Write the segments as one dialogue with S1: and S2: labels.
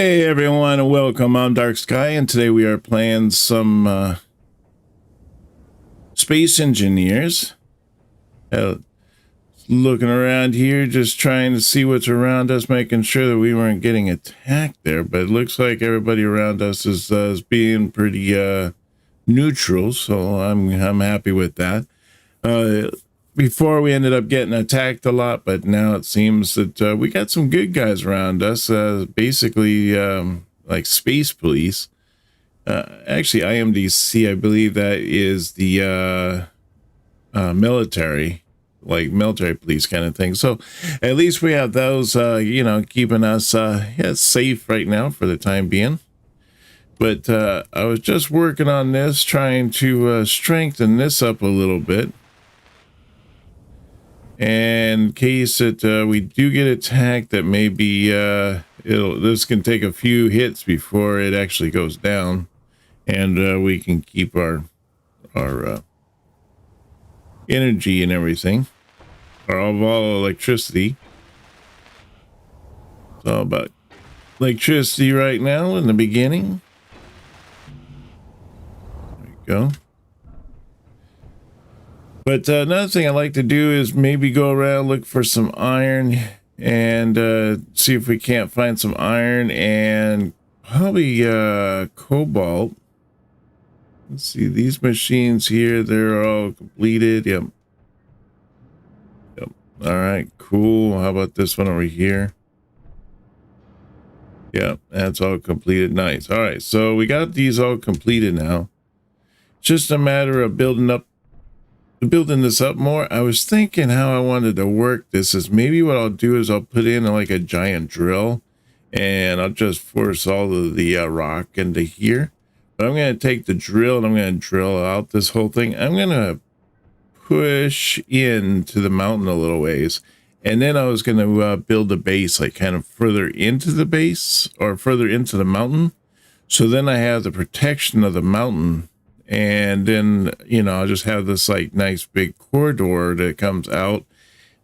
S1: Hey everyone, and welcome. I'm DARKSKYE, and today we are playing some Space Engineers. Looking around here, just trying to see what's around us, making sure that we weren't getting attacked there. But it looks like everybody around us is being pretty neutral, so I'm happy with that. Before we ended up getting attacked a lot, but now it seems that we got some good guys around us, basically like space police. Actually, IMDC, I believe that is the military, like military police kind of thing. So at least we have those, keeping us safe right now for the time being. But I was just working on this, trying to strengthen this up a little bit. And in case that we do get attacked, that maybe this can take a few hits before it actually goes down, and we can keep our energy and everything, or all electricity. It's all about electricity right now in the beginning. There we go. But another thing I like to do is maybe go around, look for some iron, and see if we can't find some iron and probably cobalt. Let's see, these machines here, they're all completed. Yep. All right, cool. How about this one over here? Yeah, that's all completed. Nice. All right, so we got these all completed now. Just a matter of building this up more. I was thinking how I wanted to work this is maybe what I'll do is I'll put in like a giant drill, and I'll just force all of the rock into here. But I'm going to take the drill and I'm going to drill out this whole thing. I'm going to push into the mountain a little ways, and then I was going to build a base like kind of further into the base or further into the mountain. So then I have the protection of the mountain. And then, I'll just have this like nice big corridor that comes out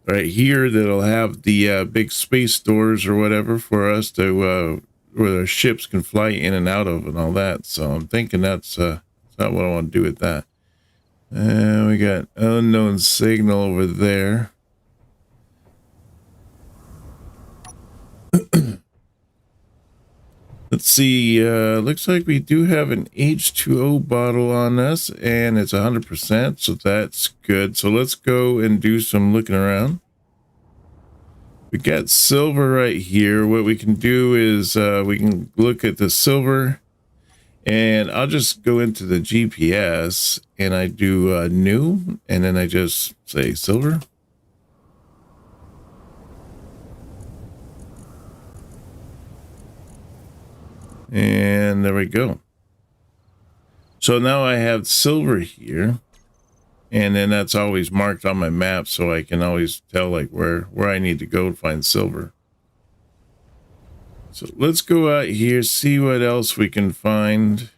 S1: right here that'll have the big space doors or whatever for us to where the ships can fly in and out of and all that. So I'm thinking that's not what I want to do with that. And we got unknown signal over there. Let's see, looks like we do have an H2O bottle on us, and it's 100%, so that's good. So let's go and do some looking around. We got silver right here. What we can do is we can look at the silver, and I'll just go into the GPS, and I do new, and then I just say silver. And there we go. So now I have silver here, and then that's always marked on my map, so I can always tell like where I need to go to find silver. So let's go out here, see what else we can find.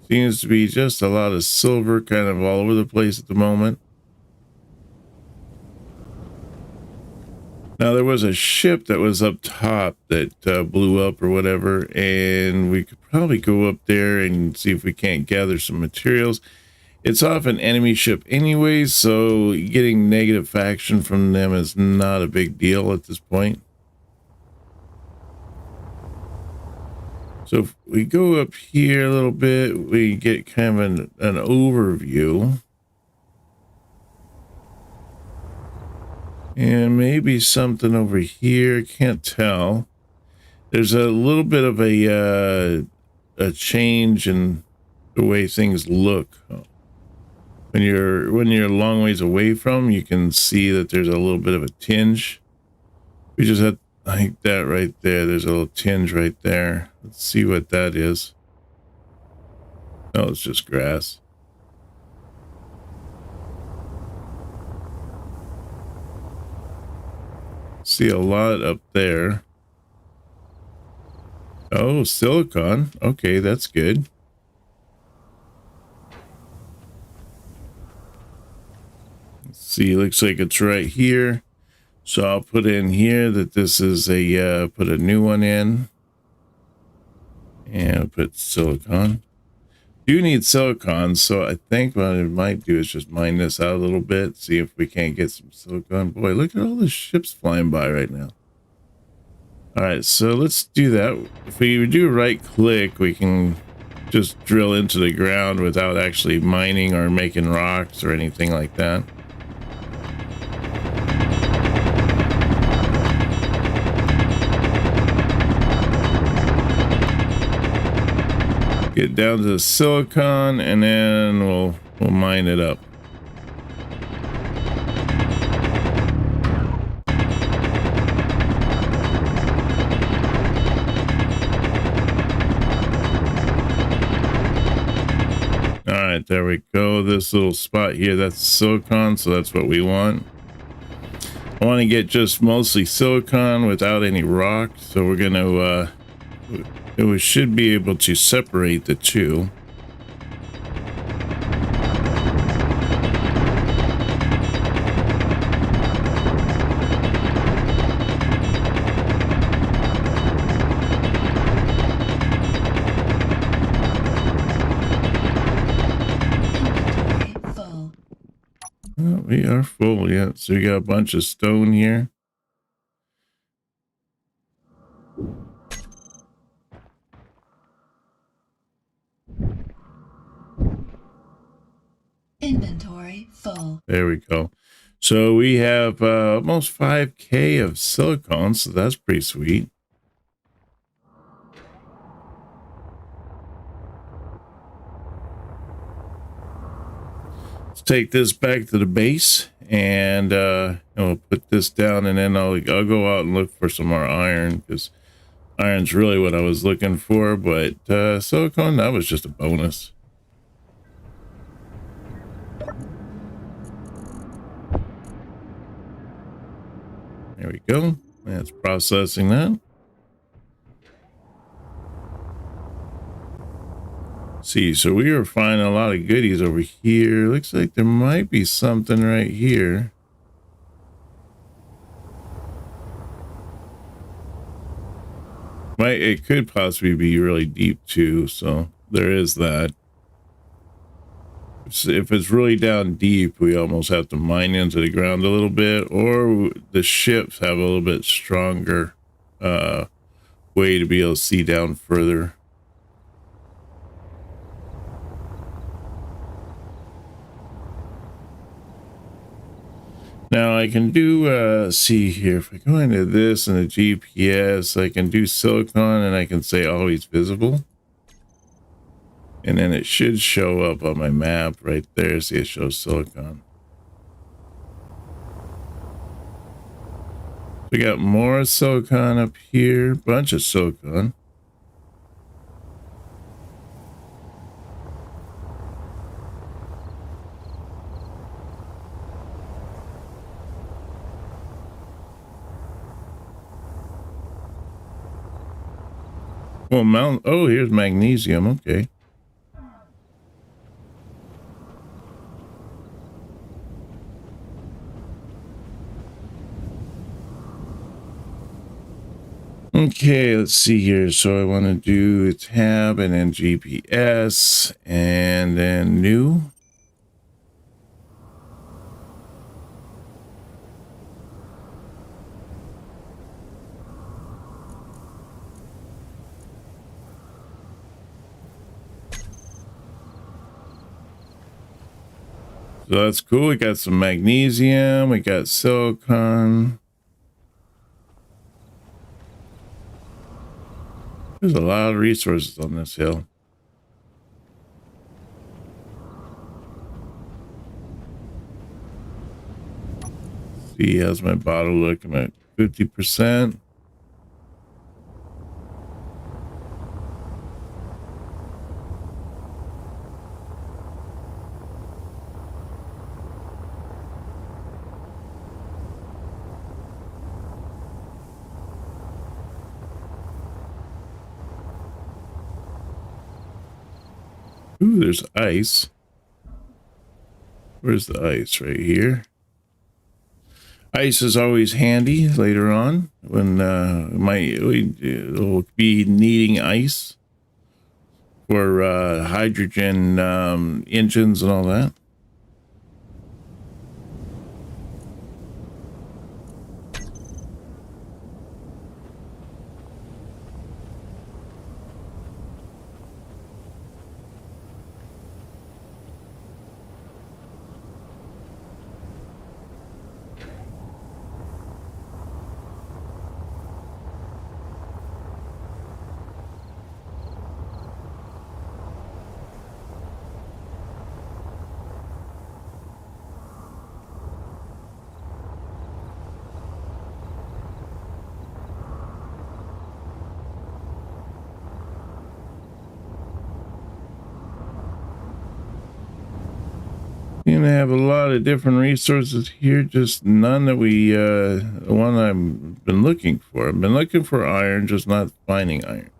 S1: Seems to be just a lot of silver kind of all over the place at the moment. Now, there was a ship that was up top that blew up or whatever, and we could probably go up there and see if we can't gather some materials. It's off an enemy ship anyway, so getting negative faction from them is not a big deal at this point. So if we go up here a little bit, we get kind of an overview. And maybe something over here, can't tell. There's a little bit of a change in the way things look. When you're a long ways away from, you can see that there's a little bit of a tinge. We just had like that right there. There's a little tinge right there. Let's see what that is. Oh, it's just grass. See a lot up there. Oh, silicon. Okay, that's good. Let's see, looks like it's right here. So I'll put in here that this is a, put a new one in. And we'll put silicon. Do need silicon, so I think what I might do is just mine this out a little bit, see if we can't get some silicon. Boy, look at all the ships flying by right now. All right, so let's do that. If we do right click, we can just drill into the ground without actually mining or making rocks or anything like that. Get down to the silicon and then we'll mine it up. All right, there we go. This little spot here, that's silicon, so that's what we want. I want to get just mostly silicon without any rock, so we're gonna we should be able to separate the two. We are full, yeah. So we got a bunch of stone here.
S2: Inventory full.
S1: There we go. So we have almost 5K of silicon, so that's pretty sweet. Let's take this back to the base and we'll put this down, and then I'll go out and look for some more iron, because iron's really what I was looking for, but silicon, that was just a bonus. There we go. That's processing that. See, so we were finding a lot of goodies over here. Looks like there might be something right here. It could possibly be really deep too, so there is that. If it's really down deep, we almost have to mine into the ground a little bit, or the ships have a little bit stronger way to be able to see down further. Now I can do, see here, if I go into this and the GPS, I can do silicon and I can say always visible. And then it should show up on my map right there. See, it shows silicon. We got more silicon up here, bunch of silicon. Well, oh, here's magnesium. Okay. Okay, let's see here. So I want to do a tab and then GPS and then new. So that's cool. We got some magnesium. We got silicon. There's a lot of resources on this hill. See, how's my bottle look? I'm at 50%. Ooh, there's ice. Where's the ice? Right here. Ice is always handy later on when we'll be needing ice. for hydrogen engines and all that. You have a lot of different resources here, just none that we the one I've been looking for. I've been looking for iron, just not finding iron.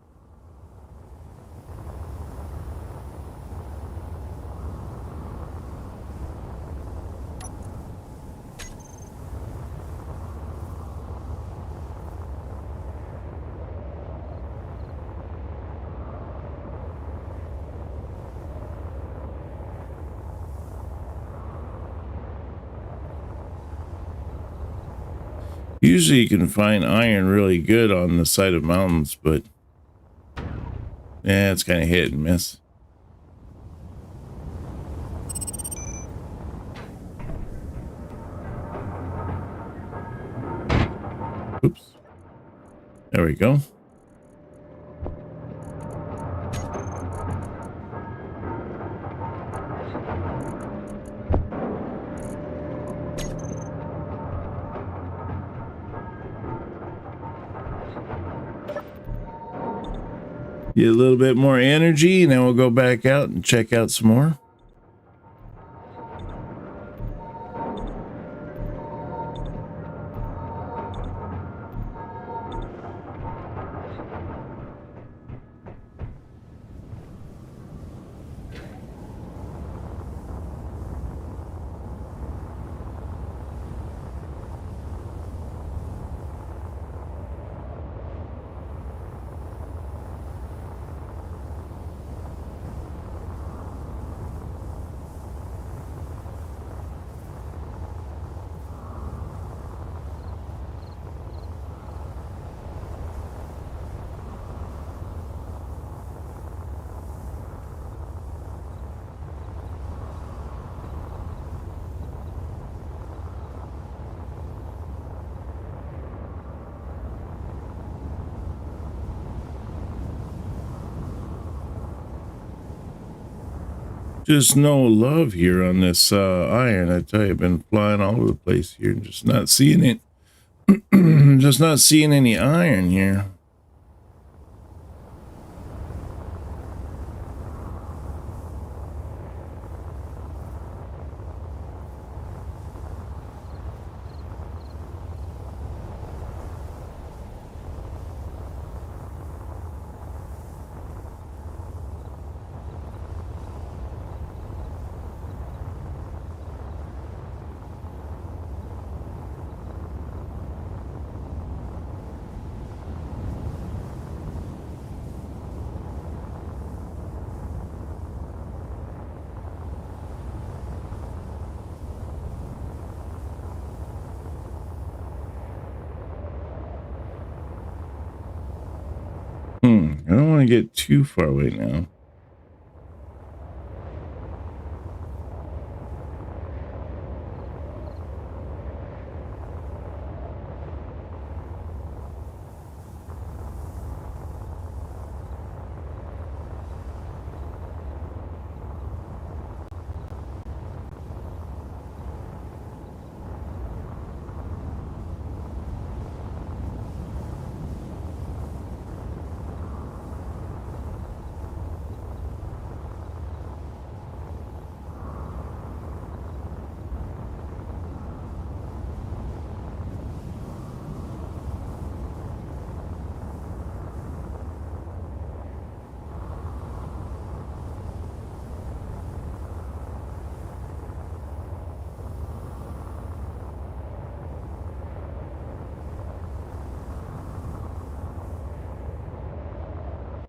S1: Usually you can find iron really good on the side of mountains, but yeah, it's kind of hit and miss. Oops. There we go. Get a little bit more energy, and then we'll go back out and check out some more. Just no love here on this iron. I tell you, I've been flying all over the place here and just not seeing it. Just not seeing any iron here. I don't want to get too far away now.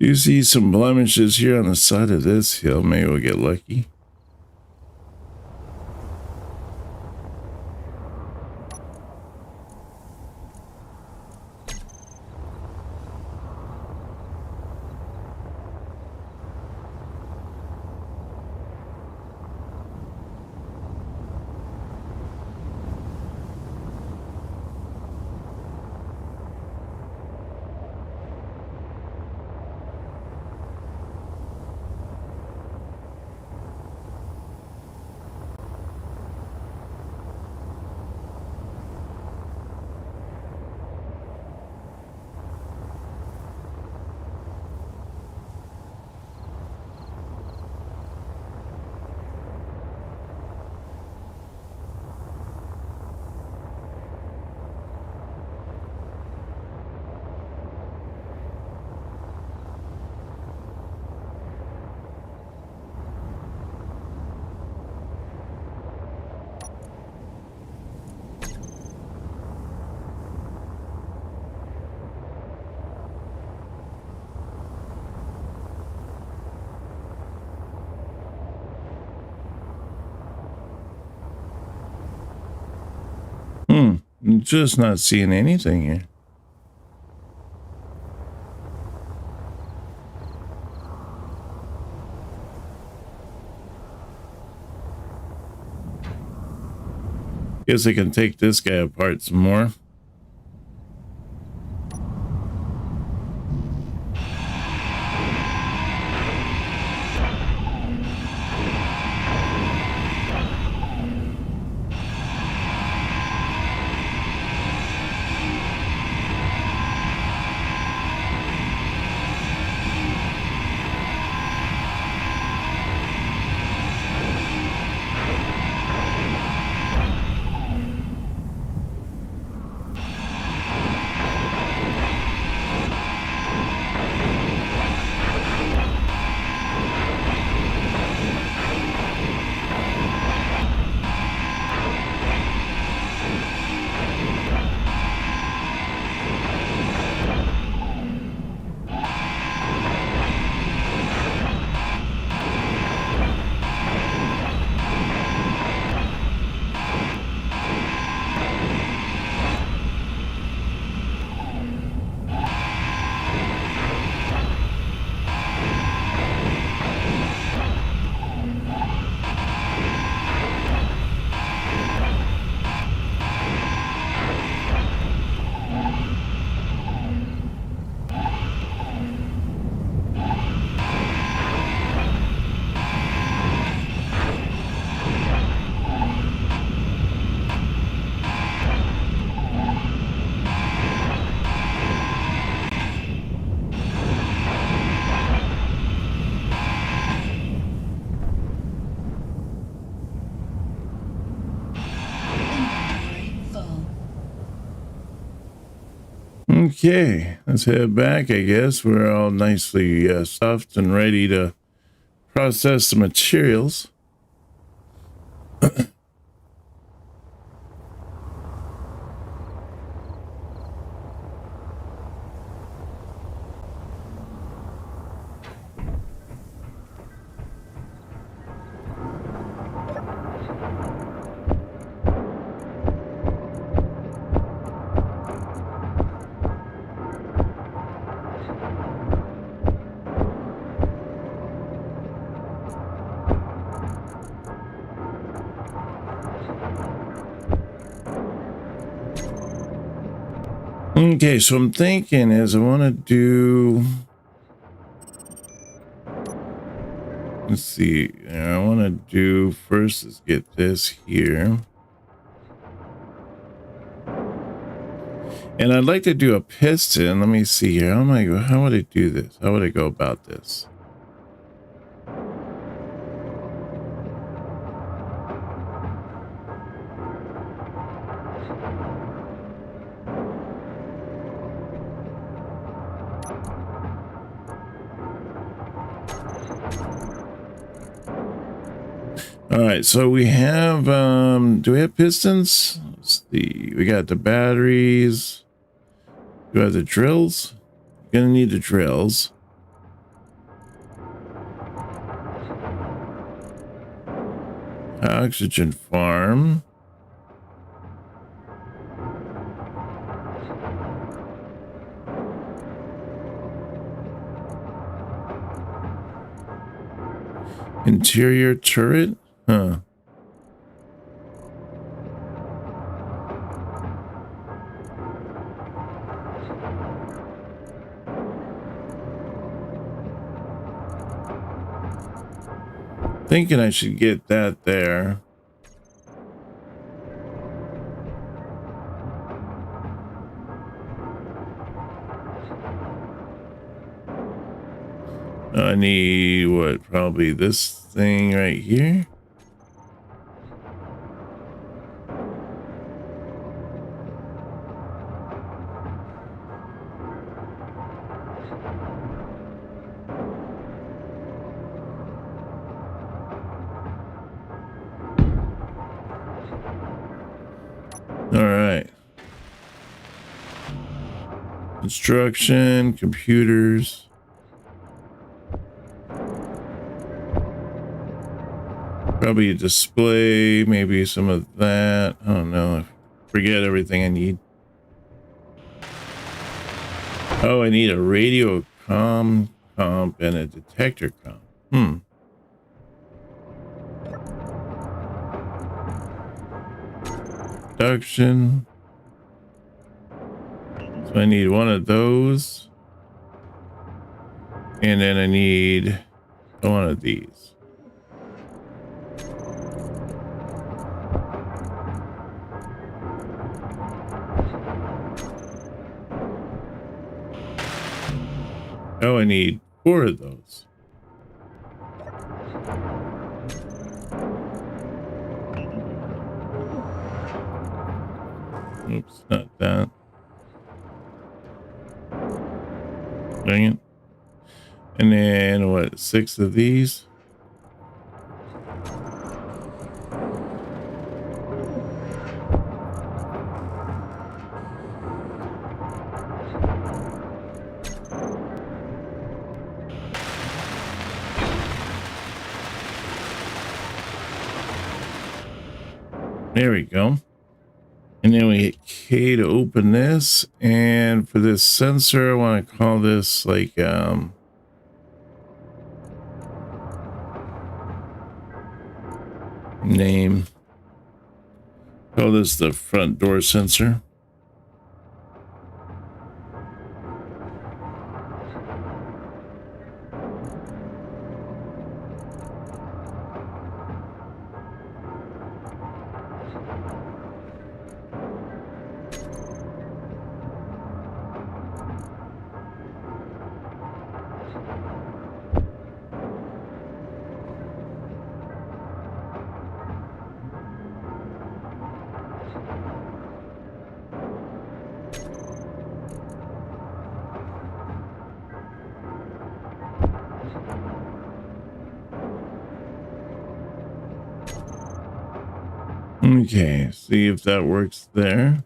S1: You see some blemishes here on the side of this hill. Maybe we'll get lucky. I'm just not seeing anything here. Guess I can take this guy apart some more. Okay, let's head back. I guess we're all nicely stuffed and ready to process the materials. Okay, so I'm thinking is I want to do, let's see, I want to do first is get this here. And I'd like to do a piston. Let me see here. How would I do this? How would I go about this? All right, so we have, do we have pistons? Let's see, we got the batteries. Do we have the drills? Gonna need the drills. oxygen farm. Interior turret? Huh. Thinking I should get that there. I need what? Probably this thing right here. All right. Construction, computers. Probably a display, maybe some of that. I don't know. I forget everything I need. Oh, I need a radio comp and a detector comp. Production. So I need one of those. And then I need one of these. Oh, I need 4 of those. Oops, not that. Dang it. And then what, 6 of these? There we go. And then we hit K to open this. And for this sensor, I want to call this like name. Call this the front door sensor. Okay, see if that works there.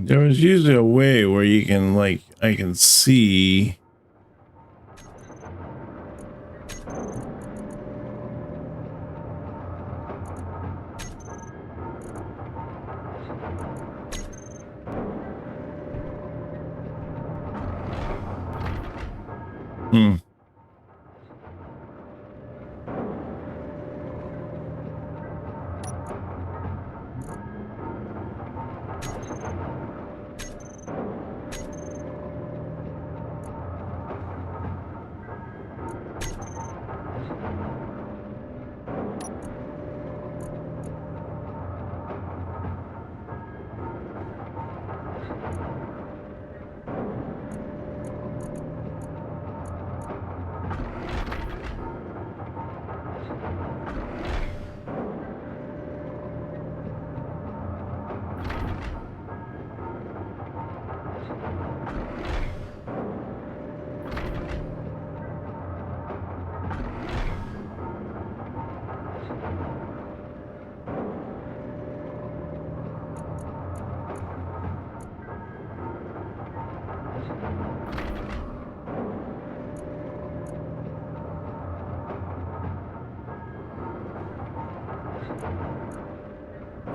S1: There was usually a way where you can, like, I can see. Hmm.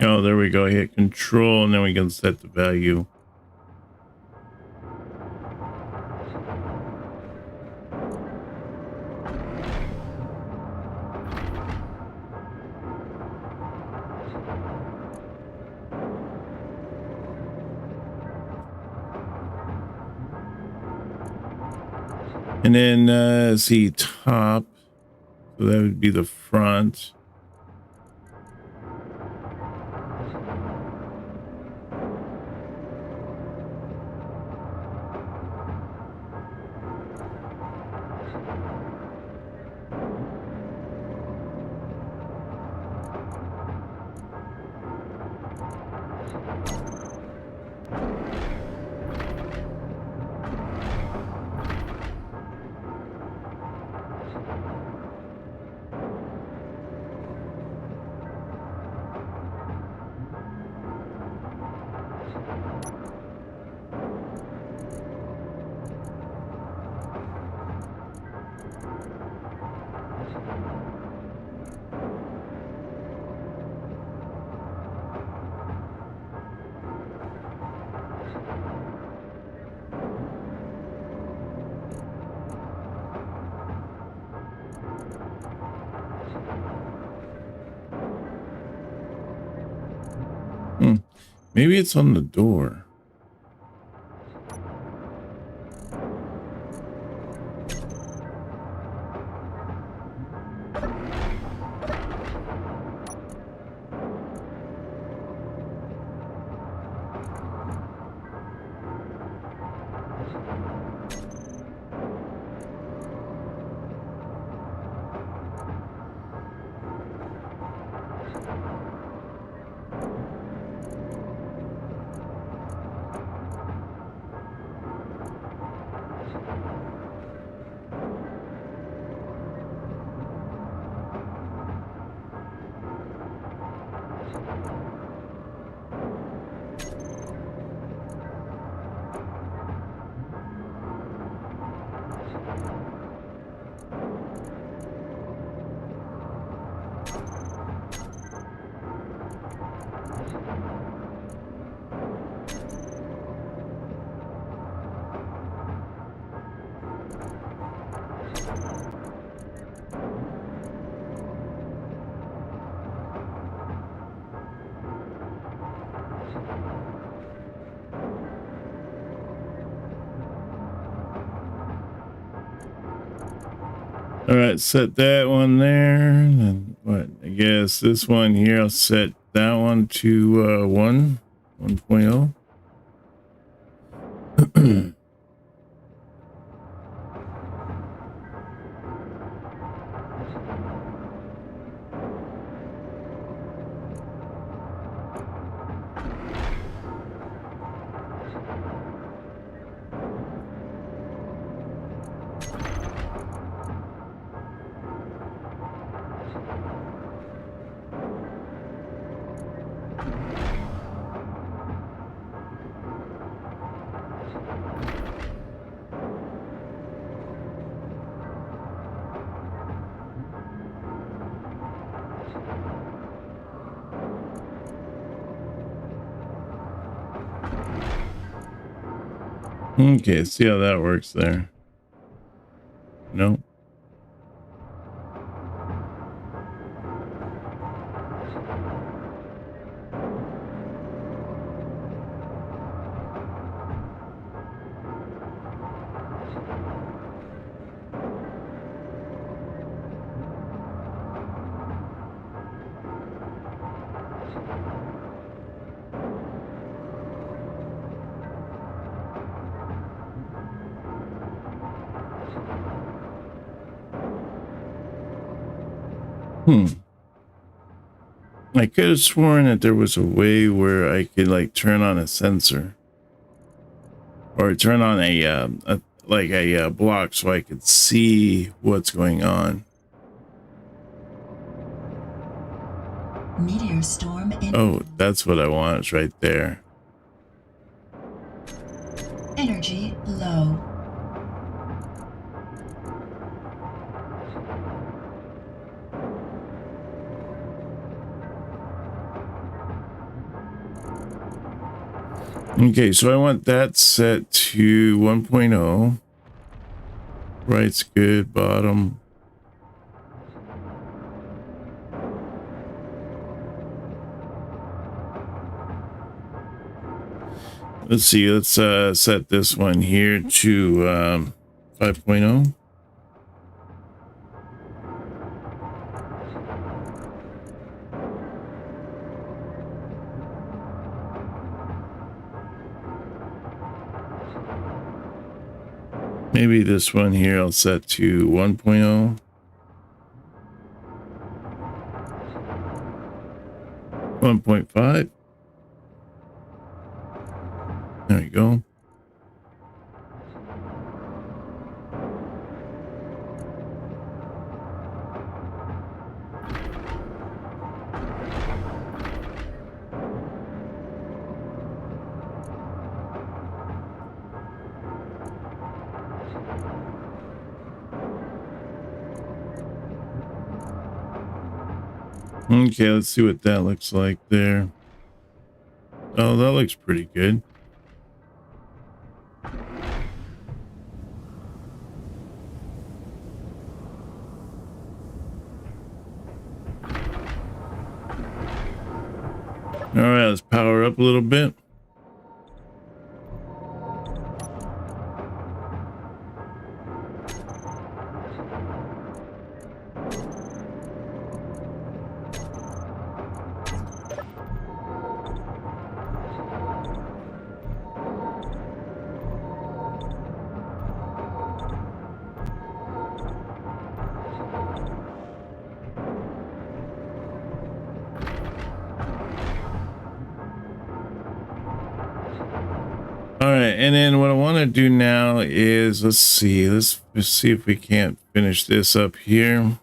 S1: Oh, there we go. Hit control and then we can set the value. And then see top. So that would be the front. Maybe it's on the door. All right, set that one there. And what? I guess this one here, I'll set that one to 1.0. Okay, see how that works there. No. I could have sworn that there was a way where I could like turn on a sensor or turn on a block so I could see what's going on.
S2: Meteor storm in.
S1: Oh, that's what I want. It's right there.
S2: Energy low.
S1: Okay, so I want that set to 1.0. Right's good, bottom. Let's see, let's set this one here to 5.0. Maybe this one here I'll set to 1.0. 1.5. There we go. Okay, let's see what that looks like there. Oh, that looks pretty good. All right, let's power up a little bit. All right, and then what I want to do now is let's see if we can't finish this up here.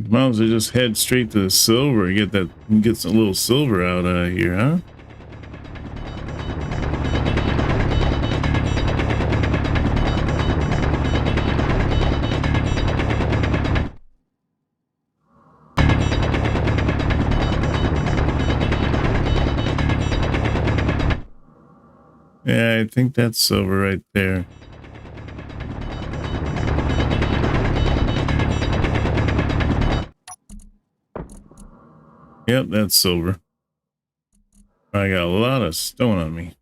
S1: Might as well just head straight to the silver. Get some little silver out of here, huh? Yeah, I think that's silver right there. Yep, that's silver. I got a lot of stone on me.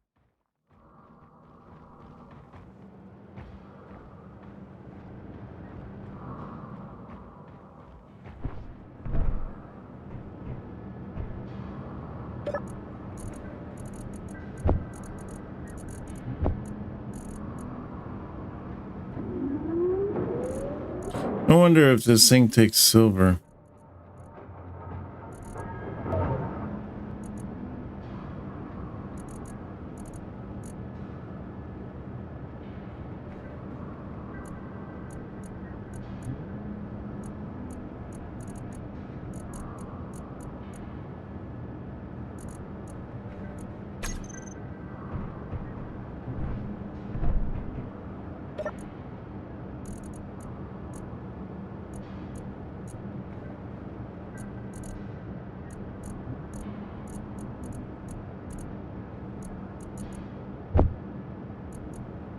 S1: I wonder if this thing takes silver.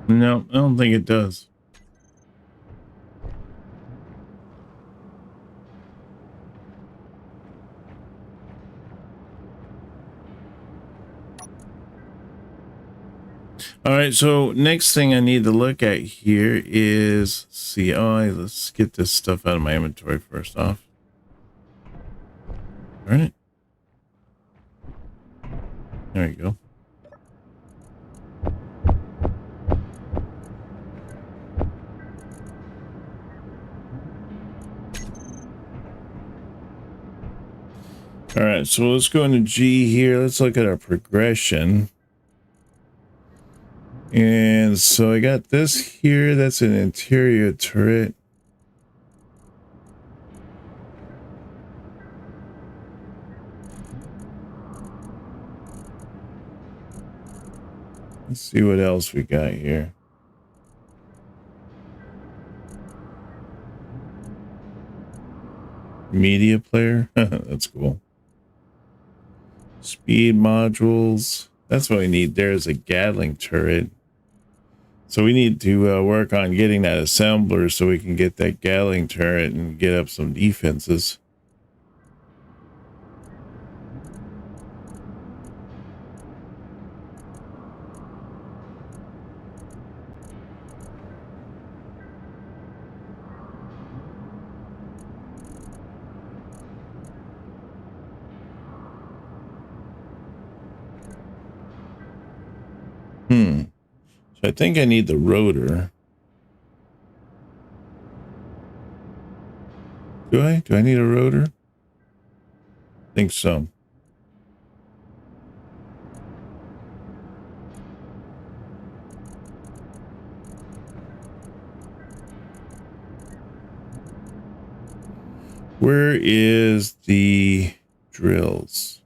S1: No, I don't think it does. All right, so next thing I need to look at here is see. Let's get this stuff out of my inventory first off. All right, there we go. All right, so let's go into G here. Let's look at our progression. And so I got this here. That's an interior turret. Let's see what else we got here. Media player. That's cool. Speed modules. That's what we need. There's a Gatling turret. So we need to work on getting that assembler so we can get that Gatling turret and get up some defenses. So I think I need the rotor. Do I? Do I need a rotor? I think so. Where is the drills?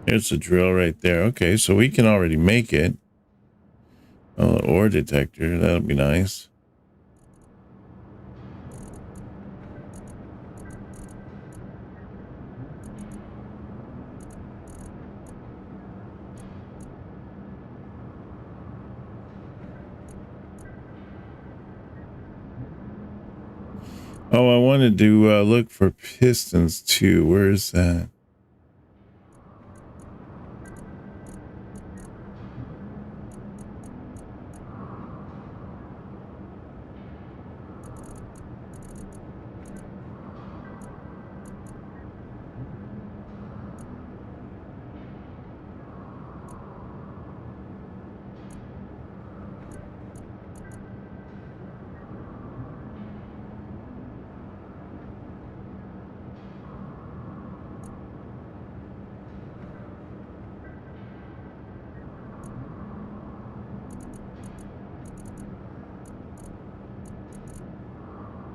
S1: There's a drill right there. Okay, so we can already make it. Oh, ore detector. That'll be nice. Oh, I wanted to look for pistons too. Where is that?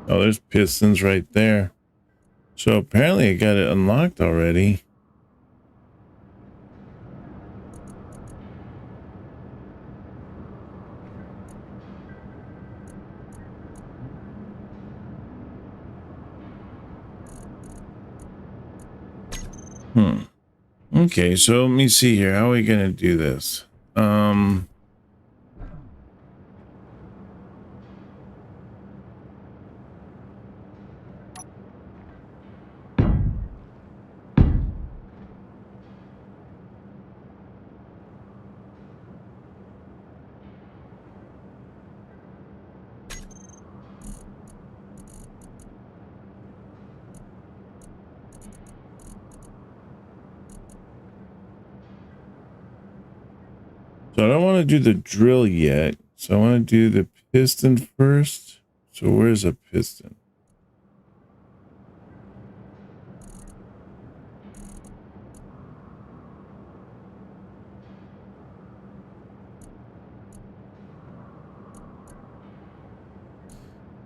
S1: Oh, there's pistons right there. So apparently I got it unlocked already. Okay, so let me see here. How are we gonna do this? So I don't want to do the drill yet. So I want to do the piston first. So where's a piston?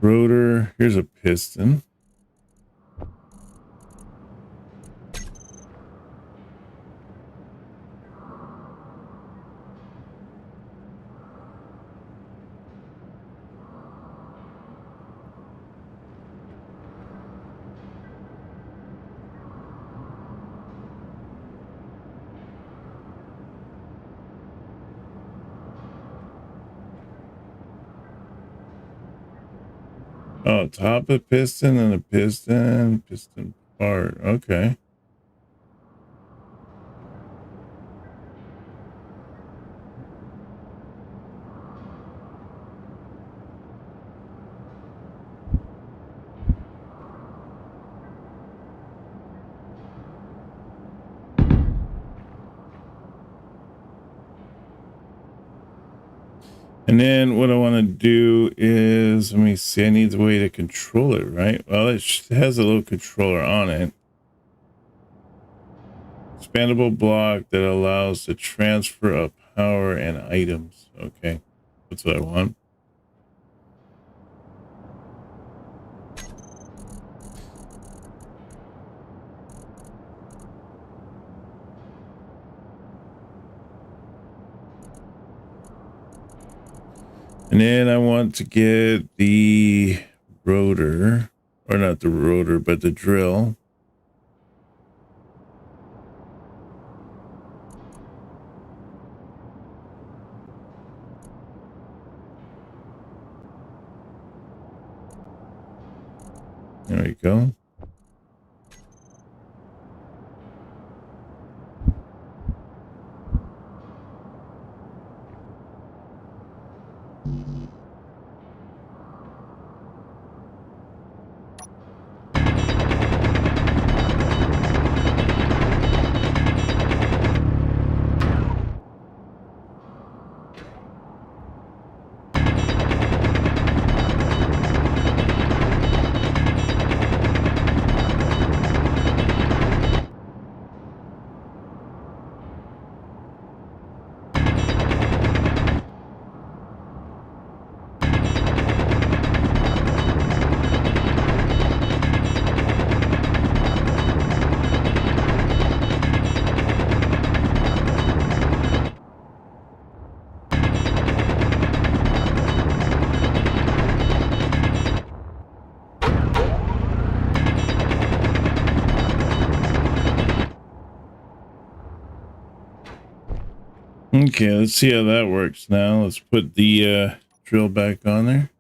S1: Rotor, here's a piston. Oh, top of piston and a piston part. Okay. And then what I want to do is, let me see, I need a way to control it, right? Well, it has a little controller on it. Expandable block that allows the transfer of power and items. Okay, that's what I want. And then I want to get the rotor, or not the rotor, but the drill. There we go. Okay, let's see how that works now. Let's put the drill back on there.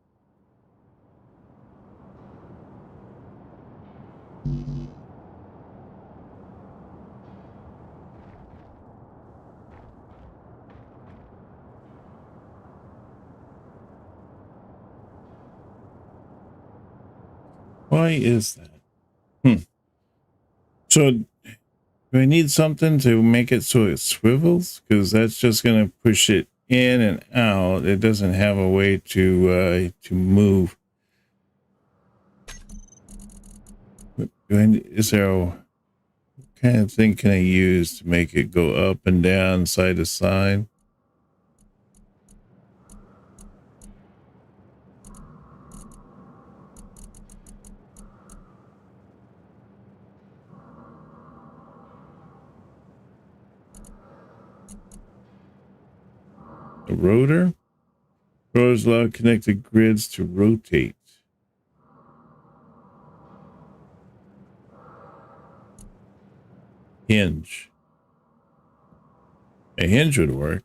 S1: Why is that? So do I need something to make it so it swivels? Because that's just going to push it in and out. It doesn't have a way to move. Is there what kind of thing can I use to make it go up and down, side to side? A rotor. Rotors allow connected grids to rotate. Hinge. A hinge would work.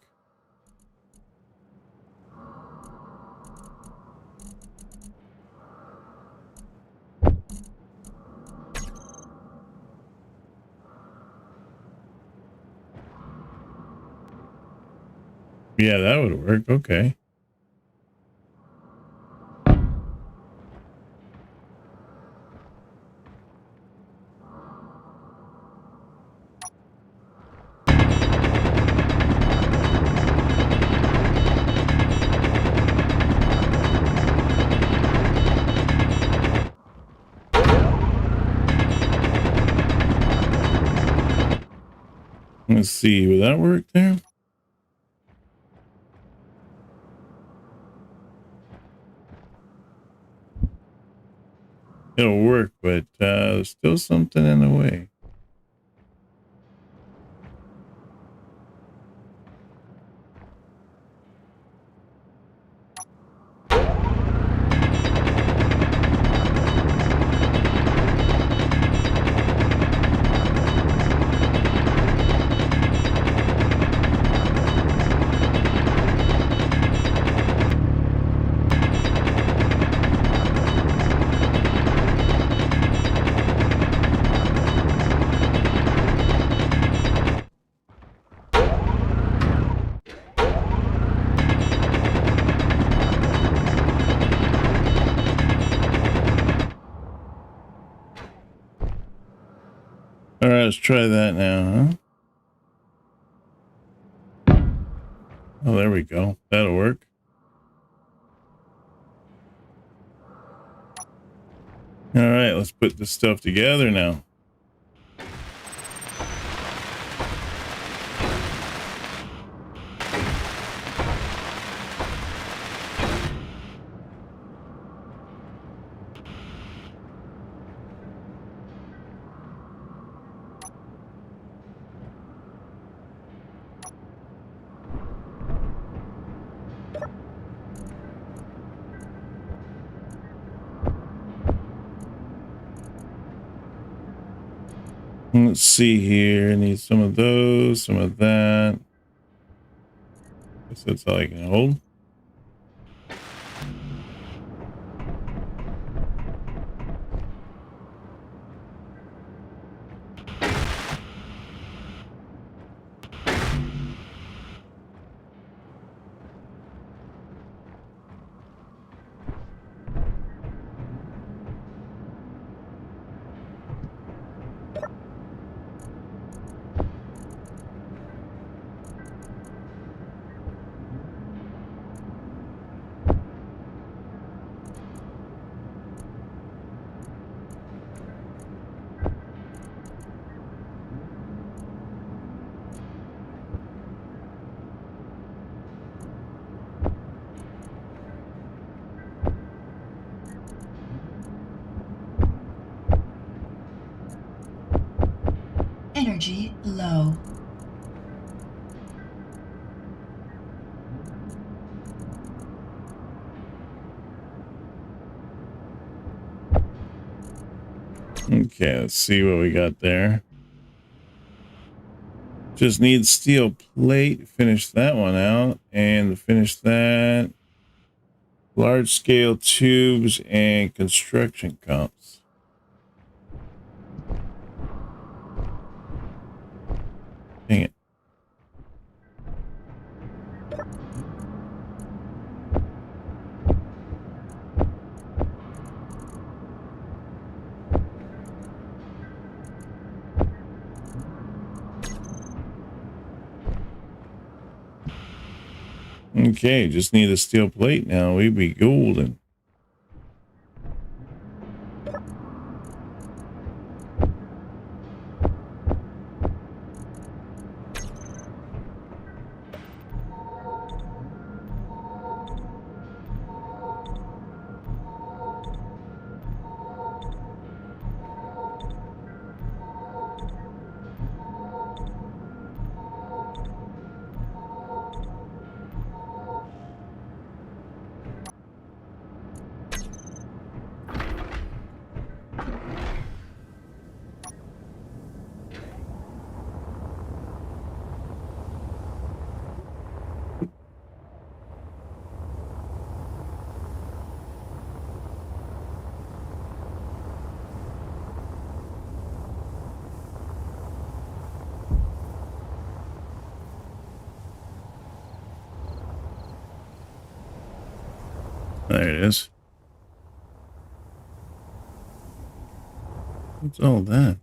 S1: Yeah, that would work. Okay. Let's see. Will that work there? It'll work, but there's still something in the way. All right, let's try that now, huh? Oh, there we go. That'll work. All right, let's put this stuff together now. Let's see here. Need some of those, some of that. Guess that's all I can hold.
S2: Energy low.
S1: Okay, let's see what we got there. Just need steel plate. Finish that one out. And finish that. Large scale tubes and construction comps. Dang it. Okay, just need a steel plate now. We'd be golden. There it is. What's all that?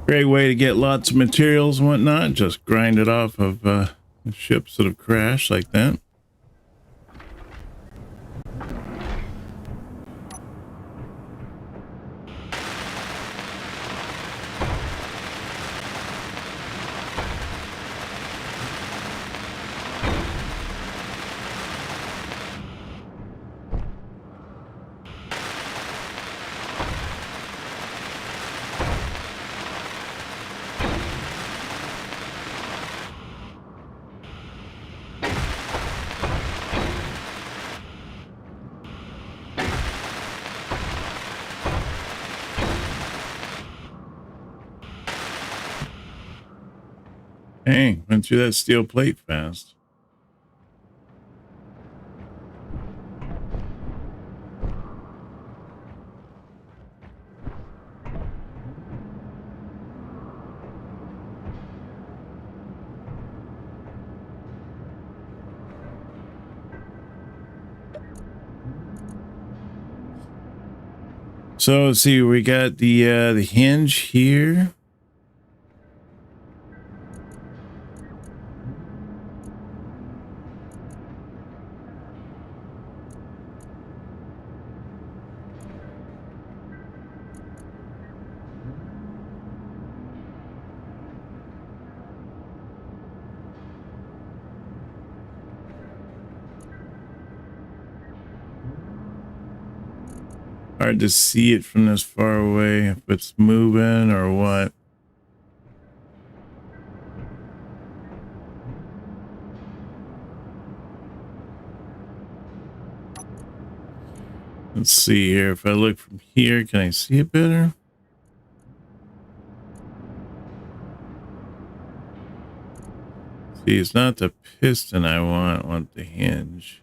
S1: Great way to get lots of materials and whatnot. Just grind it off of ships that have crashed like that. Dang, went through that steel plate fast. So let's see, we got the hinge here. Hard to see it from this far away if it's moving or what. Let's see here. If I look from here, can I see it better? See, it's not the piston I want the hinge.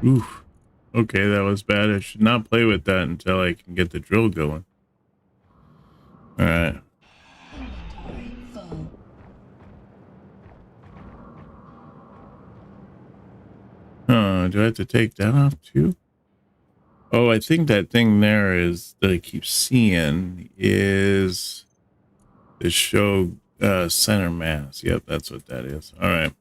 S1: Oof. Okay, that was bad. I should not play with that until I can get the drill going. All right.
S2: Inventory full.
S1: Do I have to take that off too? Oh, I think that thing there is that I keep seeing is to show center mass. Yep, that's what that is. All right.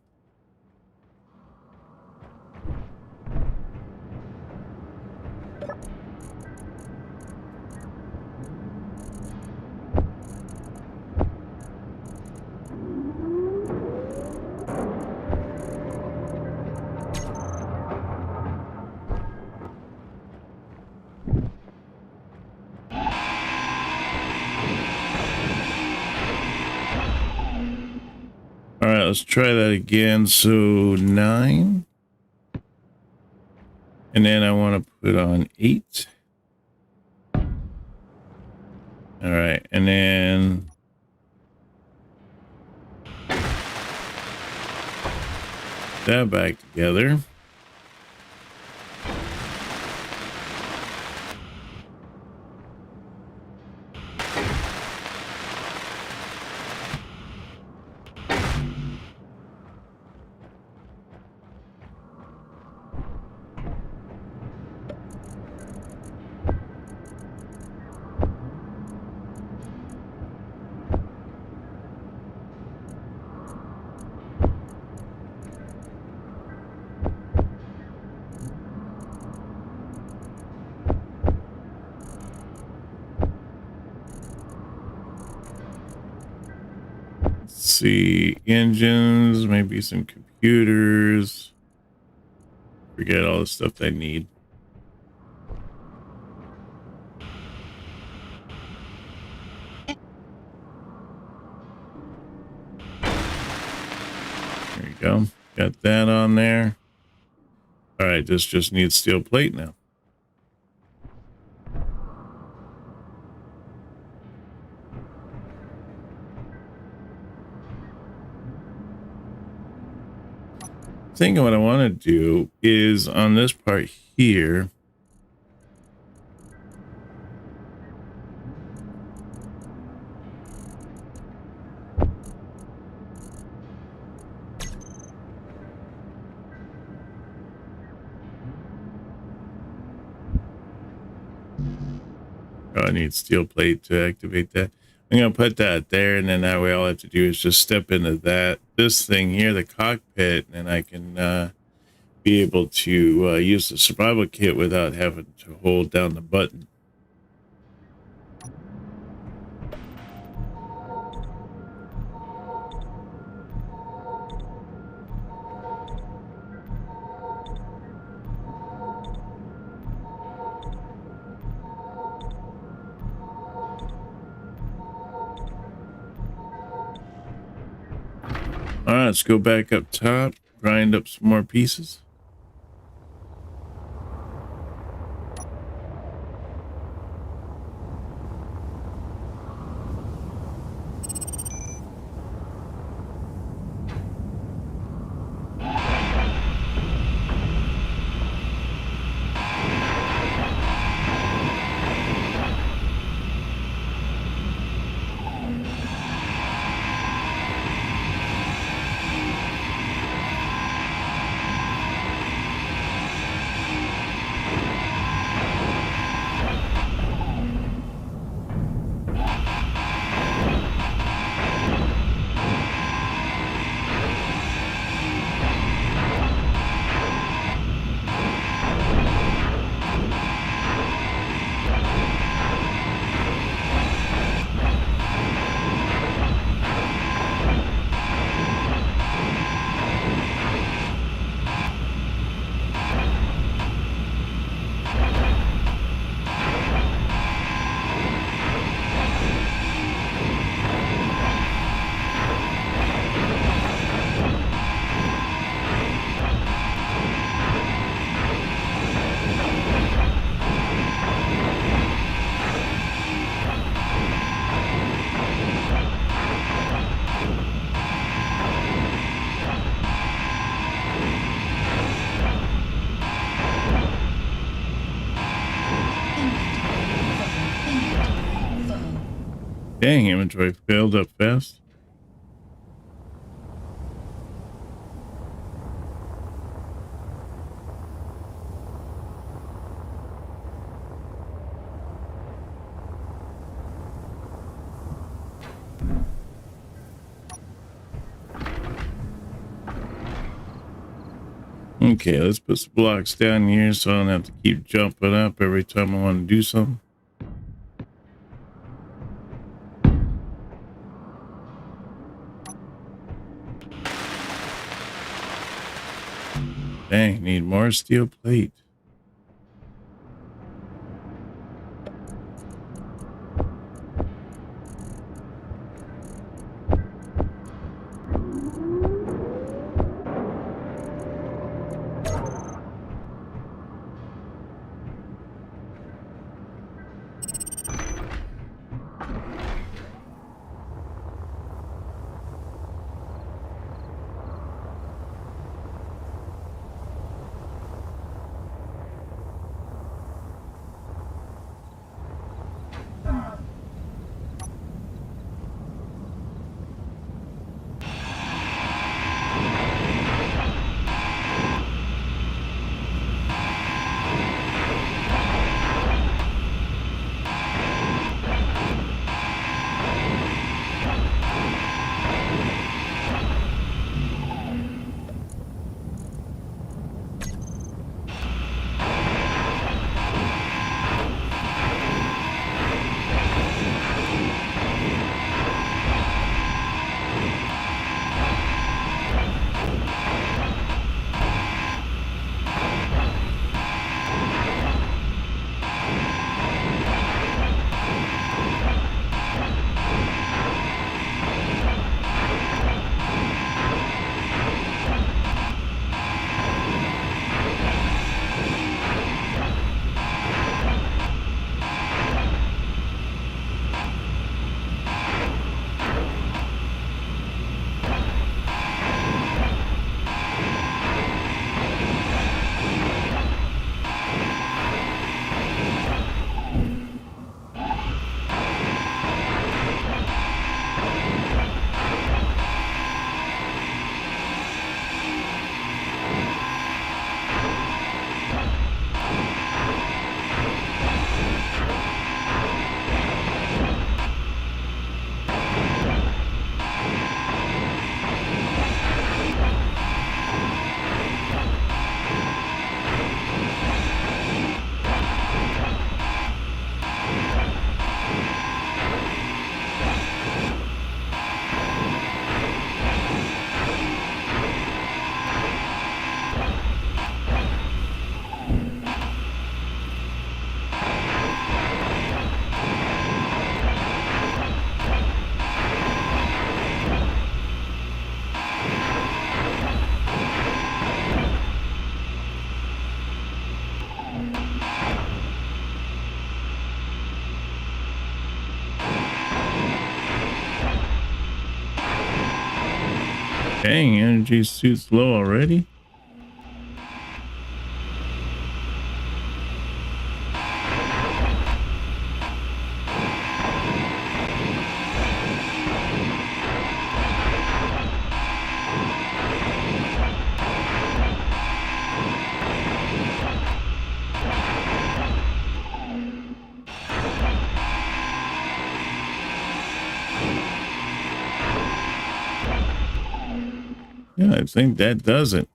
S1: All right, let's try that again. So 9. And then I want to put on 8. All right, and then that back together. See, engines, maybe some computers. Forget all the stuff they need. There you go. Got that on there. All right, this just needs steel plate now. I think what I want to do is on this part here, oh, I need steel plate to activate that. I'm going to put that there, and then that way all I have to do is just step into this thing here, the cockpit, and I can be able to use the survival kit without having to hold down the button. All right, let's go back up top, grind up some more pieces. Dang, inventory filled up fast. Okay, let's put some blocks down here so I don't have to keep jumping up every time I want to do something. Dang, need more steel plate. Dang, energy suit's low already. Yeah, I think that does it.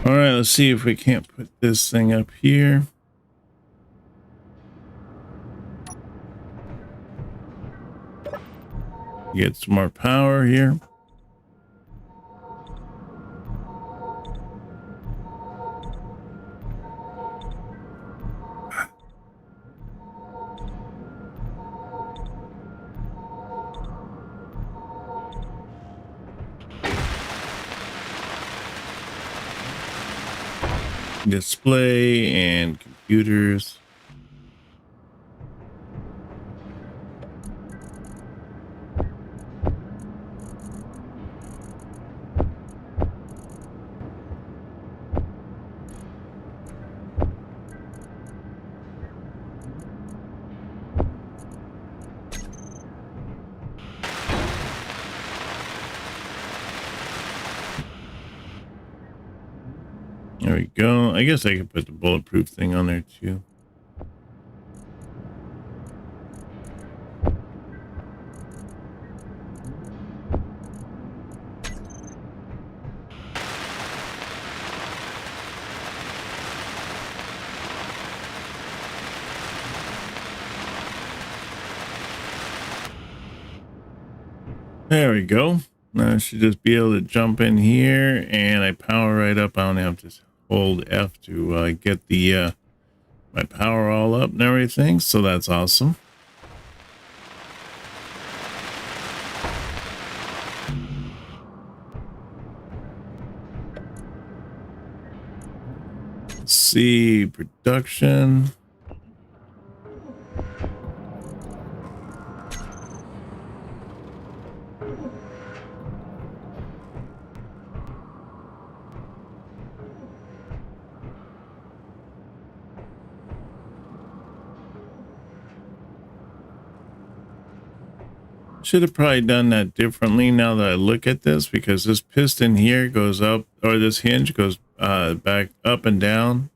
S1: All right, let's see if we can't put this thing up here. Get some more power here. Display and computers. I guess I could put the bulletproof thing on there too. There we go. Now I should just be able to jump in here, and I power right up. I don't have to hold F to get the my power all up and everything. So that's awesome. Let's see, production. Should have probably done that differently now that I look at this, because this piston here goes up, or this hinge goes back up and down,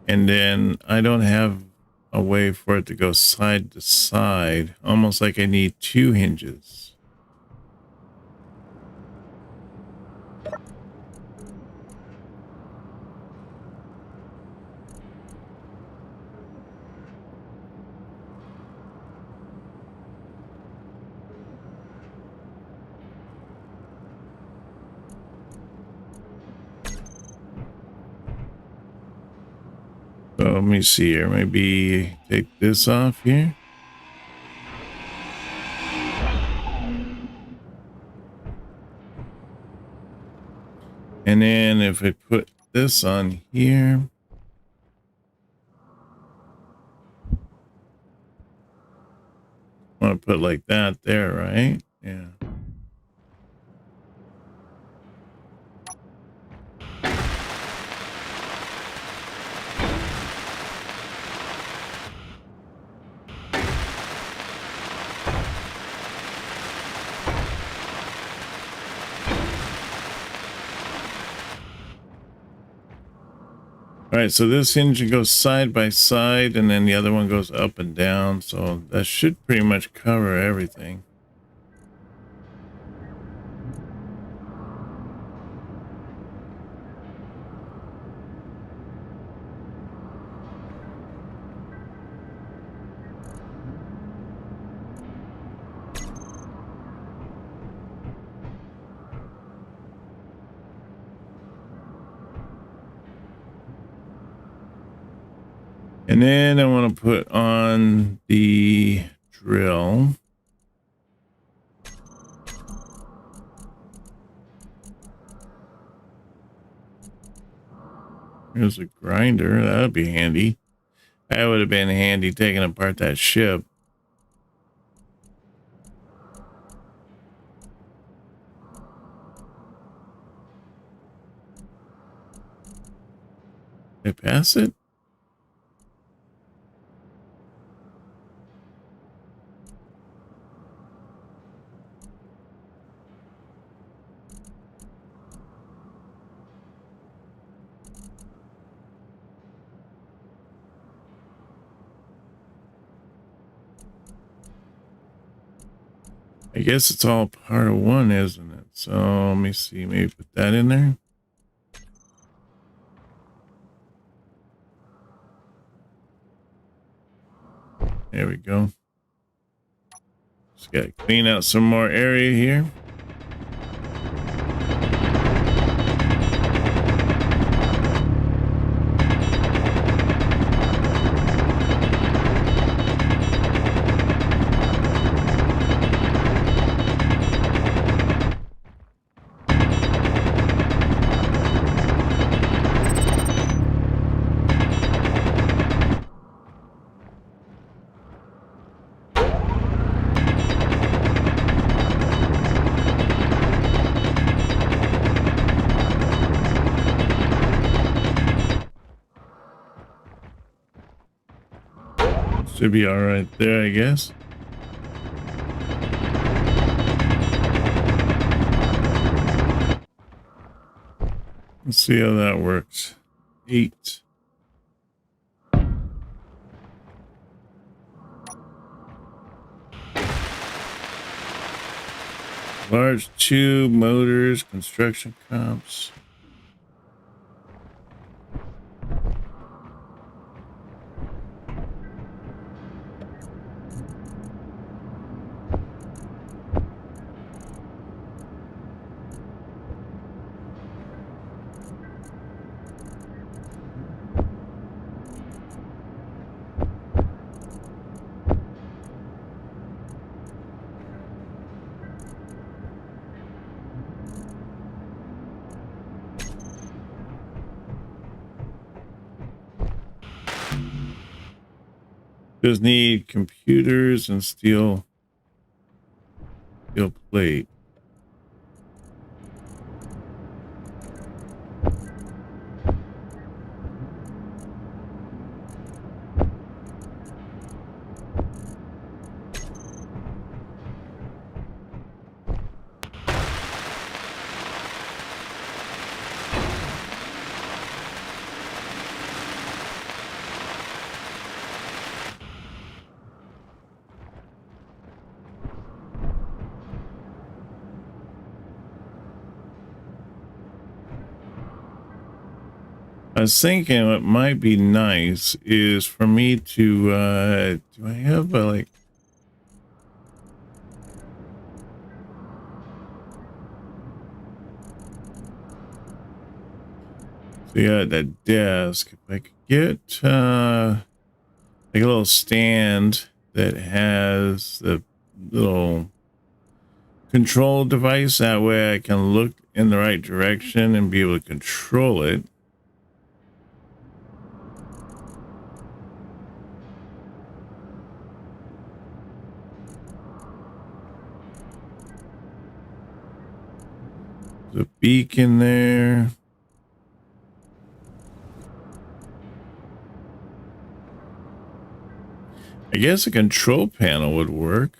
S1: and then I don't have a way for it to go side to side, almost like I need two hinges. So let me see here. Maybe take this off here. And then if I put this on here, I want to put like that there, right? Yeah. All right, so this hinge goes side by side, and then the other one goes up and down. So that should pretty much cover everything. And then I want to put on the drill. There's a grinder. That would be handy. That would have been handy taking apart that ship. Did I pass it? I guess it's all part of one, isn't it? So let me see, maybe put that in there. There we go. Just gotta clean out some more area here. Should be all right there, I guess. Let's see how that works. 8. Large tube motors, construction comps. Just need computers and steel plate. I was thinking what might be nice is for me to, do I have like, so yeah, that desk, if I could get, like a little stand that has the little control device, that way I can look in the right direction and be able to control it. There's a beacon there. I guess a control panel would work.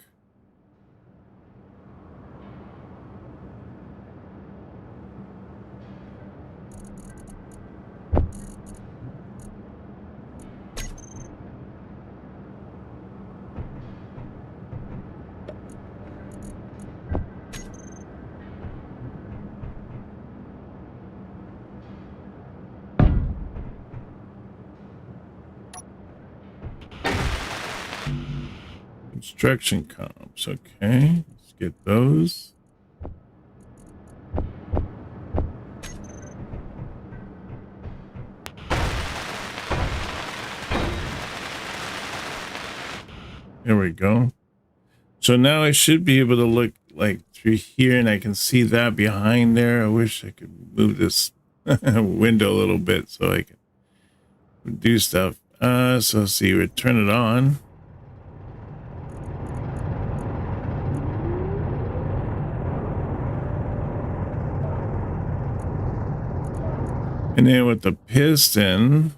S1: Construction comps, okay, let's get those. There we go. So now I should be able to look like through here, and I can see that behind there. I wish I could move this window a little bit so I can do stuff. So let's see, we turn it on. And then with the piston,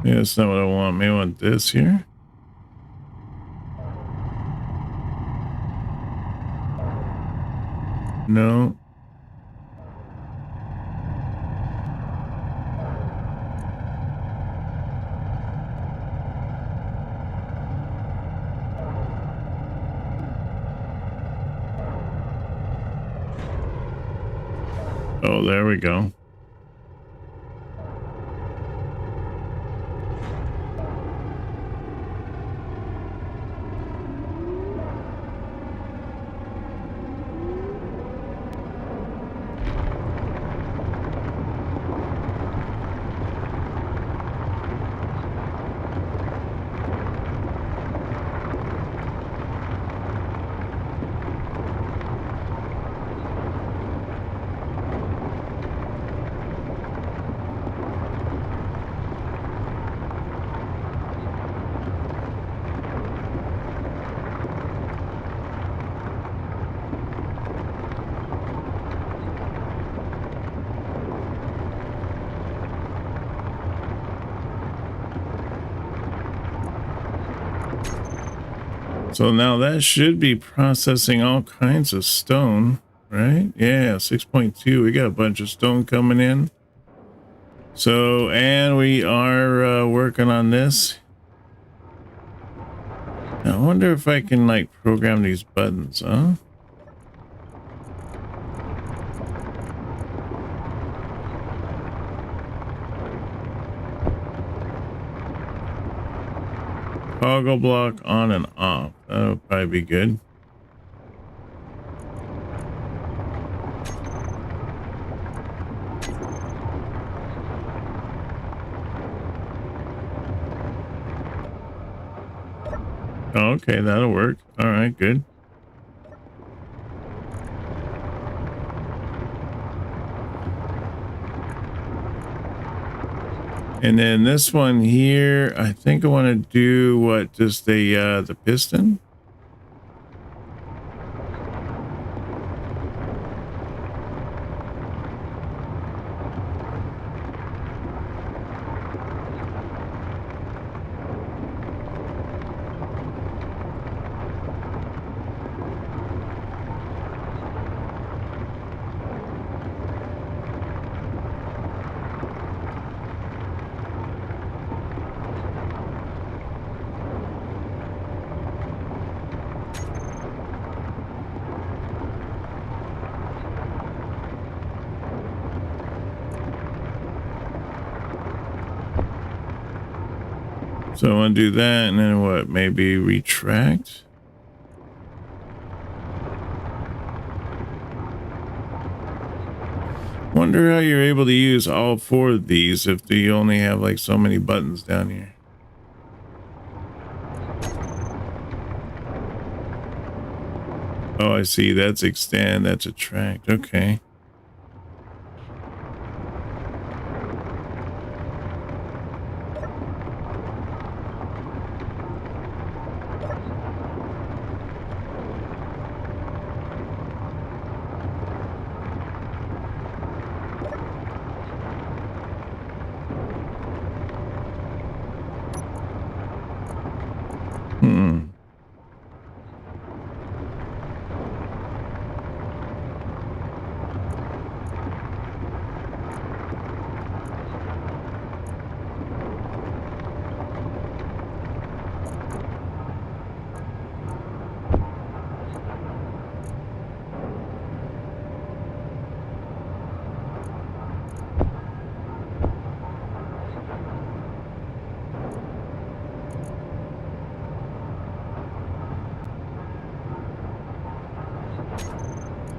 S1: yeah, that's not what I want. Maybe I want this here. No. Oh, there we go. So now that should be processing all kinds of stone, right? Yeah, 6.2. We got a bunch of stone coming in. So, and we are working on this. Now, I wonder if I can like program these buttons, huh? Toggle block on and off. That would probably be good. Oh, okay, that'll work. All right, good. And then this one here, I think I want to do what, just the piston? So I want to do that, and then what? Maybe retract? Wonder how you're able to use all 4 of these if you only have like so many buttons down here. Oh, I see. That's extend. That's attract. Okay.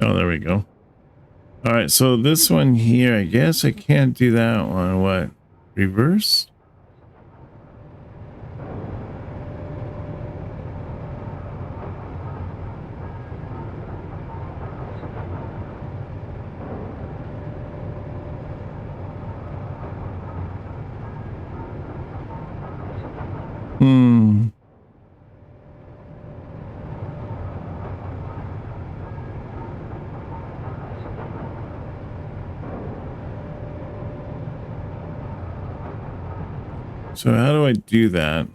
S1: Oh, there we go. All right, so this one here, I guess I can't do that one. What? Reverse? So how do I do that?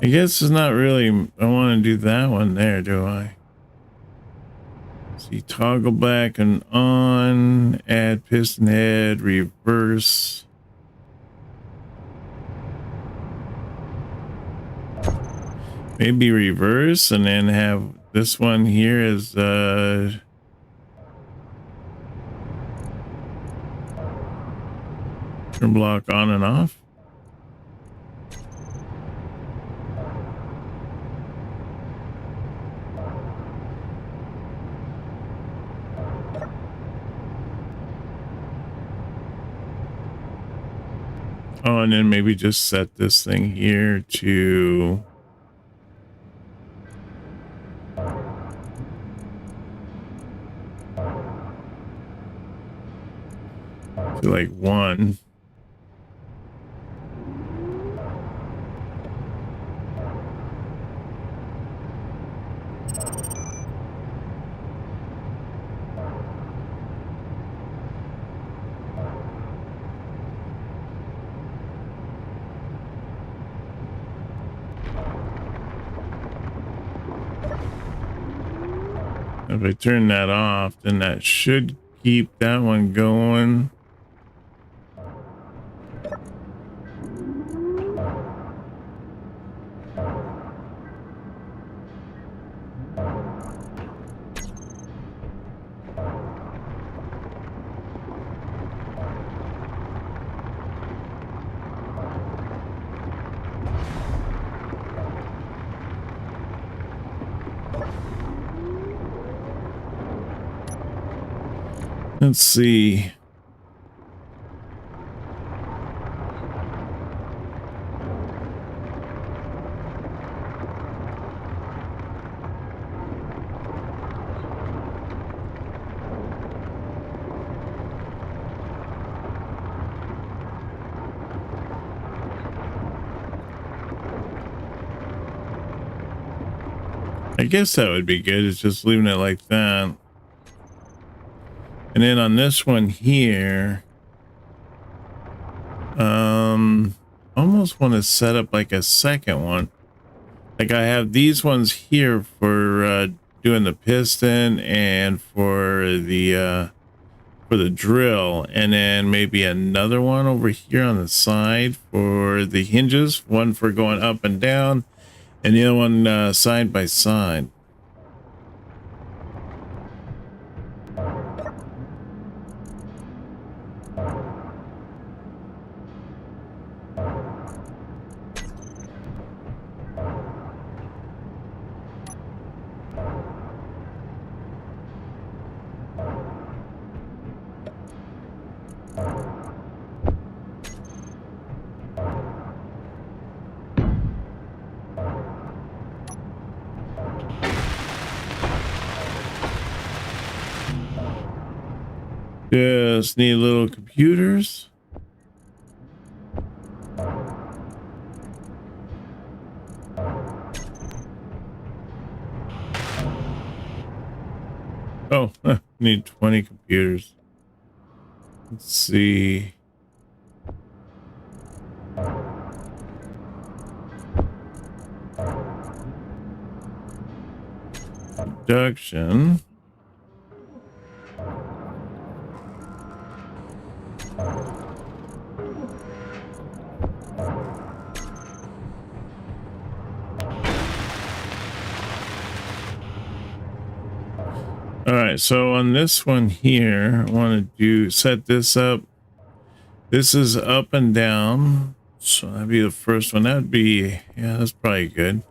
S1: I guess it's not really, I want to do that one there, do I? See, toggle back and on, add piston head, reverse. Maybe reverse and then have this one here as turn block on and off. Oh, and then maybe just set this thing here to like 1. If I turn that off, then that should keep that one going. Let's see. I guess that would be good. It's just leaving it like that. And then on this one here, almost want to set up like a second one. Like I have these ones here for doing the piston and for the drill, and then maybe another one over here on the side for the hinges, one for going up and down, and the other one side by side. Just need little computers. Oh, need 20 computers. Let's see. Production. All right, so on this one here, I want to set this up. This is up and down, so that'd be the first one. That'd be, yeah, that's probably good.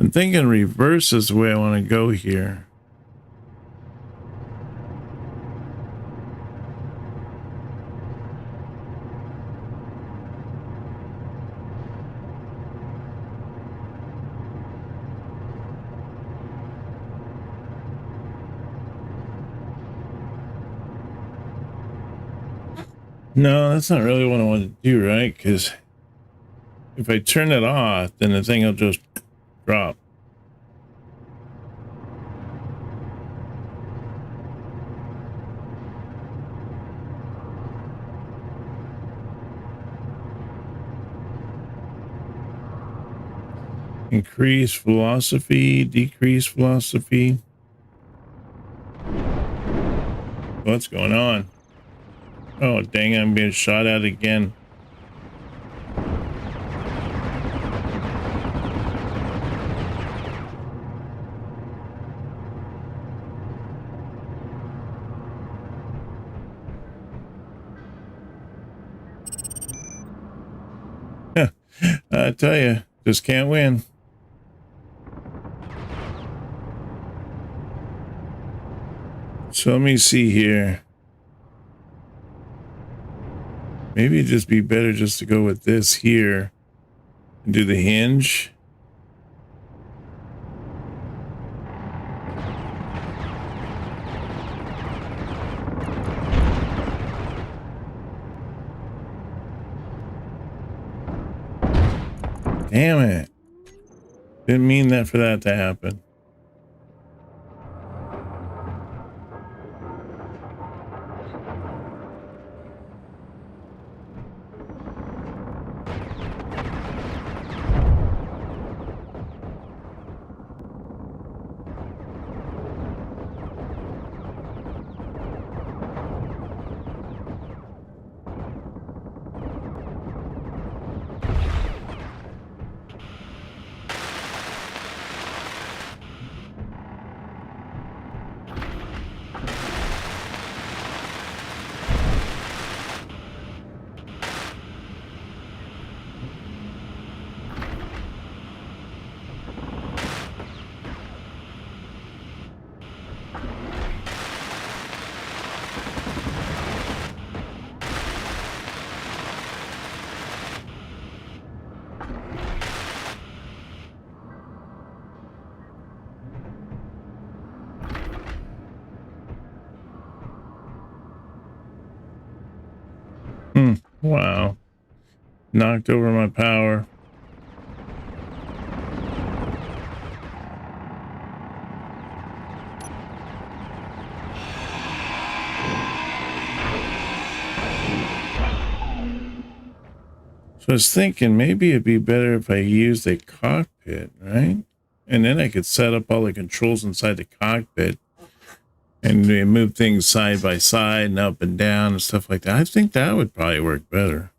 S1: I'm thinking reverse is the way I want to go here. No, that's not really what I want to do, right? Because if I turn it off, then the thing will just drop. Increase velocity, decrease velocity. What's going on? Oh, dang it, I'm being shot at again. I tell you, just can't win. So let me see here. Maybe it'd just be better just to go with this here and do the hinge. Damn it. Didn't mean that for that to happen. Wow. Knocked over my power. So I was thinking maybe it'd be better if I used a cockpit, right? And then I could set up all the controls inside the cockpit and move things side by side and up and down and stuff like that. I think that would probably work better.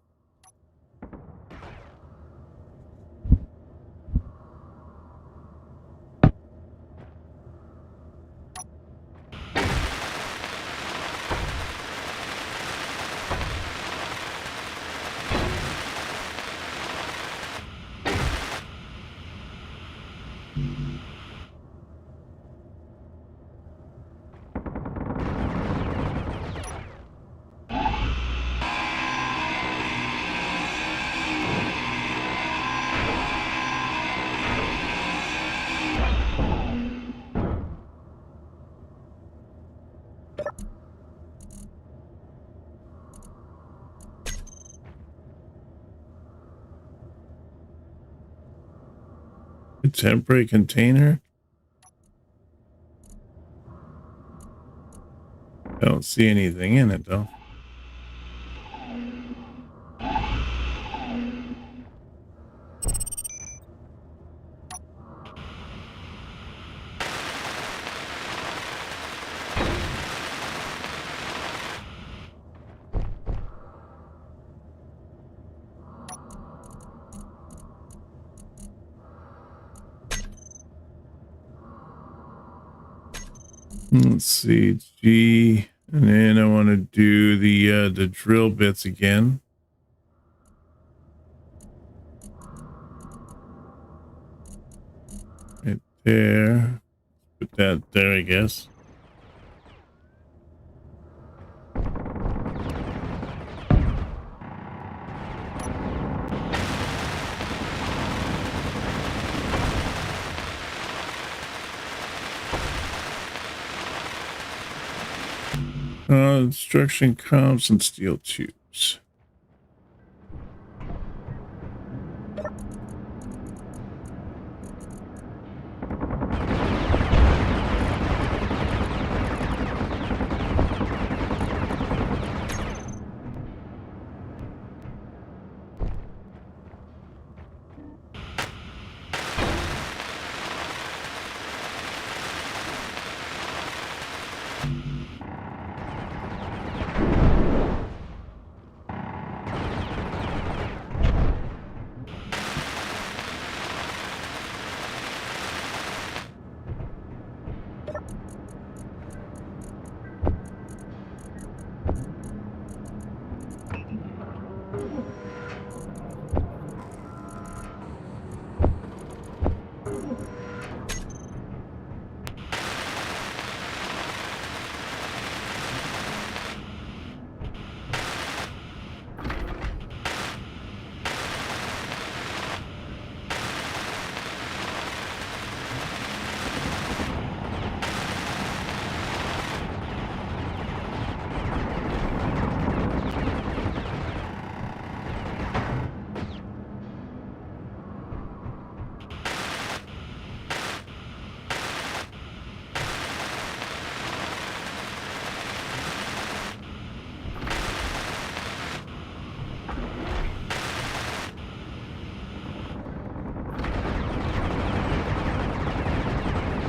S1: A temporary container? I don't see anything in it though. Let's see, G, and then I want to do the drill bits again. Right there. Put that there, I guess. Instruction comps and steel tubes.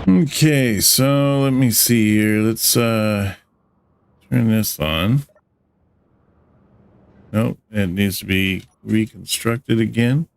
S1: Okay, so let me see here. Let's turn this on. Nope, it needs to be reconstructed again.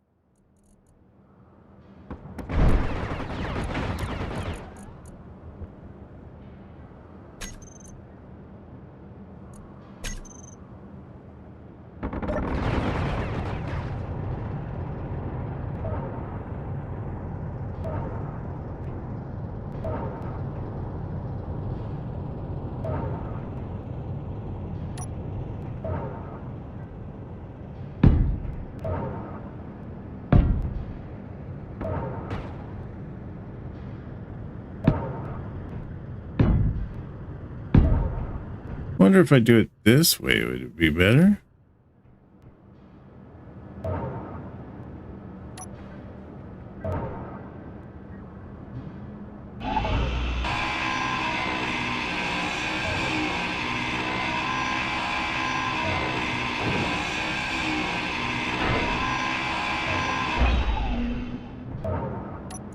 S1: Wonder if I do it this way, would it be better?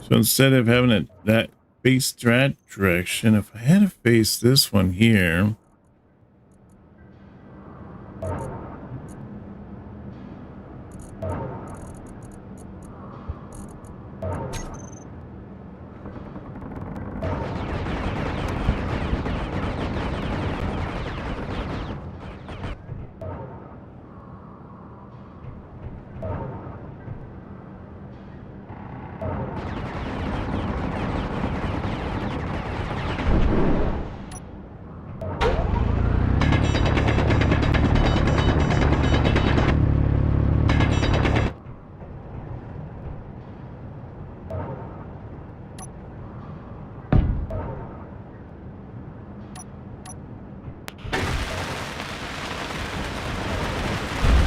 S1: So instead of having it that face that direction, if I had to face this one here.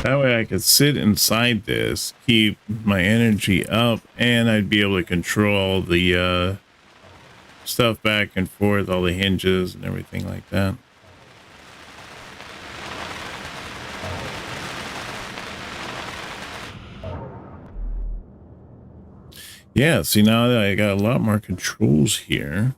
S1: That way I could sit inside this, keep my energy up, and I'd be able to control the stuff back and forth, all the hinges and everything like that. Yeah, see, now that I got a lot more controls here.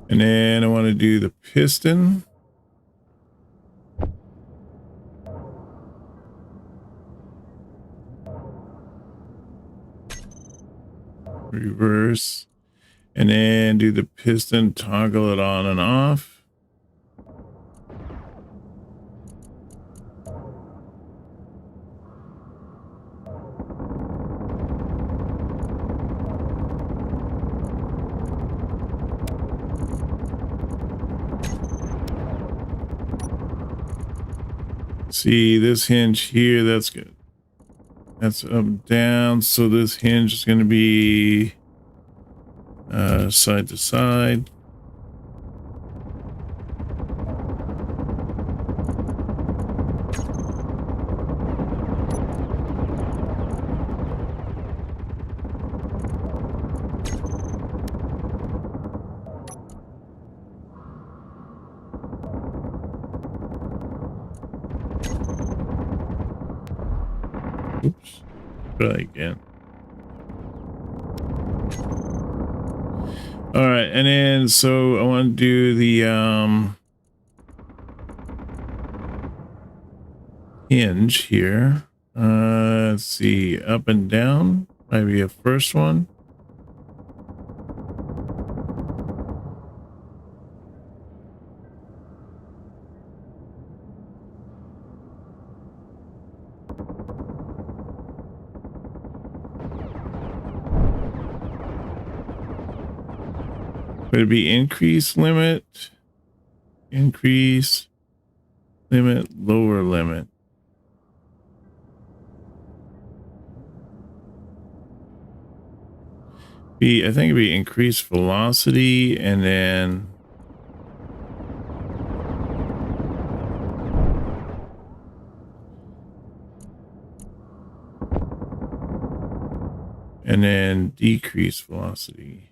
S1: And then I want to do the piston. Reverse. And then do the piston, toggle it on and off. See this hinge here, that's good. That's up, down. So this hinge is going to be side to side. Oops. Try again. All right, and then so I want to do the hinge here. Let's see, up and down. Maybe a first one. Would it be increase limit, increase limit, lower limit? I think it'd be increased velocity and then decrease velocity.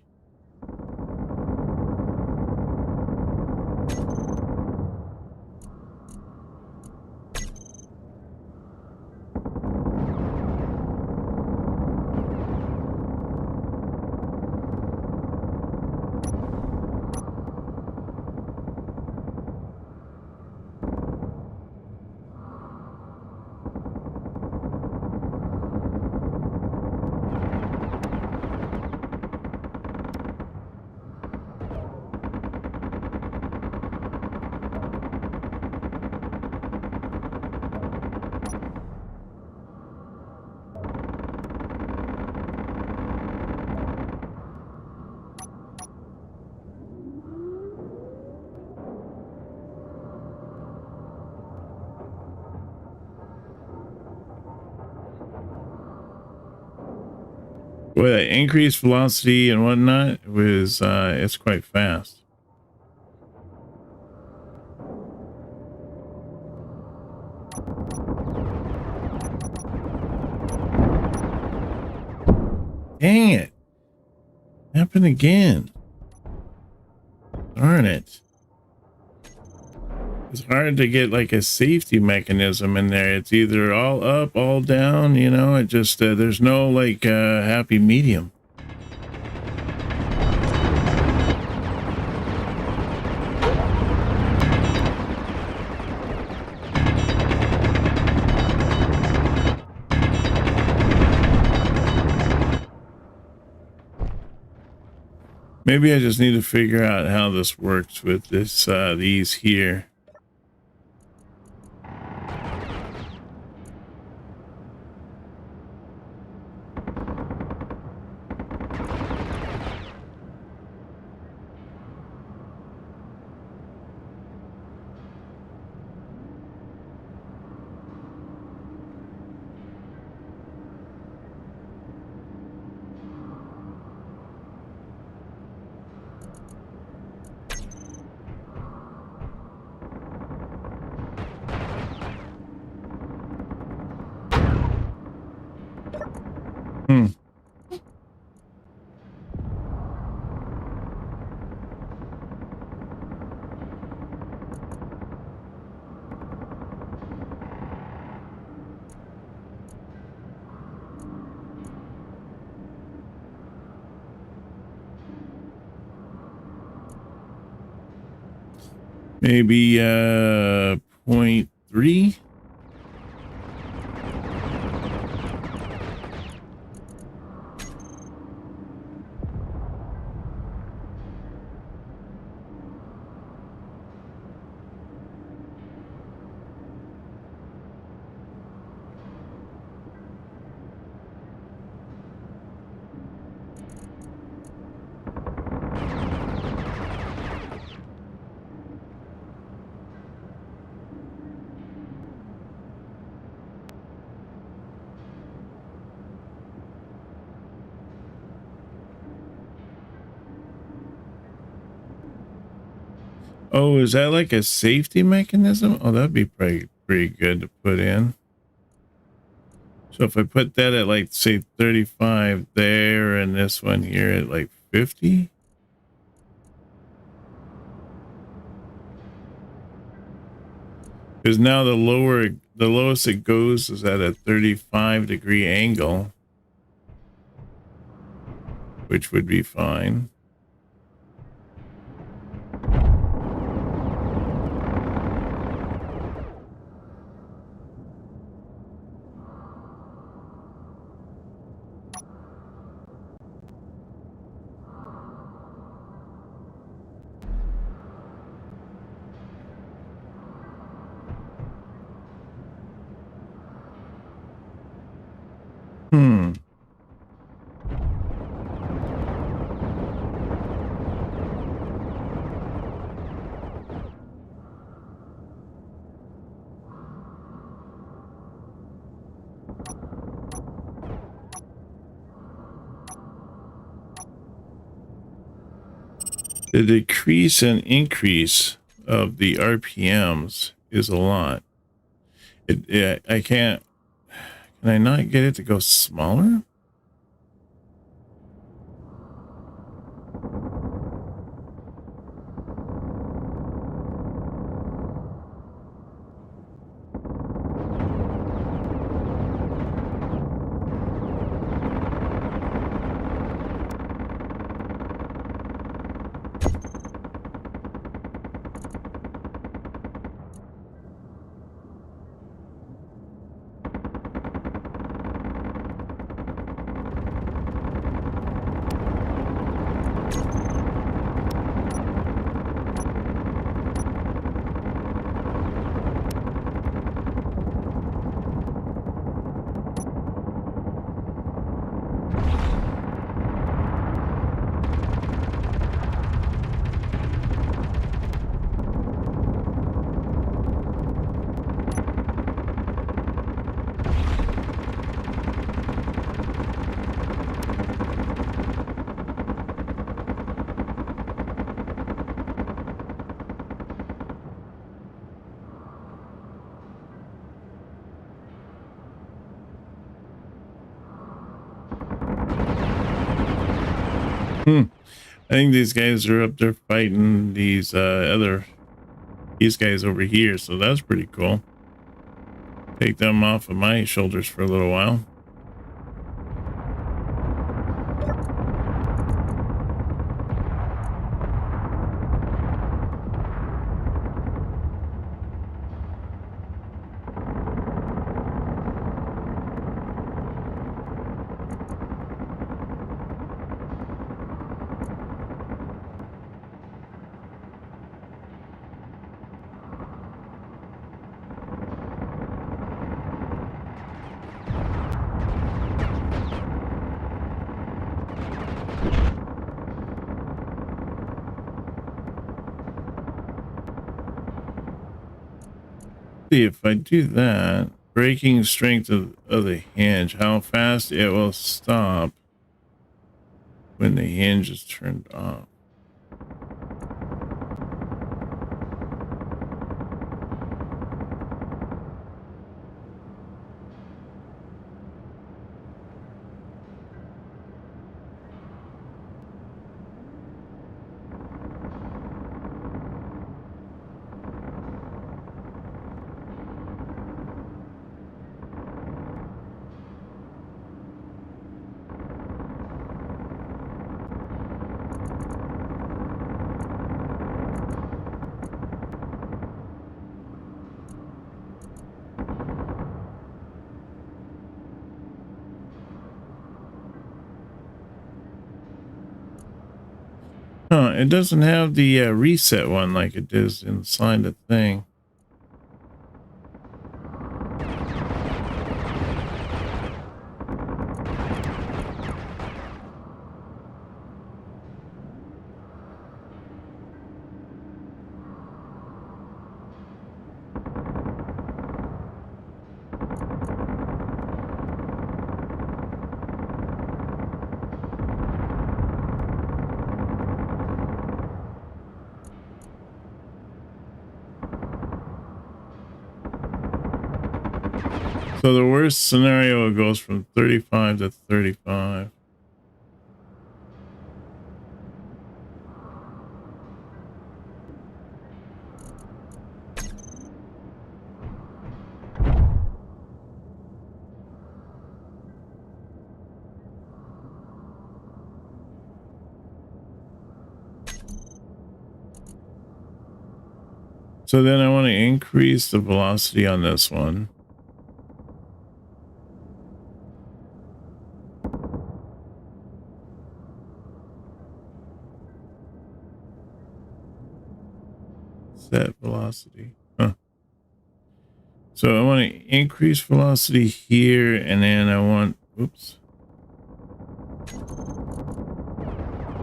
S1: With increased velocity and whatnot, it's quite fast. Dang it. Happened again. Darn it. It's hard to get like a safety mechanism in there. It's either all up, all down, you know, it just, there's no like happy medium. Maybe I just need to figure out how this works with this, these here. Maybe 0.3. Oh, is that like a safety mechanism? Oh, that'd be pretty good to put in. So if I put that at like, say 35 there and this one here at like 50. Because now the lowest it goes is at a 35-degree angle, which would be fine. The decrease and increase of the RPMs is a lot. I can't. Can I not get it to go smaller? I think these guys are up there fighting these these guys over here, so that's pretty cool. Take them off of my shoulders for a little while. See if I do that, braking strength of the hinge, how fast it will stop when the hinge is turned off. Huh, it doesn't have the reset one like it does inside the thing. So the worst scenario, it goes from 35 to 35. So then I want to increase the velocity on this one. Set velocity. Huh. So I want to increase velocity here, and then I want, oops.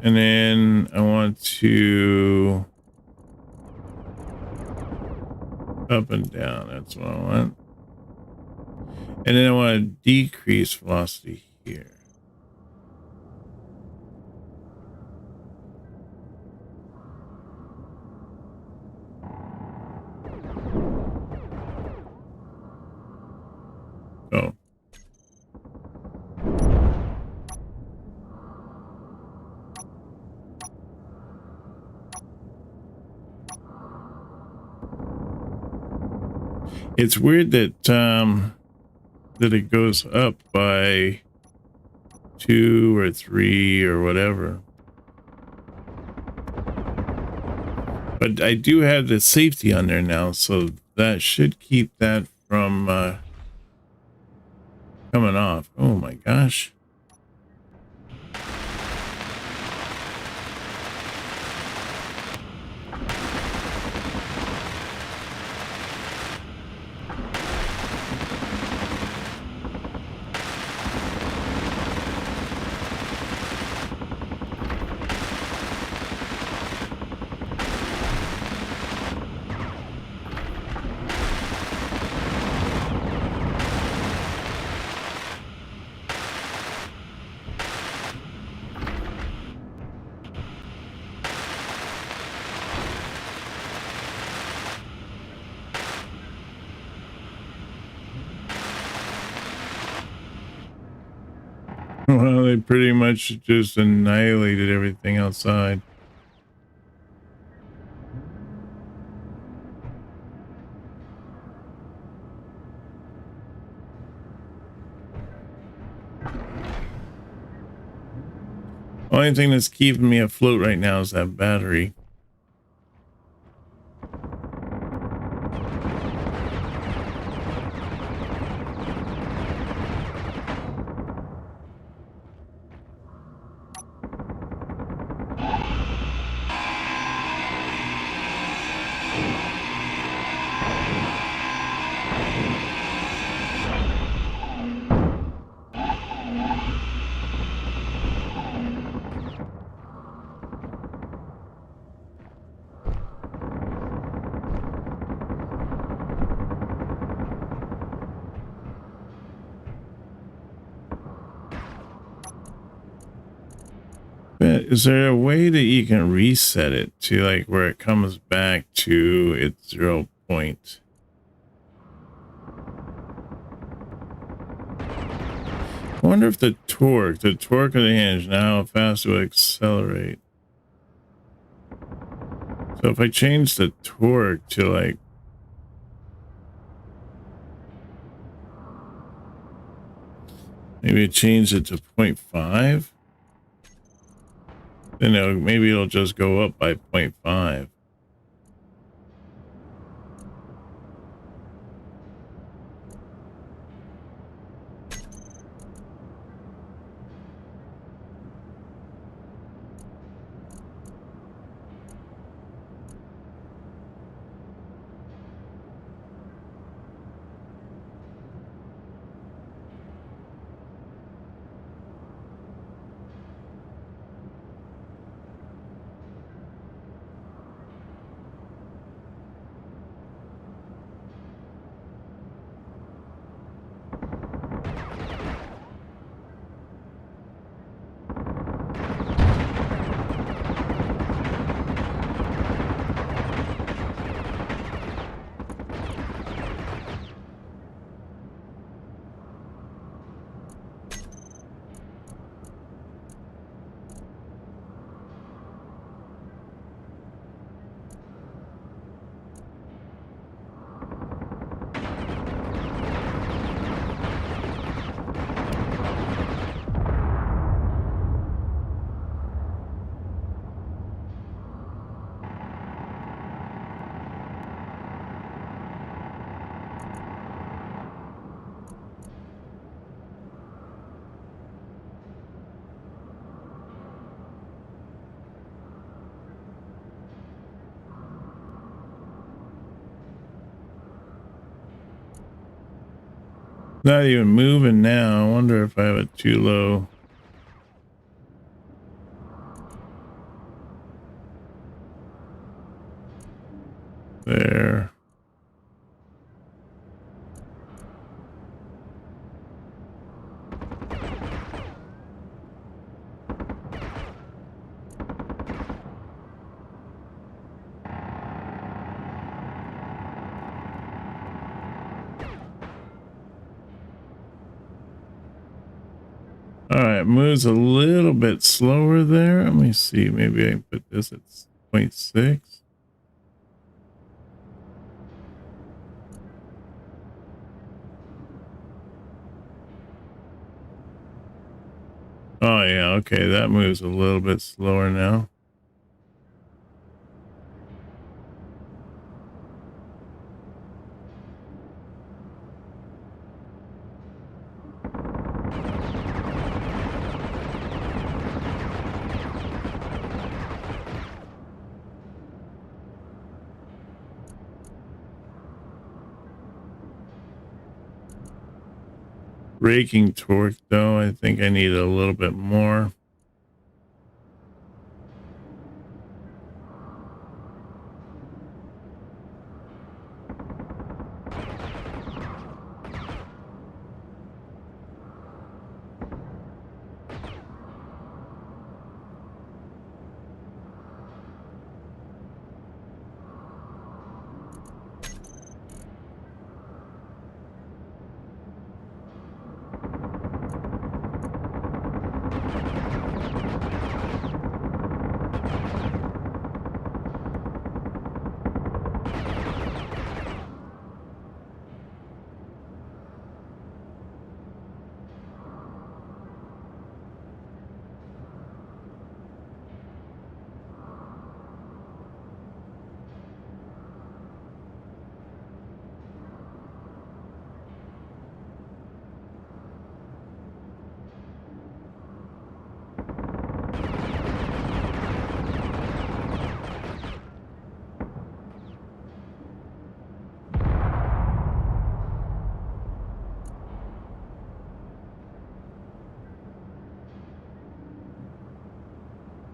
S1: And then I want to up and down. That's what I want. And then I want to decrease velocity here. It's weird that that it goes up by 2 or 3 or whatever. But I do have the safety on there now, so that should keep that from coming off. Oh my gosh. Well, they pretty much just annihilated everything outside. Only thing that's keeping me afloat right now is that battery. Is there a way that you can reset it to like where it comes back to its 0 point? I wonder if the torque of the hinge, now how fast it will accelerate. So if I change the torque to like, maybe change it to 0.5. Then maybe it'll just go up by 0.5. Not even moving now. I wonder if I have it too low. There. All right, moves a little bit slower there. Let me see. Maybe I can put this at 0.6. Oh yeah, okay, that moves a little bit slower now. Braking torque, though, I think I need a little bit more.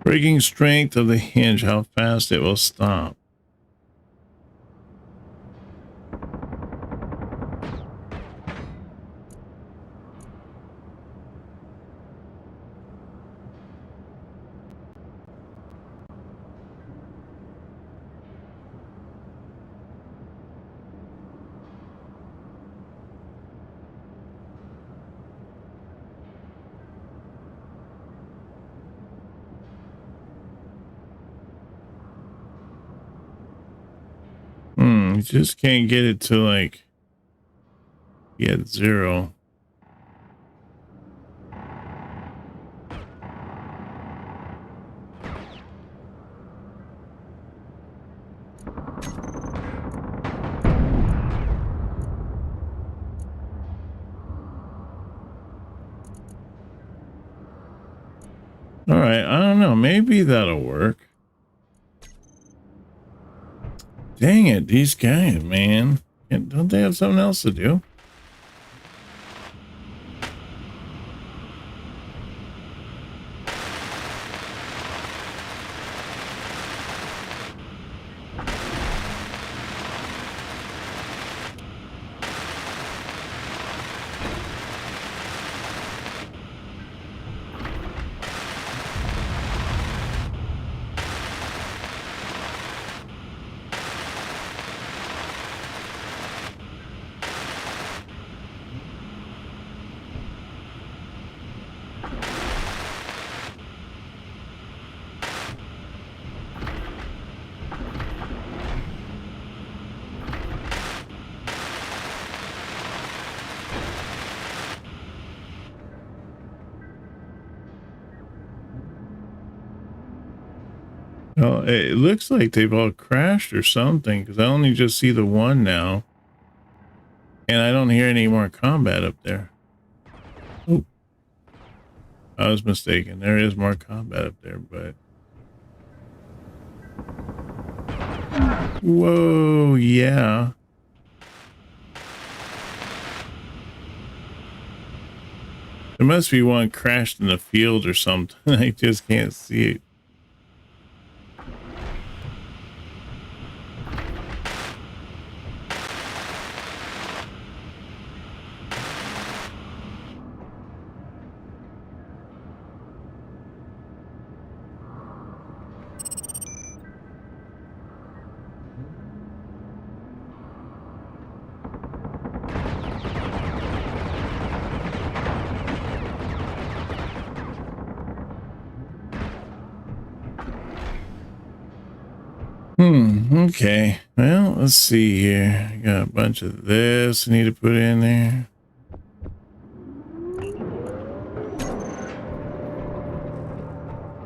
S1: Braking strength of the hinge, how fast it will stop. You just can't get it to like get 0. All right, I don't know. Maybe that'll work. Dang it, these guys, man. Don't they have something else to do? Well, it looks like they've all crashed or something because I only just see the one now. And I don't hear any more combat up there. Oh, I was mistaken. There is more combat up there, but... Whoa, yeah. There must be one crashed in the field or something. I just can't see it. Okay. Well, let's see here. I got a bunch of this I need to put in there.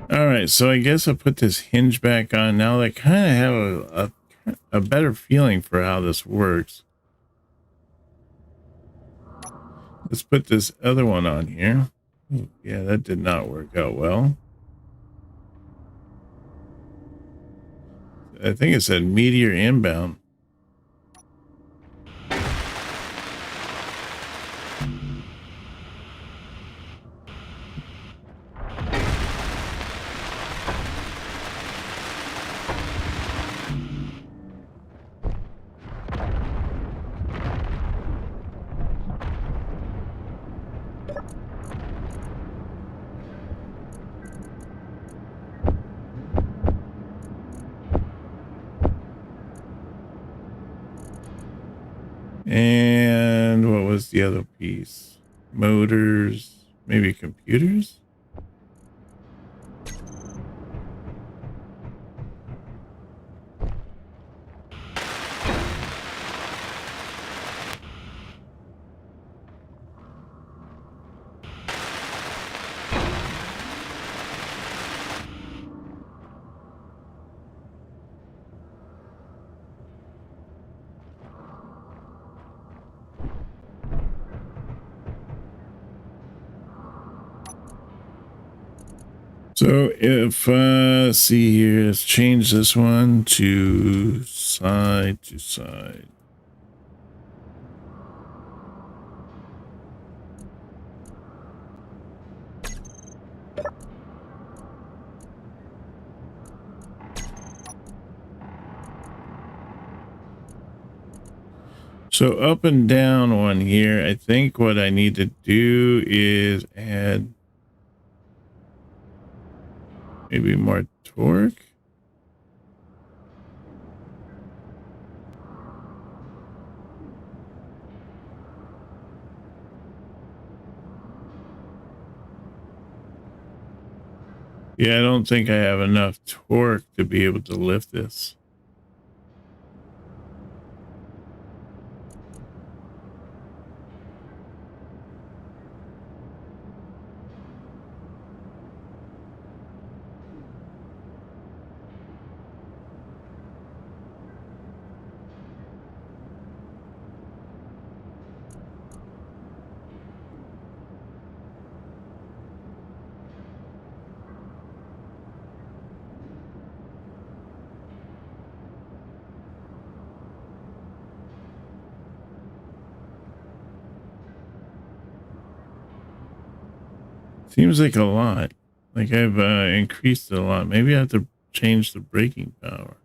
S1: All right, so I guess I'll put this hinge back on now. I kind of have a better feeling for how this works. Let's put this other one on here. Ooh, yeah, that did not work out well. I think it said meteor inbound. And what was the other piece? Motors, maybe computers? So if, let's see here, let's change this one to side to side. So up and down one here, I think what I need to do is add maybe more torque. Yeah, I don't think I have enough torque to be able to lift this. Seems like a lot. Like I've increased it a lot. Maybe I have to change the braking power.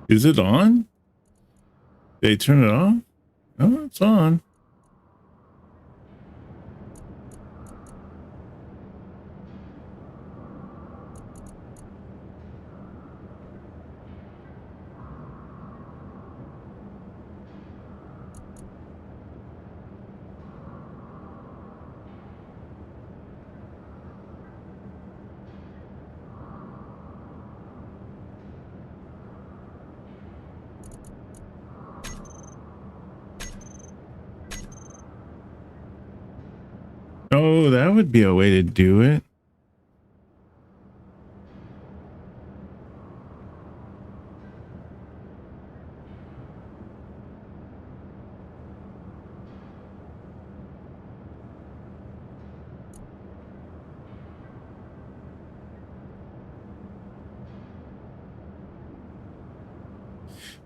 S1: Is it on? Did they turn it off? Oh, it's on. Oh, that would be a way to do it.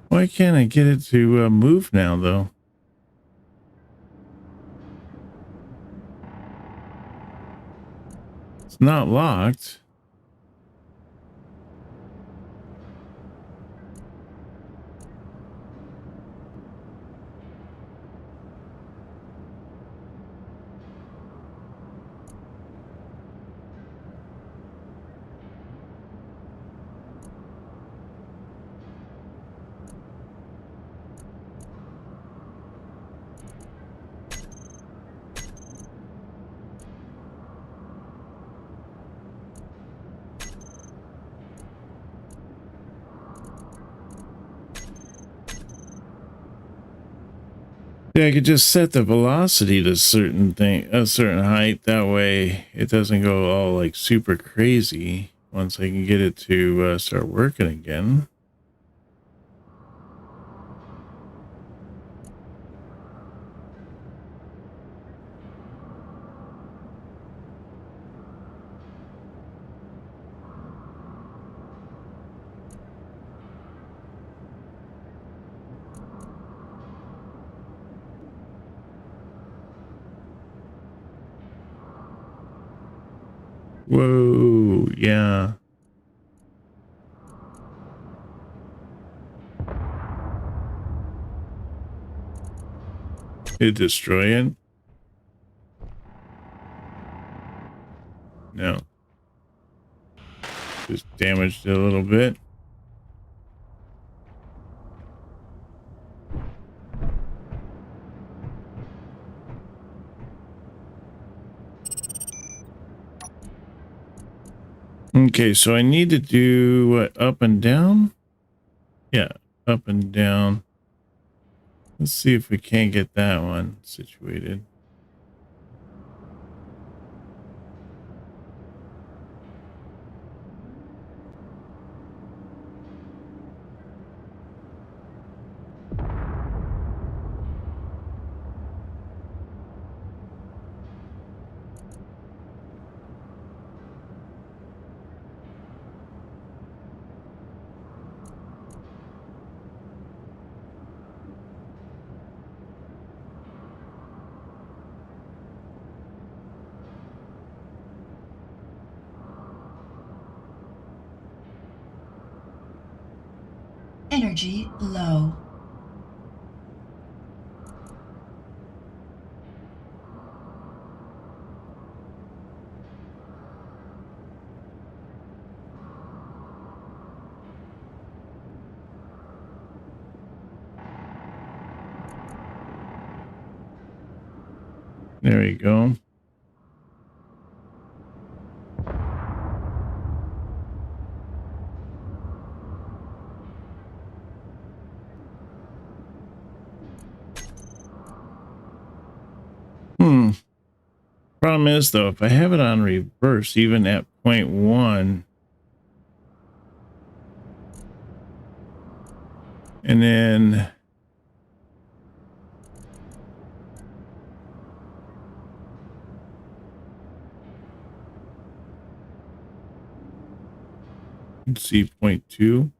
S1: Why can't I get it to move now, though? It's not locked. Yeah, I could just set the velocity to a certain height. That way it doesn't go all like super crazy once I can get it to start working again. Whoa, yeah. Did it destroy it? No. Just damaged it a little bit. Okay, so I need to do what, up and down? Yeah, up and down. Let's see if we can't get that one situated.
S2: Energy low.
S1: There we go. Problem is, though, if I have it on reverse, even at 0.1, and then let's see 0.2.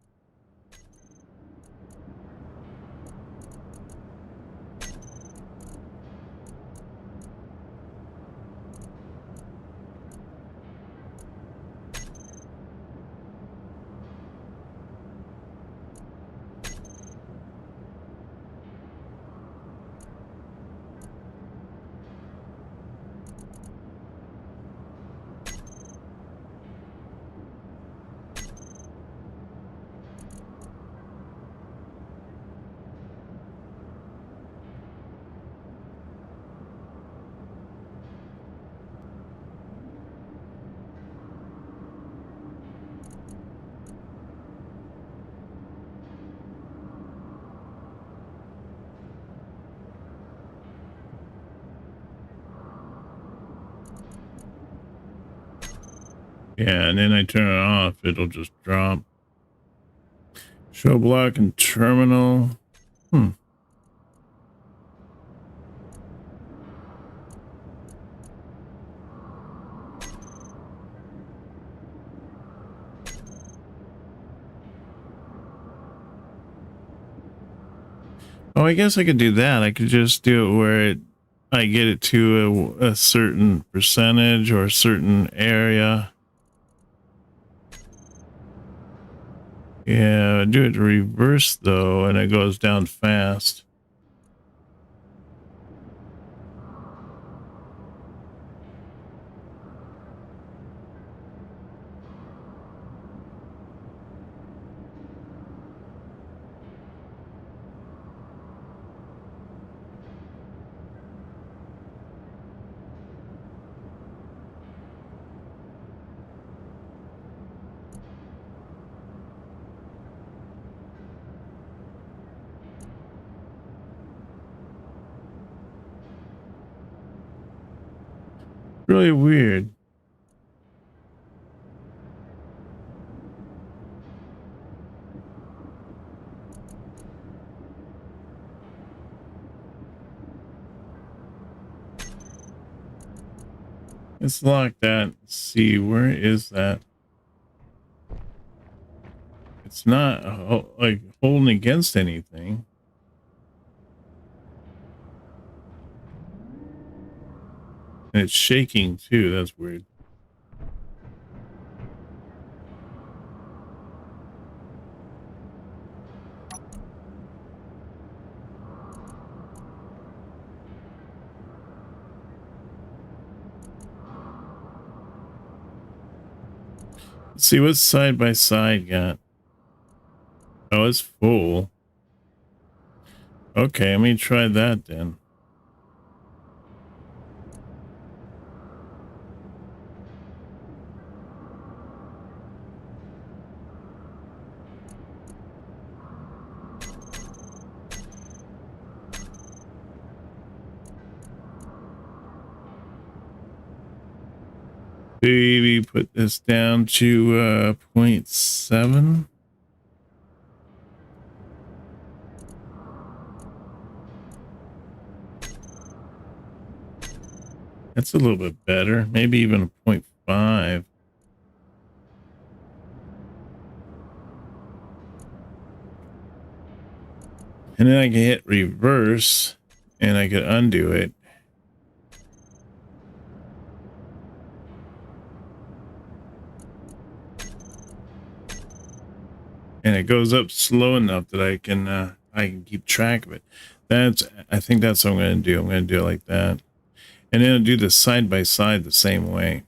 S1: Yeah, and then I turn it off, it'll just drop. Show block and terminal. Oh, I guess I could do that. I could just do it where I get it to a certain percentage or a certain area. Yeah, do it reverse though, and it goes down fast. Really weird. Let's lock that. Let's see, where is that? It's not like holding against anything. And it's shaking too. That's weird. Let's see what's side by side got. Oh, it's full. Okay, let me try that then. Maybe put this down to 0.7. That's a little bit better. Maybe even 0.5. And then I can hit reverse and I can undo it. And it goes up slow enough that I can keep track of it. I think that's what I'm going to do. I'm going to do it like that. And then I'll do the side by side the same way.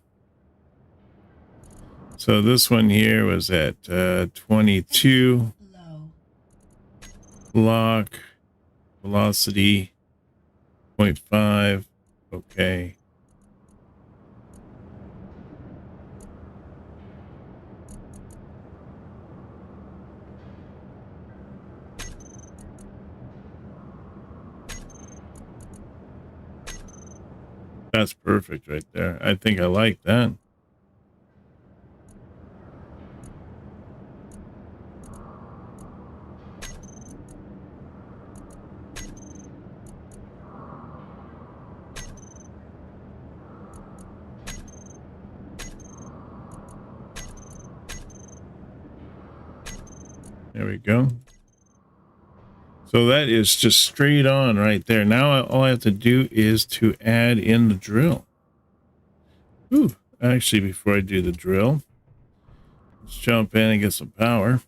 S1: So this one here was at 22. Lock. Velocity. 0.5. Okay. That's perfect right there. I think I like that. There we go. So that is just straight on right there. Now all I have to do is to add in the drill. Ooh, actually, before I do the drill, let's jump in and get some power.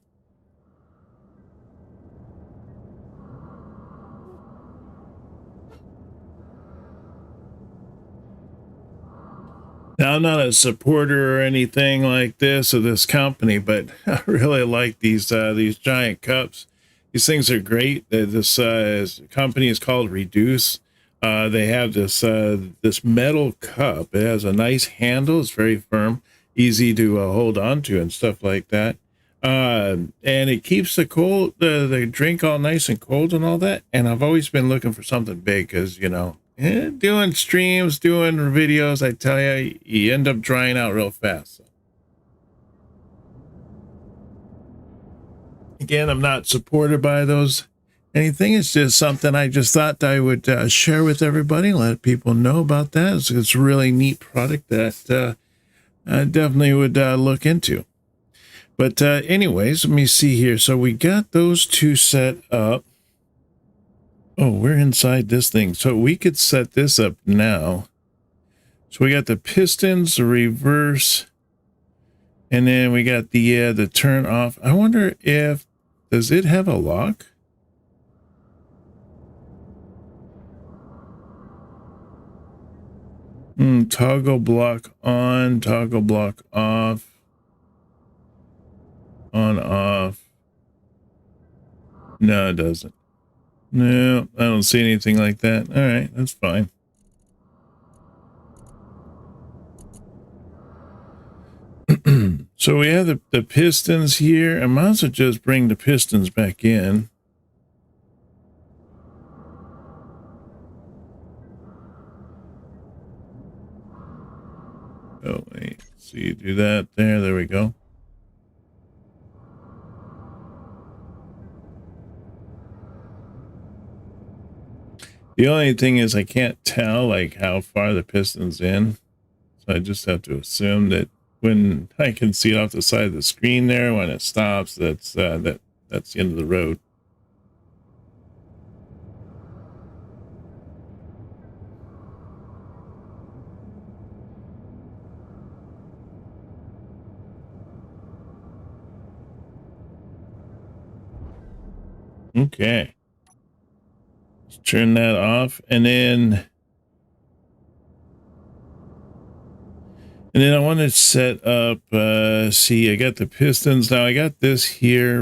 S1: Now, I'm not a supporter or anything like this of this company, but I really like these giant cups. These things are great. This company is called Reduce. They have this metal cup. It has a nice handle. It's very firm, easy to hold on to and stuff like that. And it keeps the drink all nice and cold and all that. And I've always been looking for something big because, you know, doing streams, doing videos, I tell you, you end up drying out real fast. So. Again, I'm not supported by those anything. It's just something I just thought I would share with everybody, let people know about that. It's a really neat product that I definitely would look into. But anyways, let me see here. So we got those two set up. Oh, we're inside this thing. So we could set this up now. So we got the pistons, the reverse, and then we got the turn off. I wonder if, does it have a lock? Toggle block on, toggle block off, on, off. No, it doesn't. No, I don't see anything like that. All right, that's fine. So we have the pistons here. I might as well just bring the pistons back in. Oh, wait. So you do that there. There we go. The only thing is I can't tell like how far the piston's in. So I just have to assume that when I can see it off the side of the screen there, when it stops, that's the end of the road. Okay. Let's turn that off, and then I want to set up, see, I got the pistons. Now I got this here,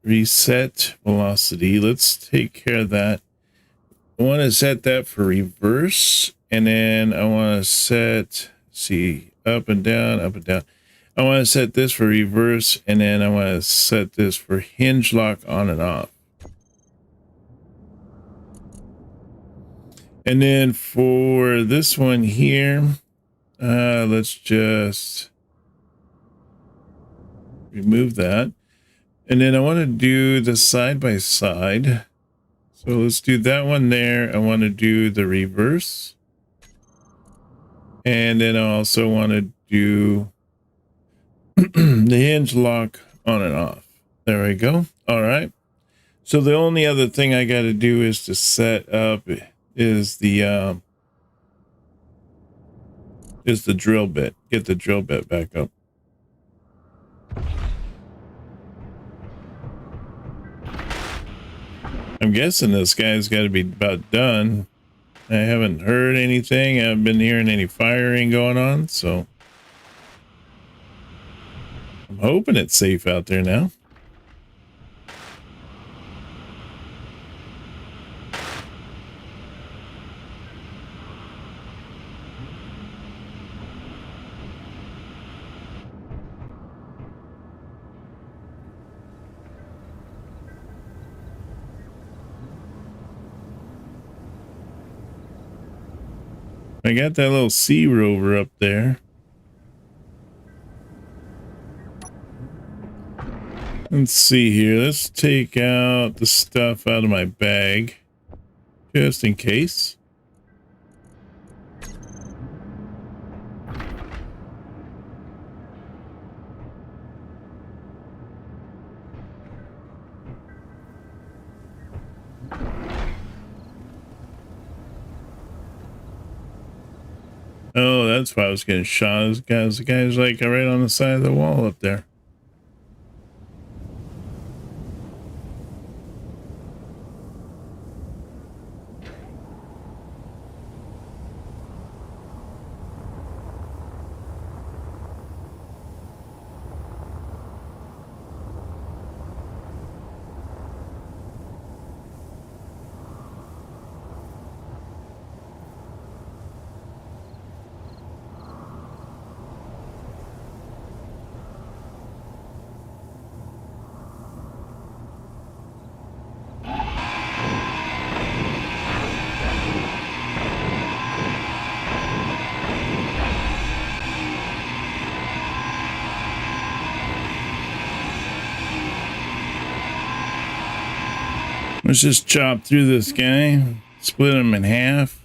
S1: reset velocity. Let's take care of that. I want to set that for reverse, and then I want to set, see, up and down, up and down. I want to set this for reverse, and then I want to set this for hinge lock on and off. And then for this one here, let's just remove that. And then I want to do the side by side. So let's do that one there. I want to do the reverse. And then I also want to do the hinge lock on and off. There we go. All right. So the only other thing I got to do is to set up is the drill bit. Get the drill bit back up. I'm guessing this guy's got to be about done. I haven't heard anything. I haven't been hearing any firing going on, so I'm hoping it's safe out there now. I got that little sea rover up there. Let's see here. Let's take out the stuff out of my bag just in case. Oh, that's why I was getting shot. The guy's like right on the side of the wall up there. Let's just chop through this guy, split him in half.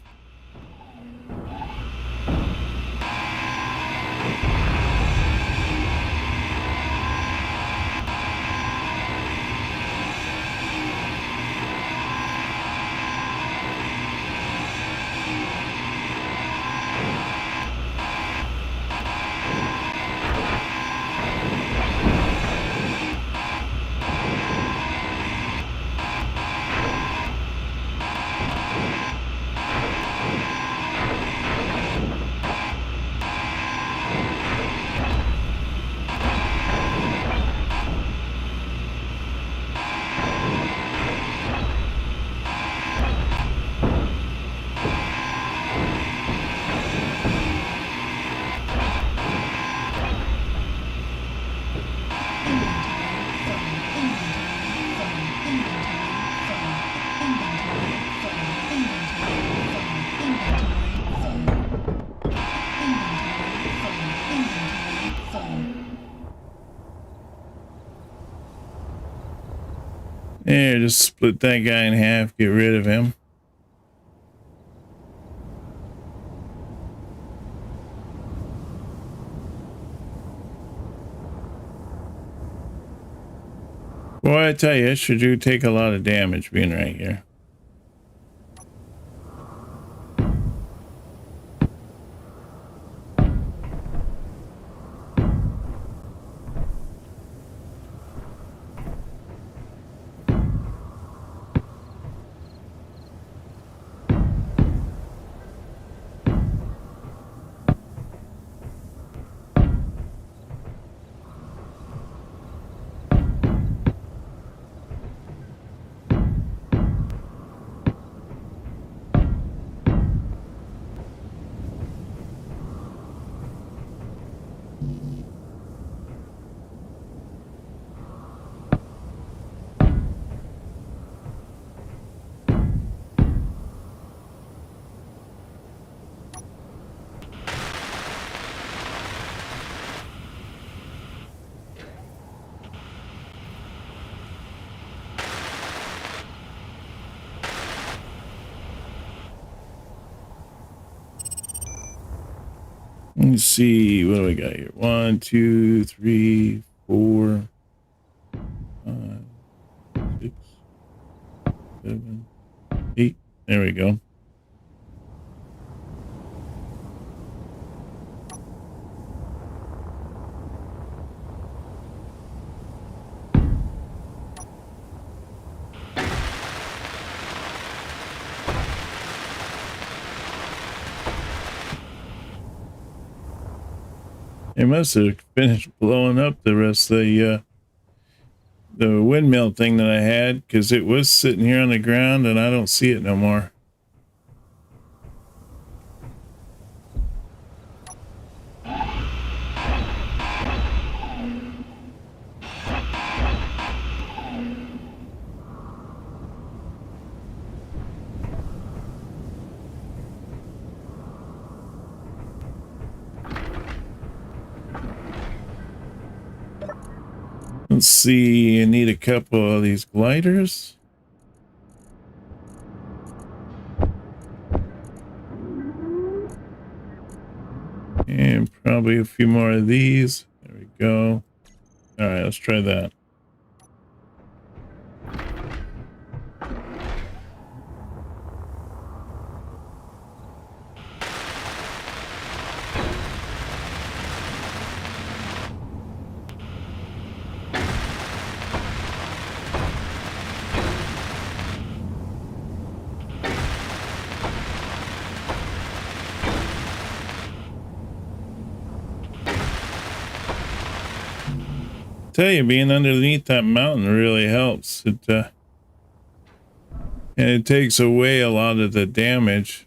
S1: There, just split that guy in half, get rid of him. Boy, I tell you, it sure do take a lot of damage being right here. Let's see, what do we got here? 1, 2, 3, 4, 5, 6, 7, 8. There we go. They must have finished blowing up the rest of the windmill thing that I had, because it was sitting here on the ground and I don't see it no more. Let's see, I need a couple of these gliders. And probably a few more of these. There we go. All right, let's try that. Tell you, being underneath that mountain really helps. And it takes away a lot of the damage.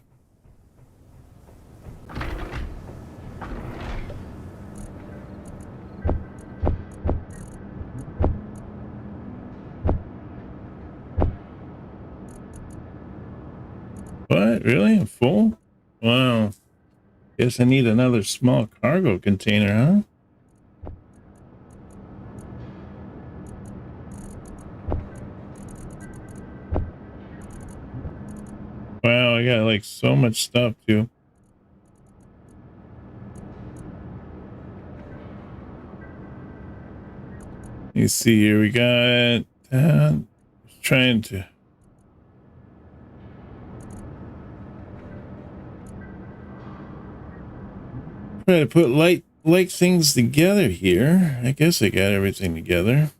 S1: What? Really? I'm full? Wow. Guess I need another small cargo container, huh? Wow, I got like so much stuff too. You see here, we got trying to try to put like things together here. I guess I got everything together.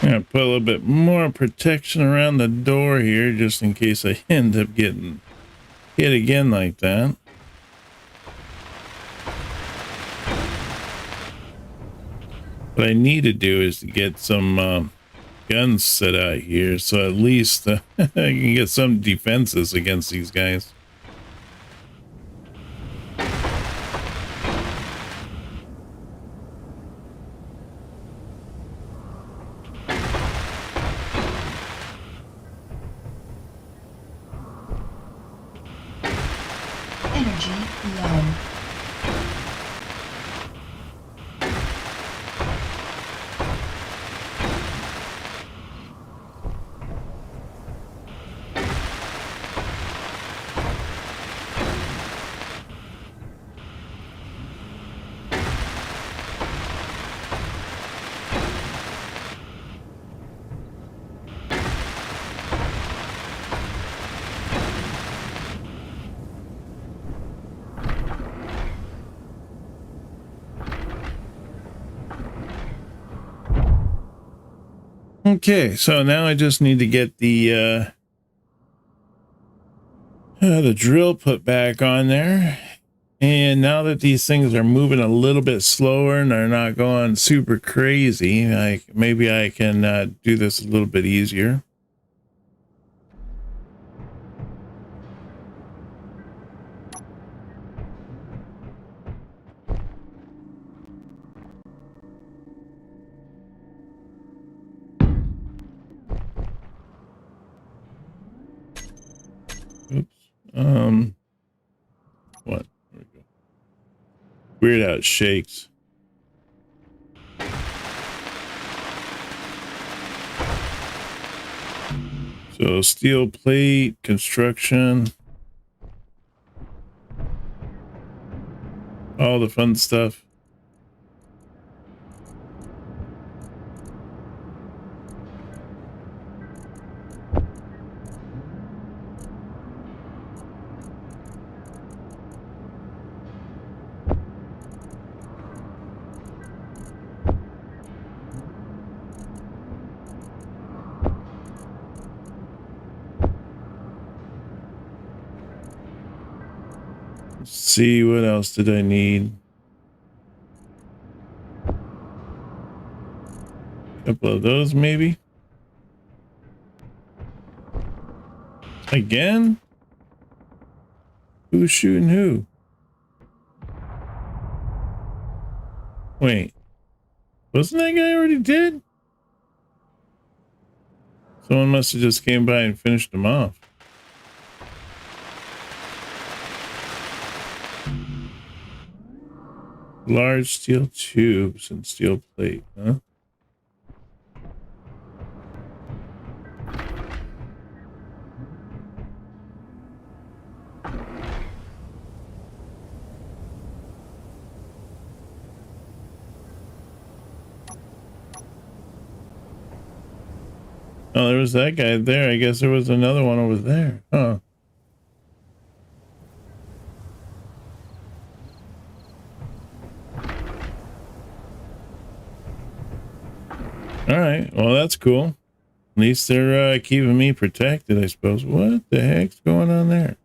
S1: I'm gonna put a little bit more protection around the door here just in case I end up getting hit again like that. What I need to do is to get some guns set out here, so at least I can get some defenses against these guys.
S2: Energy low.
S1: Okay, so now I just need to get the drill put back on there. And now that these things are moving a little bit slower and they're not going super crazy, maybe I can do this a little bit easier. Oops. What? There we go. Weird how it shakes. So steel plate, construction, all the fun stuff. Let's see, what else did I need? A couple of those, maybe. Again? Who's shooting who? Wait, wasn't that guy already dead? Someone must have just came by and finished him off. Large steel tubes and steel plate, huh? Oh, there was that guy there. I guess there was another one over there. Huh. All right. Well, that's cool. At least they're keeping me protected, I suppose. What the heck's going on there?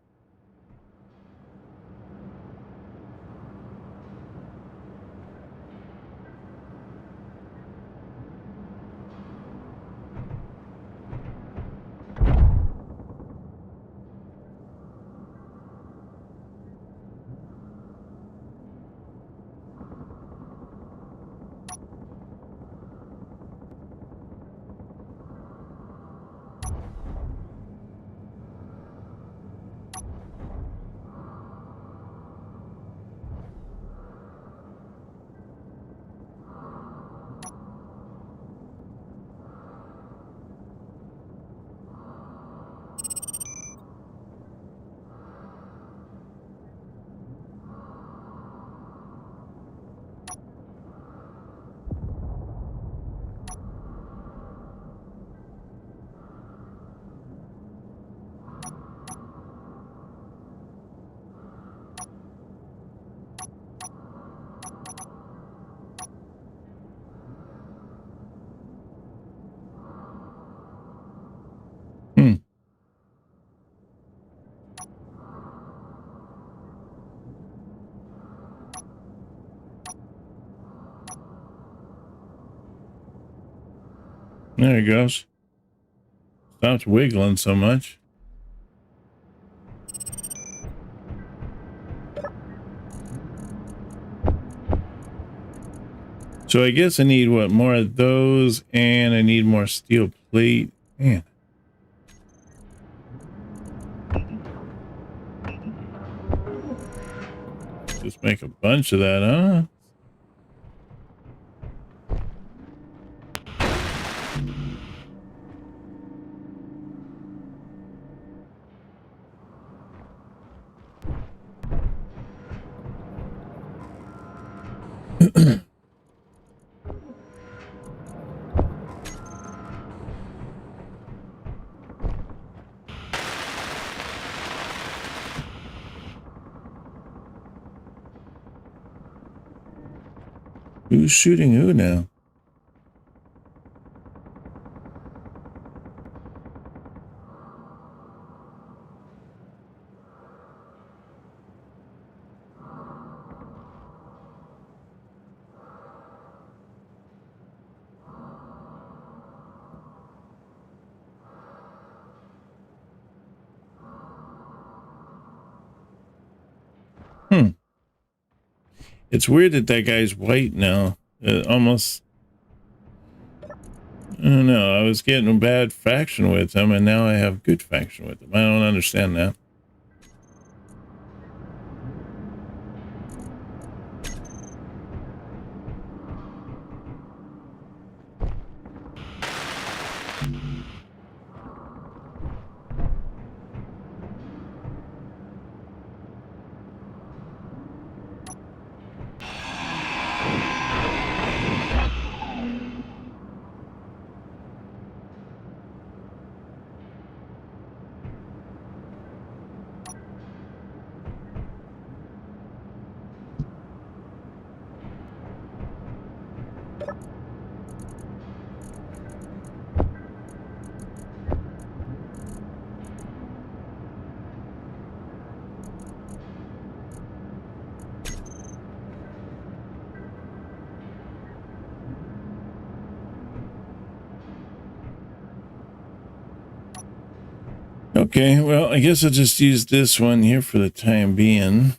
S1: There it goes. Stopped wiggling so much. So I guess I need what, more of those, and I need more steel plate. Man. Just make a bunch of that, huh? Who's shooting who now? It's weird that that guy's white now. Almost, I don't know. I was getting a bad faction with him, and now I have good faction with him. I don't understand that. Okay, well, I guess I'll just use this one here for the time being.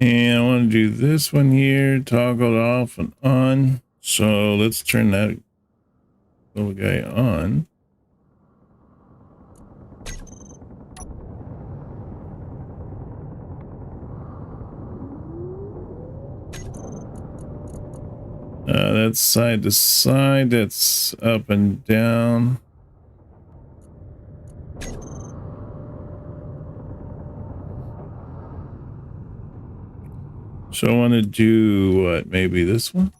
S1: And I want to do this one here, toggle off and on. So let's turn that little guy on. That's side to side, that's up and down. So I want to do what, maybe this one?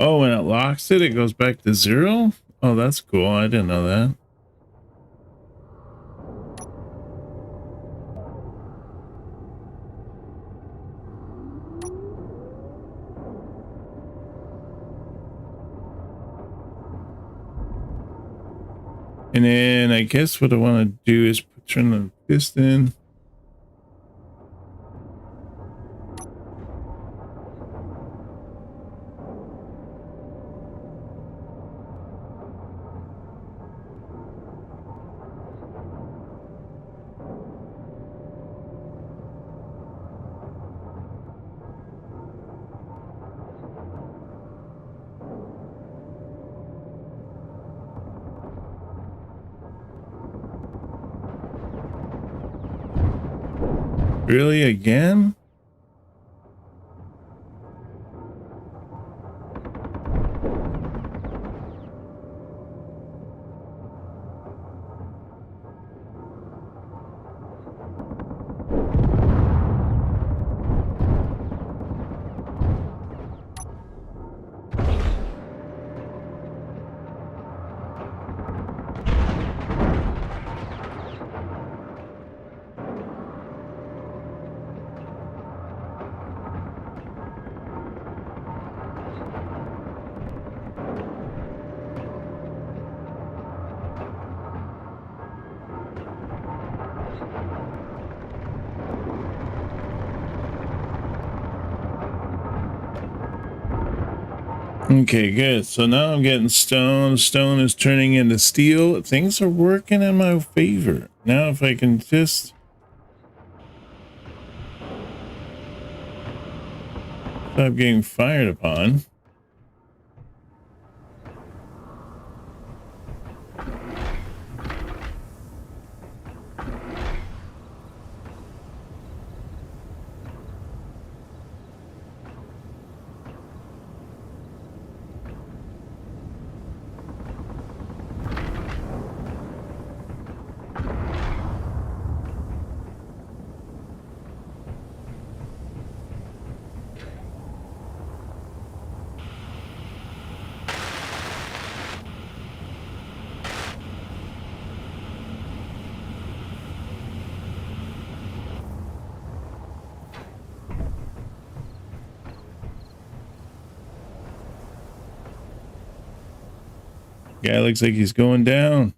S1: Oh, when it locks it, it goes back to 0? Oh, that's cool. I didn't know that. And then I guess what I want to do is turn the piston. Really, again? Okay, good. So now I'm getting stone. Stone is turning into steel. Things are working in my favor. Now if I can just stop getting fired upon. Guy looks like he's going down.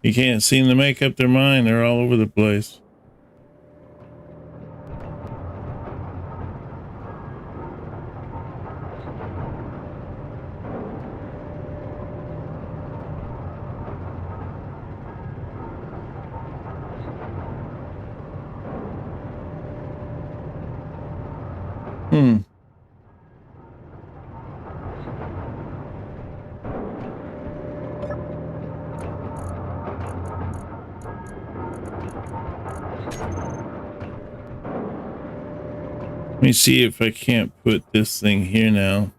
S1: You can't seem to make up their mind. They're all over the place. Let me see if I can't put this thing here now.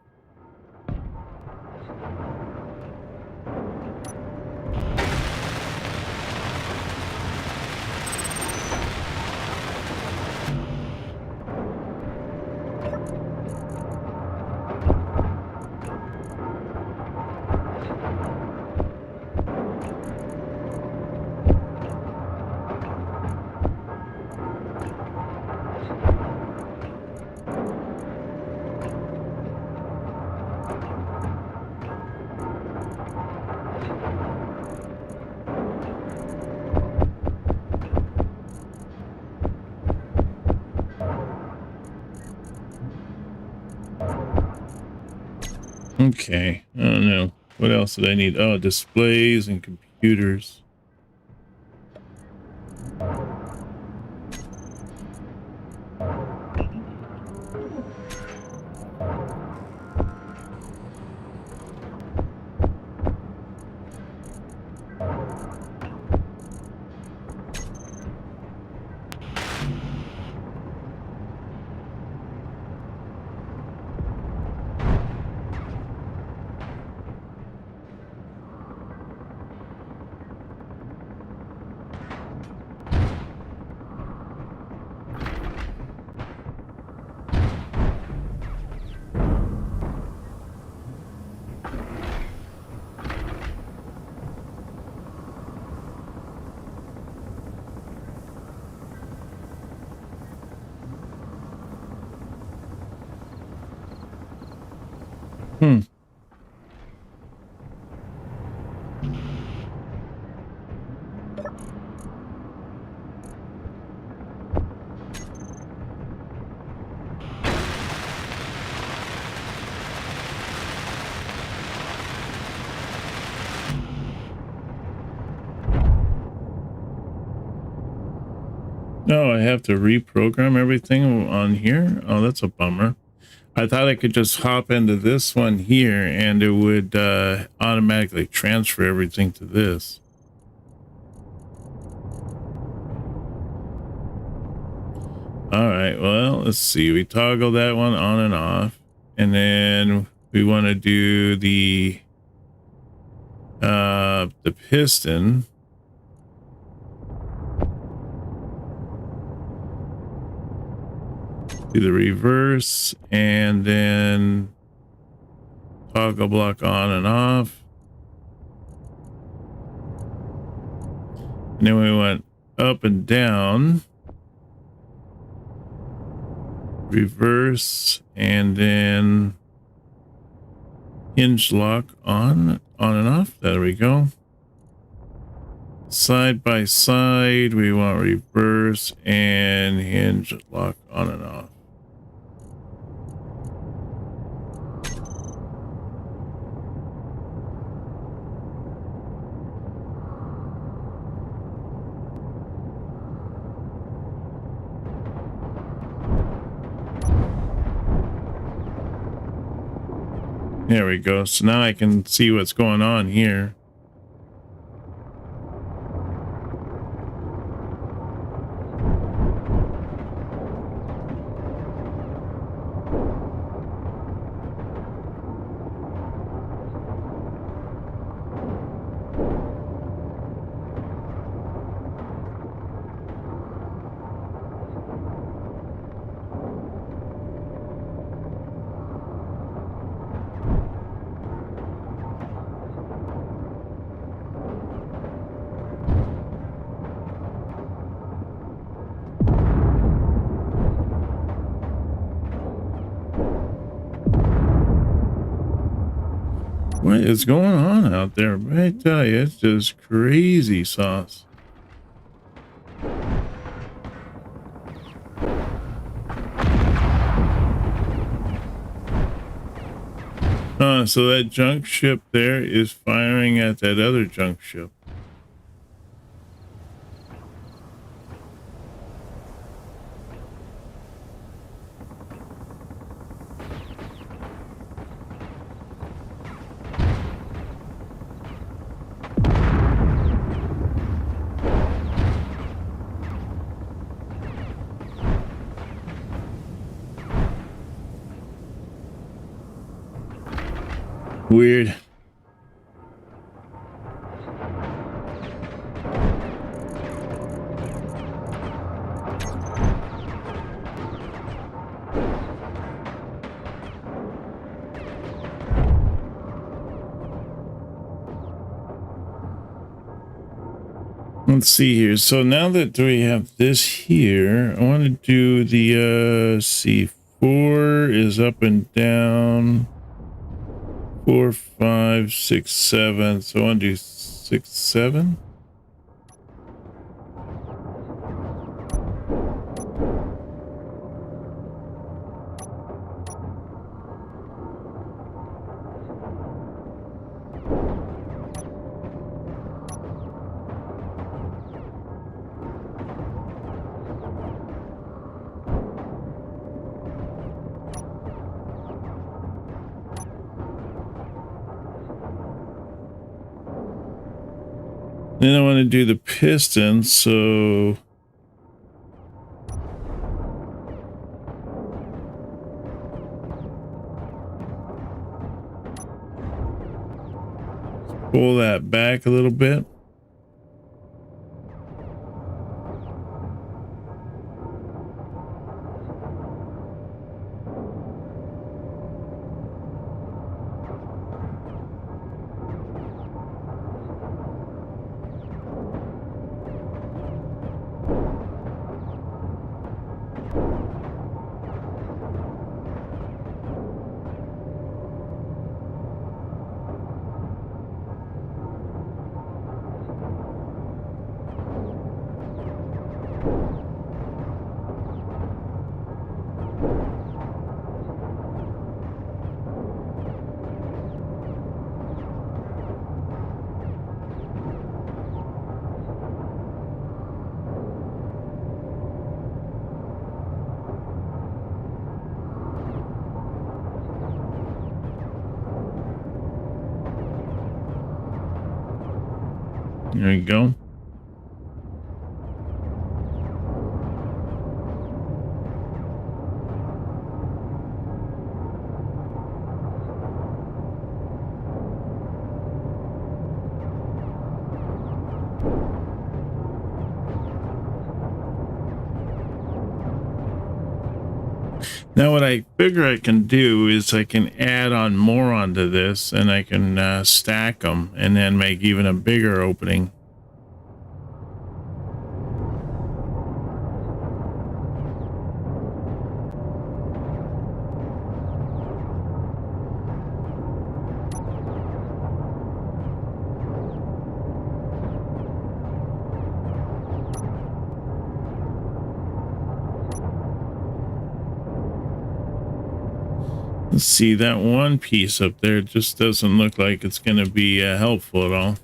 S1: Okay, I don't know. What else did I need? Oh, displays and computers. No, I have to reprogram everything on here. Oh, that's a bummer. I thought I could just hop into this one here and it would automatically transfer everything to this. All right, well, let's see. We toggle that one on and off. And then we want to do the piston. Do the reverse and then toggle block on and off. And then we want up and down, reverse, and then hinge lock on and off. There we go. Side by side, we want reverse and hinge lock on and off. There we go. So now I can see what's going on here. What is going on out there? I tell you, it's just crazy sauce. So that junk ship there is firing at that other junk ship. Weird. Let's see here. So now that we have this here, I want to do the C4 is up and down. 4, 5, 6, 7. So I want to do 6, 7. Then I want to do the piston, so pull that back a little bit. There you go. Now what I figure I can do is I can add on more onto this, and I can stack them and then make even a bigger opening. Let's see, that one piece up there just doesn't look like it's going to be helpful at all.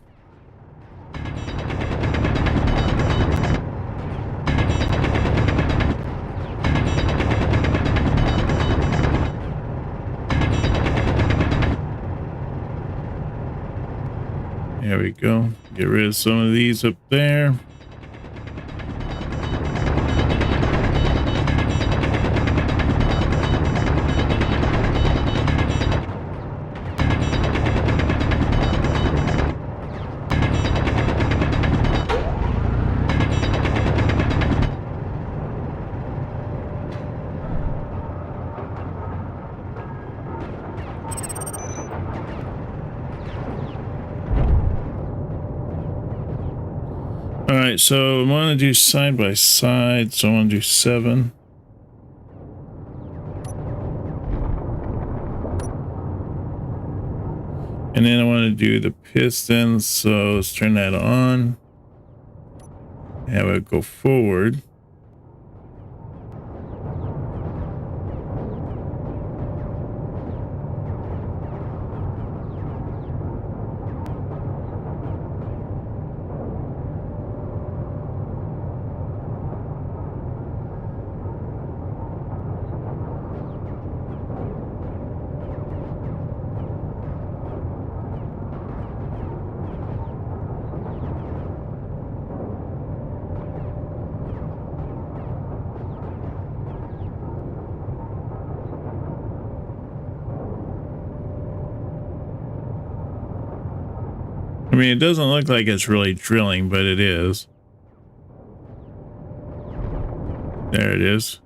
S1: There we go. Get rid of some of these up there. All right, so I want to do side by side. So I want to do 7. And then I want to do the pistons. So let's turn that on. Have it go forward. I mean, it doesn't look like it's really drilling, but it is. There it is.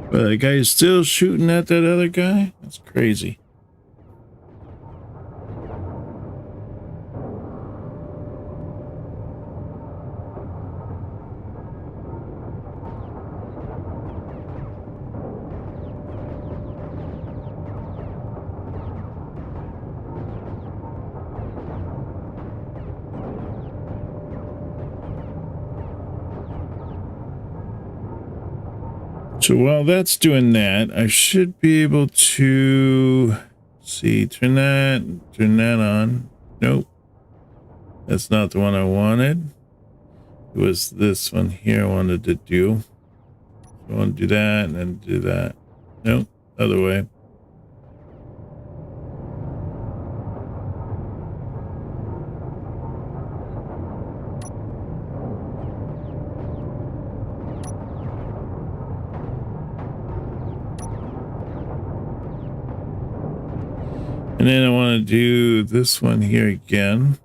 S1: But the guy is still shooting at that other guy? That's crazy. So while that's doing that, I should be able to see, turn that on. Nope. That's not the one I wanted. It was this one here I wanted to do. So I want to do that and then do that. Nope, other way. And then I want to do this one here again.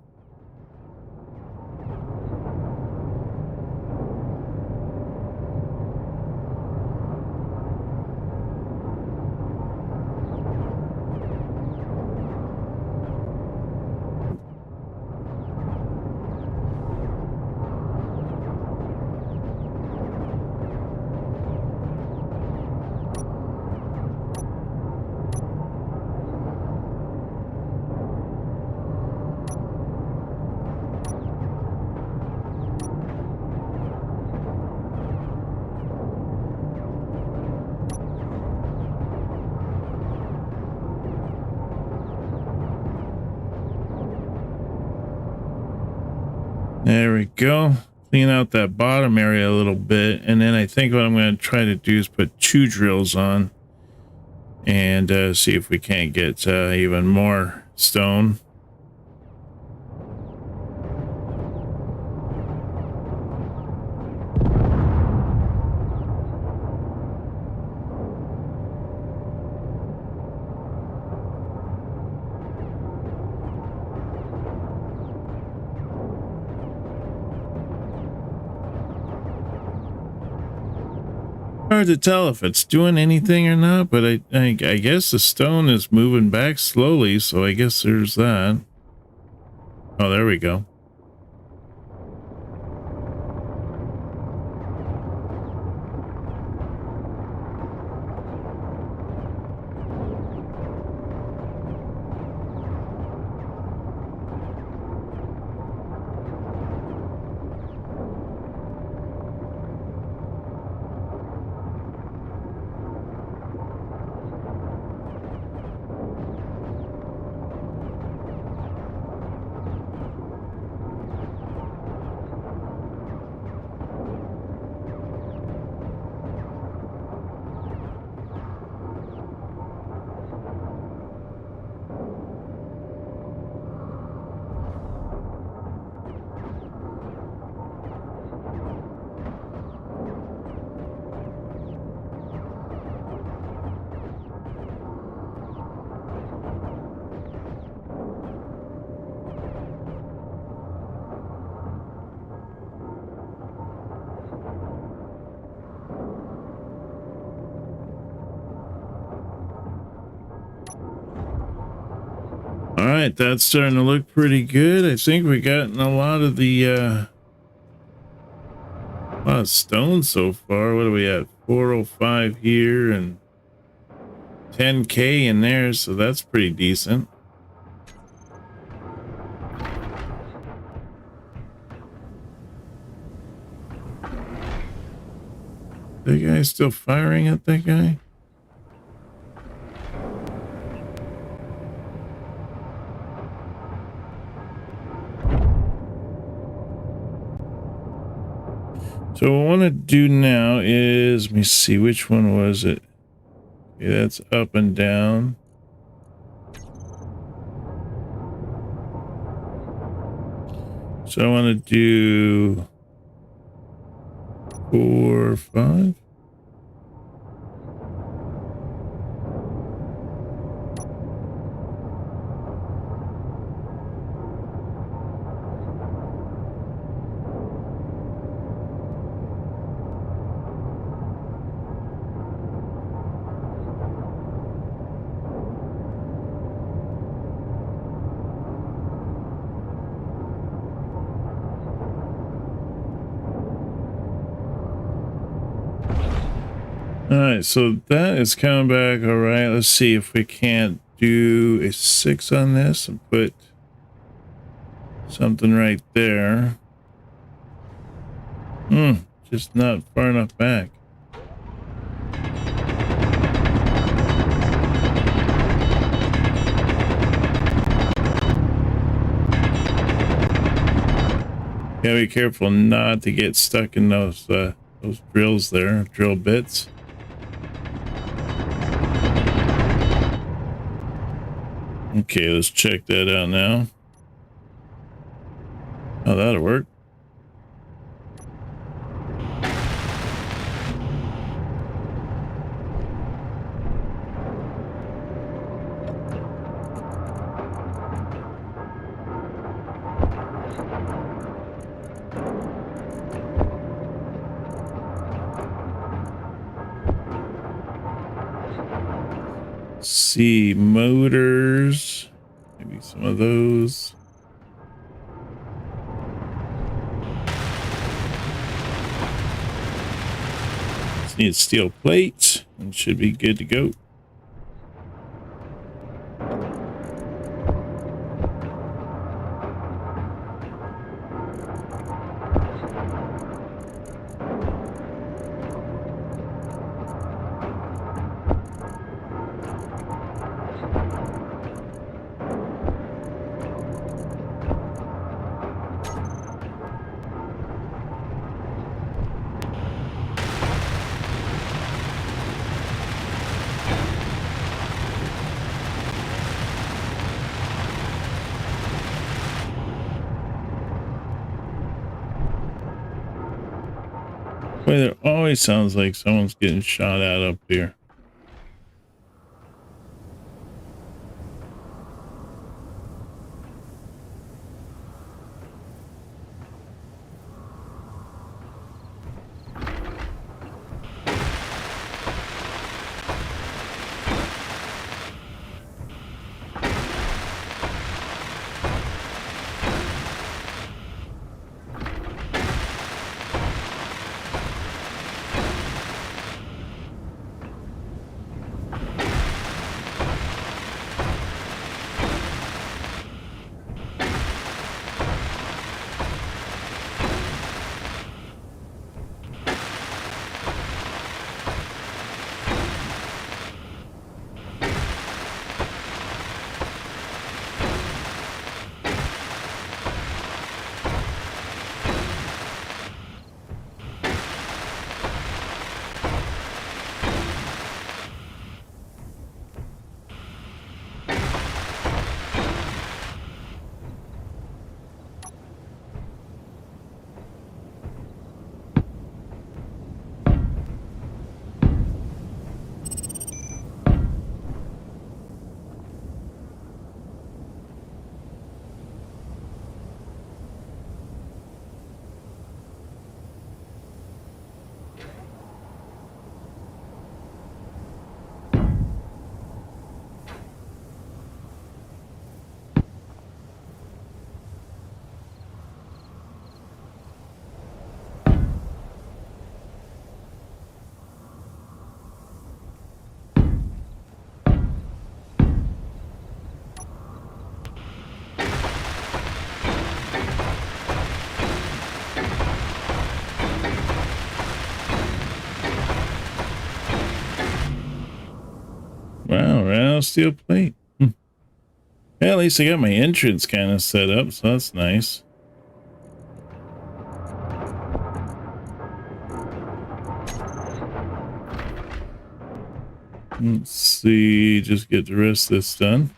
S1: There we go. Clean out that bottom area a little bit. And then I think what I'm going to try to do is put 2 drills on and see if we can't get even more stone. Hard to tell if it's doing anything or not, but I guess the stone is moving back slowly, so I guess there's that. Oh, there we go. All right, that's starting to look pretty good. I think we gotten a lot of the stone so far. What are we at? 405 here and 10K in there, so that's pretty decent. The guy's still firing at that guy? So what I want to do now is, let me see, which one was it? Okay, that's up and down. So I want to do 4, 5. All right, so that is coming back. All right, let's see if we can't do a 6 on this and put something right there. Just not far enough back. Gotta be careful not to get stuck in those drills there, drill bits. Okay, let's check that out now. Oh, that'll work. See, motors, maybe some of those. Just need steel plates and should be good to go. Boy, there always sounds like someone's getting shot at up here. Wow, rail steel plate. Yeah, at least I got my entrance kind of set up, so that's nice. Let's see, just get the rest of this done.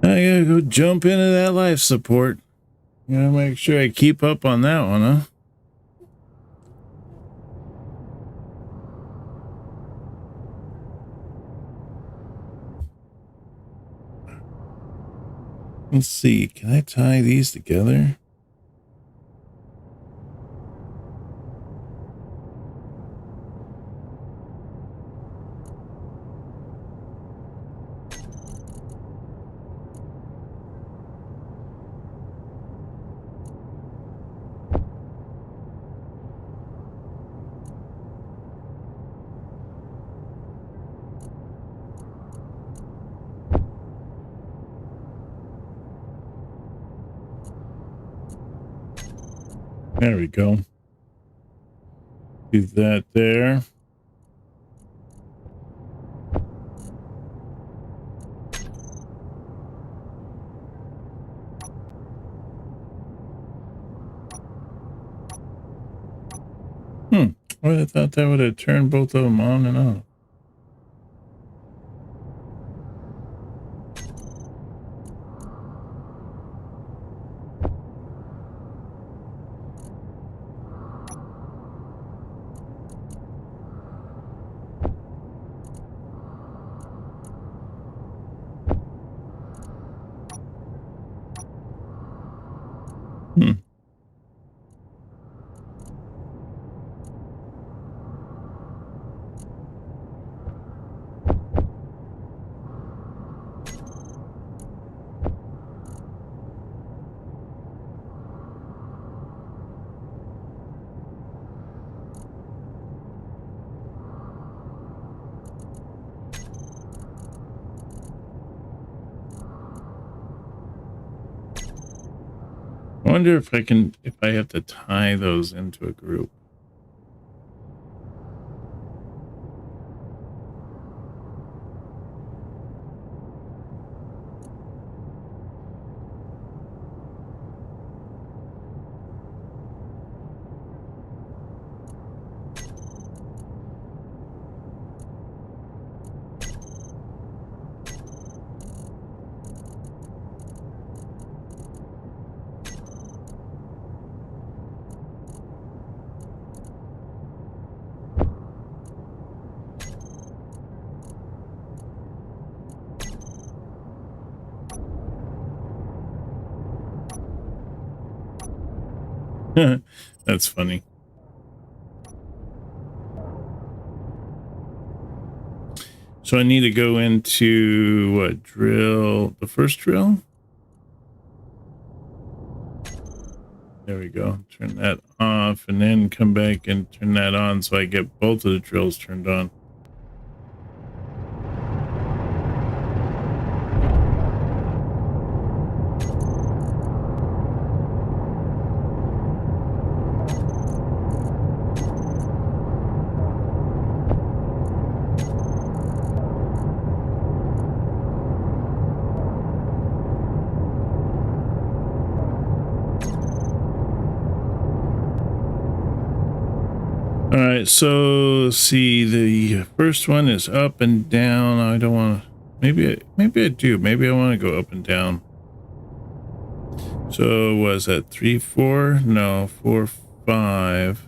S1: I gotta go jump into that life support. Gotta make sure I keep up on that one, huh? Let's see, can I tie these together? There we go. Do that there. Well, I thought that would have turned both of them on and off. I wonder if I have to tie those into a group. That's funny. So I need to go into what drill? The first drill? There we go. Turn that off and then come back and turn that on so I get both of the drills turned on. All right, so let's see. The first one is up and down. I don't want to. Maybe I do. Maybe I want to go up and down. So was that 3, 4? No, 4, 5.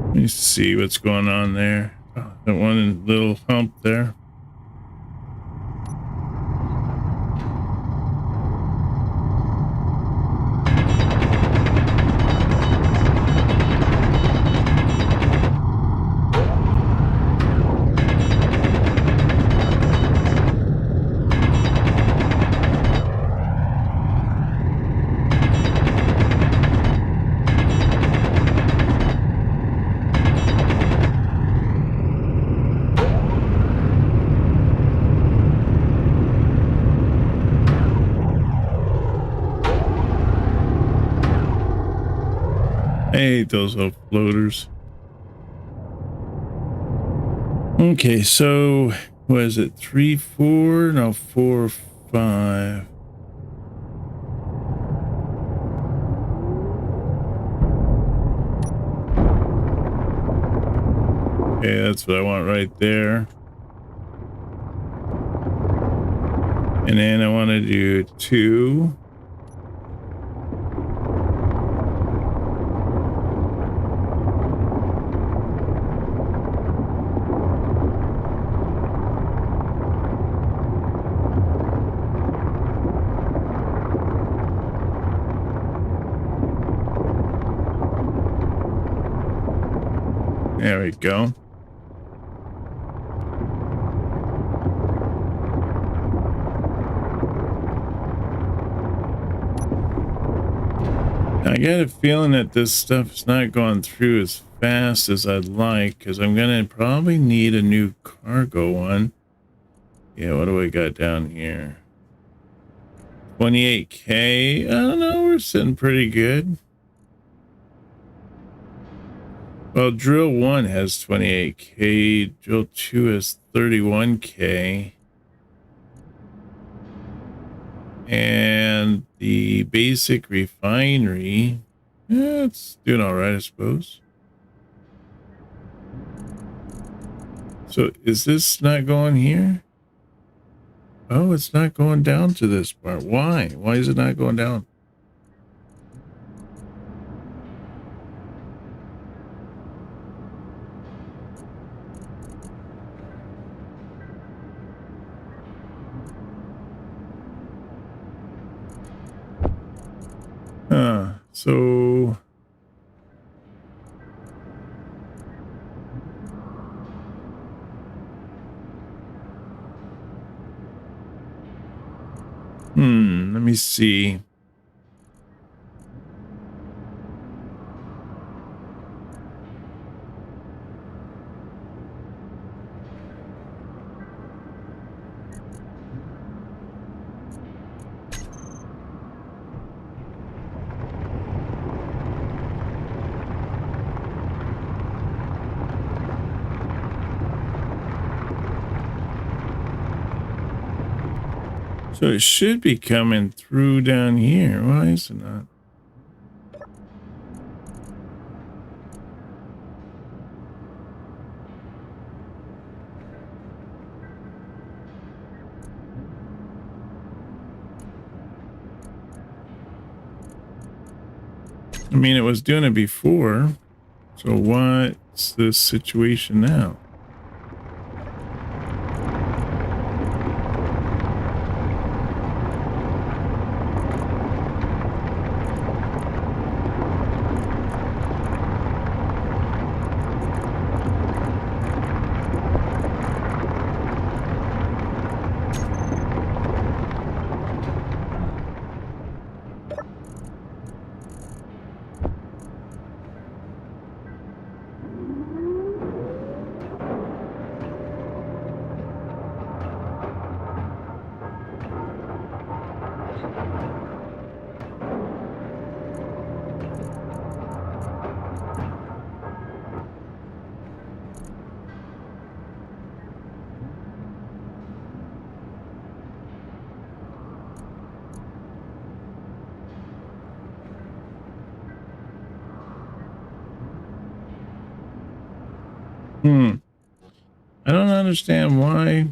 S1: Let me see what's going on there. Oh, that one little hump there. I hate those floaters. Okay, so what is it? 3, 4? No, 4, 5. Okay, that's what I want right there. And then I want to do 2. There we go. I get a feeling that this stuff's not going through as fast as I'd like, because I'm going to probably need a new cargo one. Yeah, what do we got down here? 28K. I don't know, we're sitting pretty good. Well, drill 1 has 28K, drill 2 has 31K. And the basic refinery, it's doing all right, I suppose. So is this not going here? Oh, it's not going down to this part. Why? Why is it not going down? So let me see. So it should be coming through down here. Why is it not? I mean, it was doing it before. So what's the situation now? I don't understand why.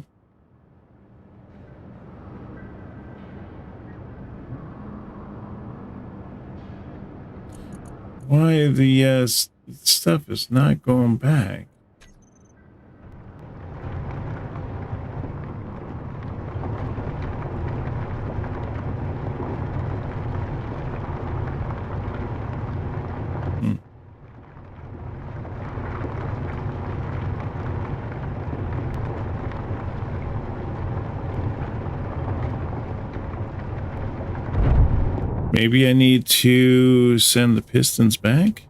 S1: Why the stuff is not going back. Maybe I need to send the pistons back?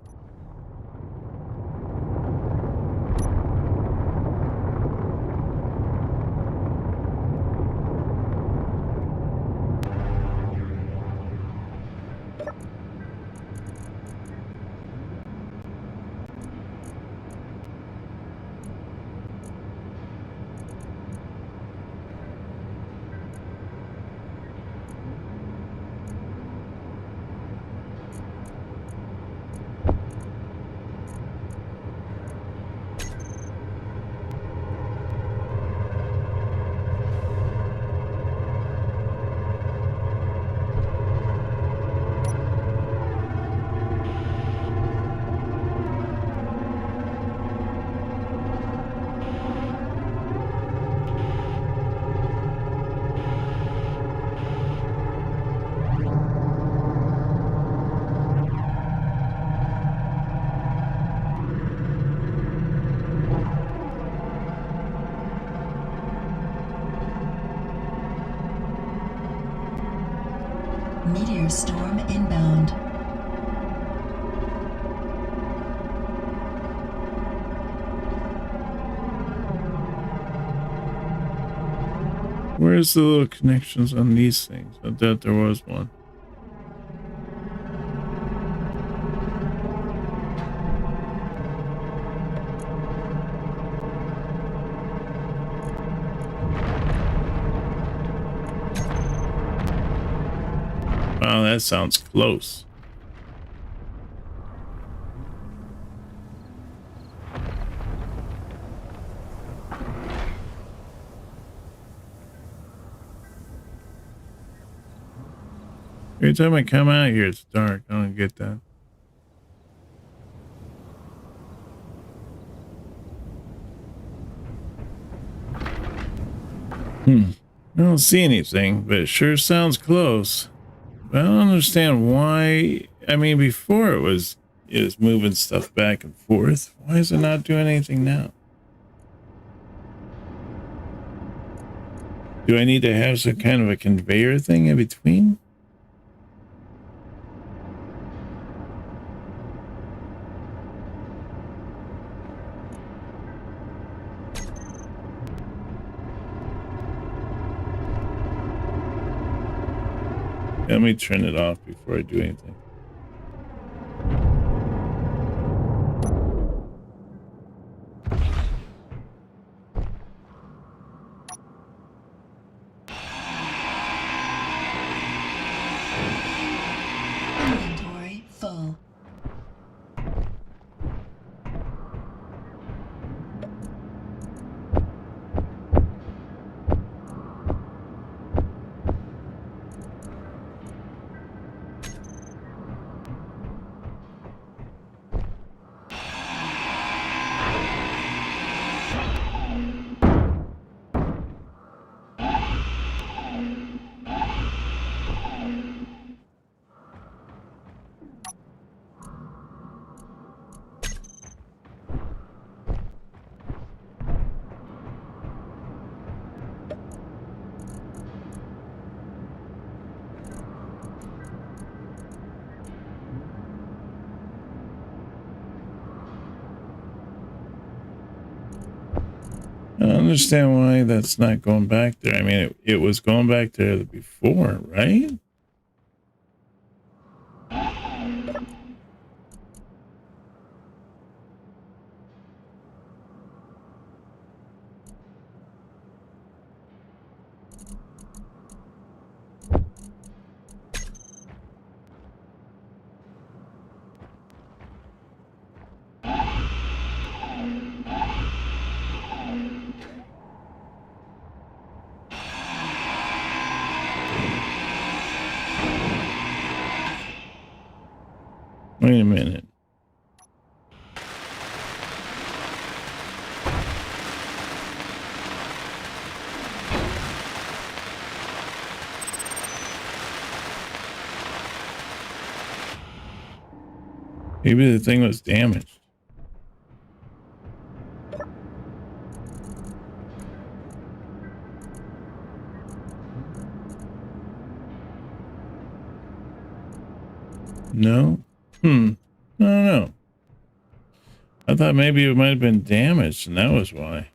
S2: Meteor storm inbound.
S1: Where's the little connections on these things? I thought there was one. Wow, that sounds close. Every time I come out here, it's dark. I don't get that. I don't see anything, but it sure sounds close. But I don't understand why. I mean, before it was moving stuff back and forth. Why is it not doing anything now? Do I need to have some kind of a conveyor thing in between? Let me turn it off before I do anything.
S2: Inventory full.
S1: I don't understand why that's not going back there. I mean, it was going back there before, right? Wait a minute. Maybe the thing was damaged. No? I don't know. I thought maybe it might have been damaged, and that was why.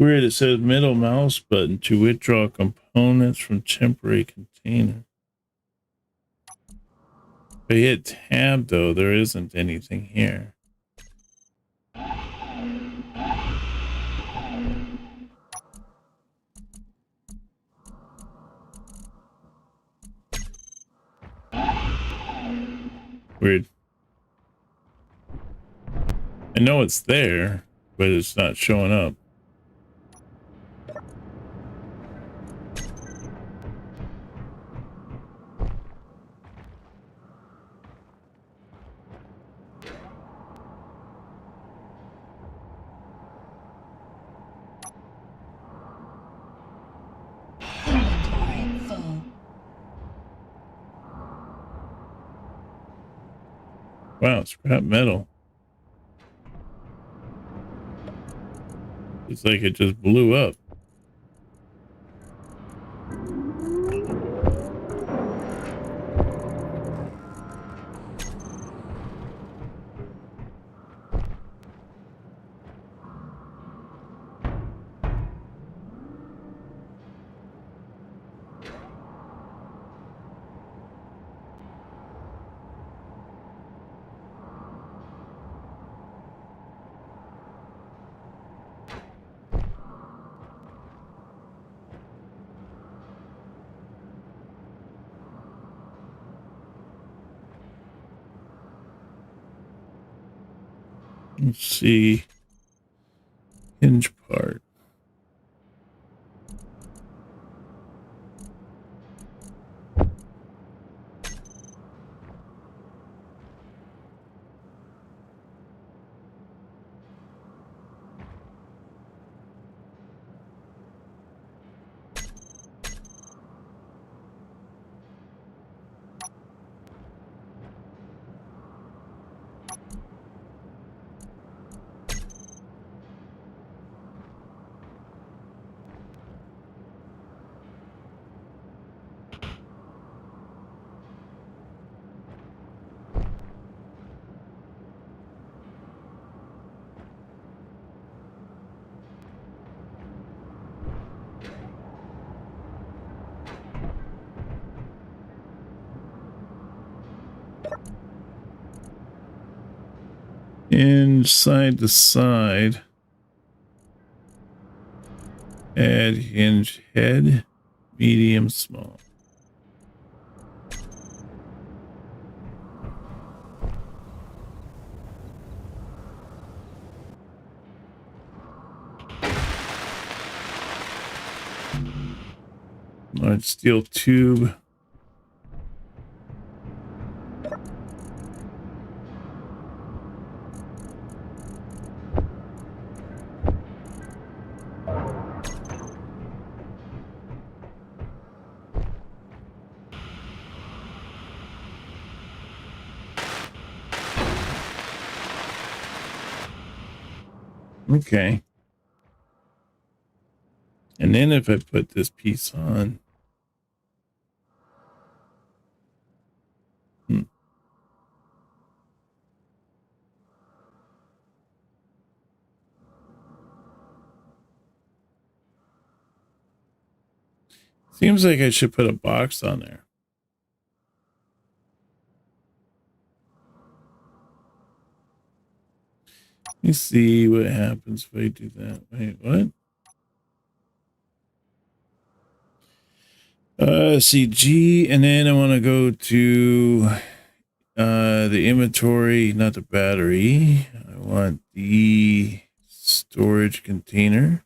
S1: Weird, it says middle mouse button to withdraw components from temporary container. If I hit tab though, there isn't anything here. Weird. I know it's there, but it's not showing up.
S2: Inventory full.
S1: Wow, scrap metal. It's like it just blew up. Let's see. Hinge part. And side to side, add hinge head, medium, small. Large steel tube. Okay. And then if I put this piece on, seems like I should put a box on there. Let me see what happens if I do that. Wait, what? See G, and then I want to go to the inventory, not the battery. I want the storage container.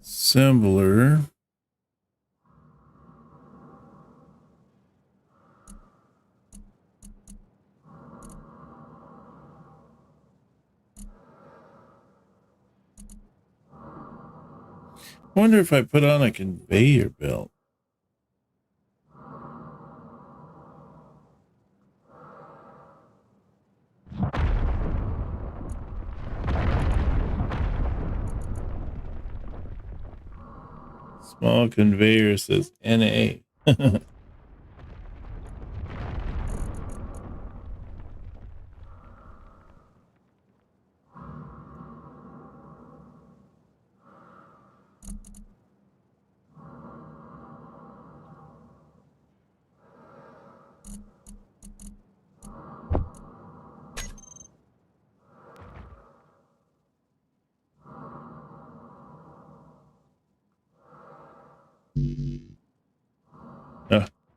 S1: Assembler. I wonder if I put on a conveyor belt. Small conveyor says NA.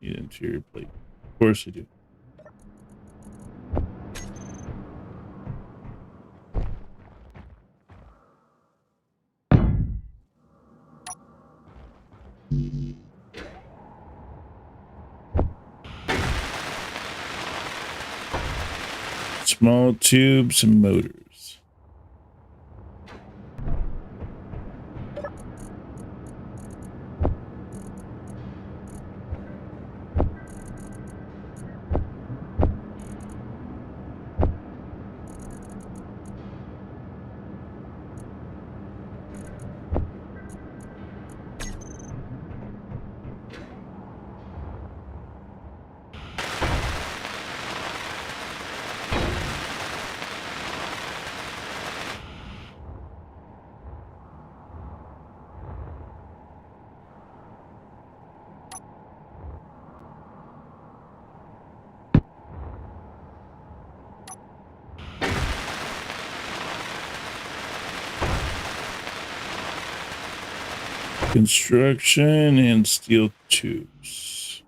S1: Need interior plate. Of course I do. Small tubes and motors. Construction and steel tubes.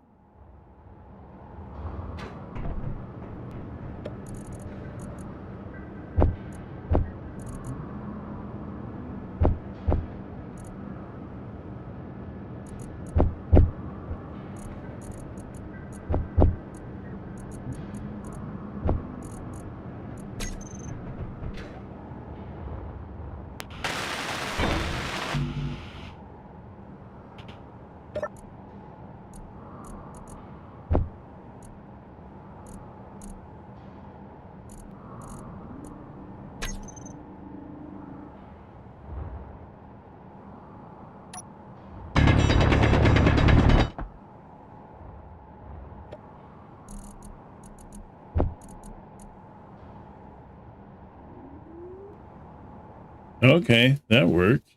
S1: Okay, that worked.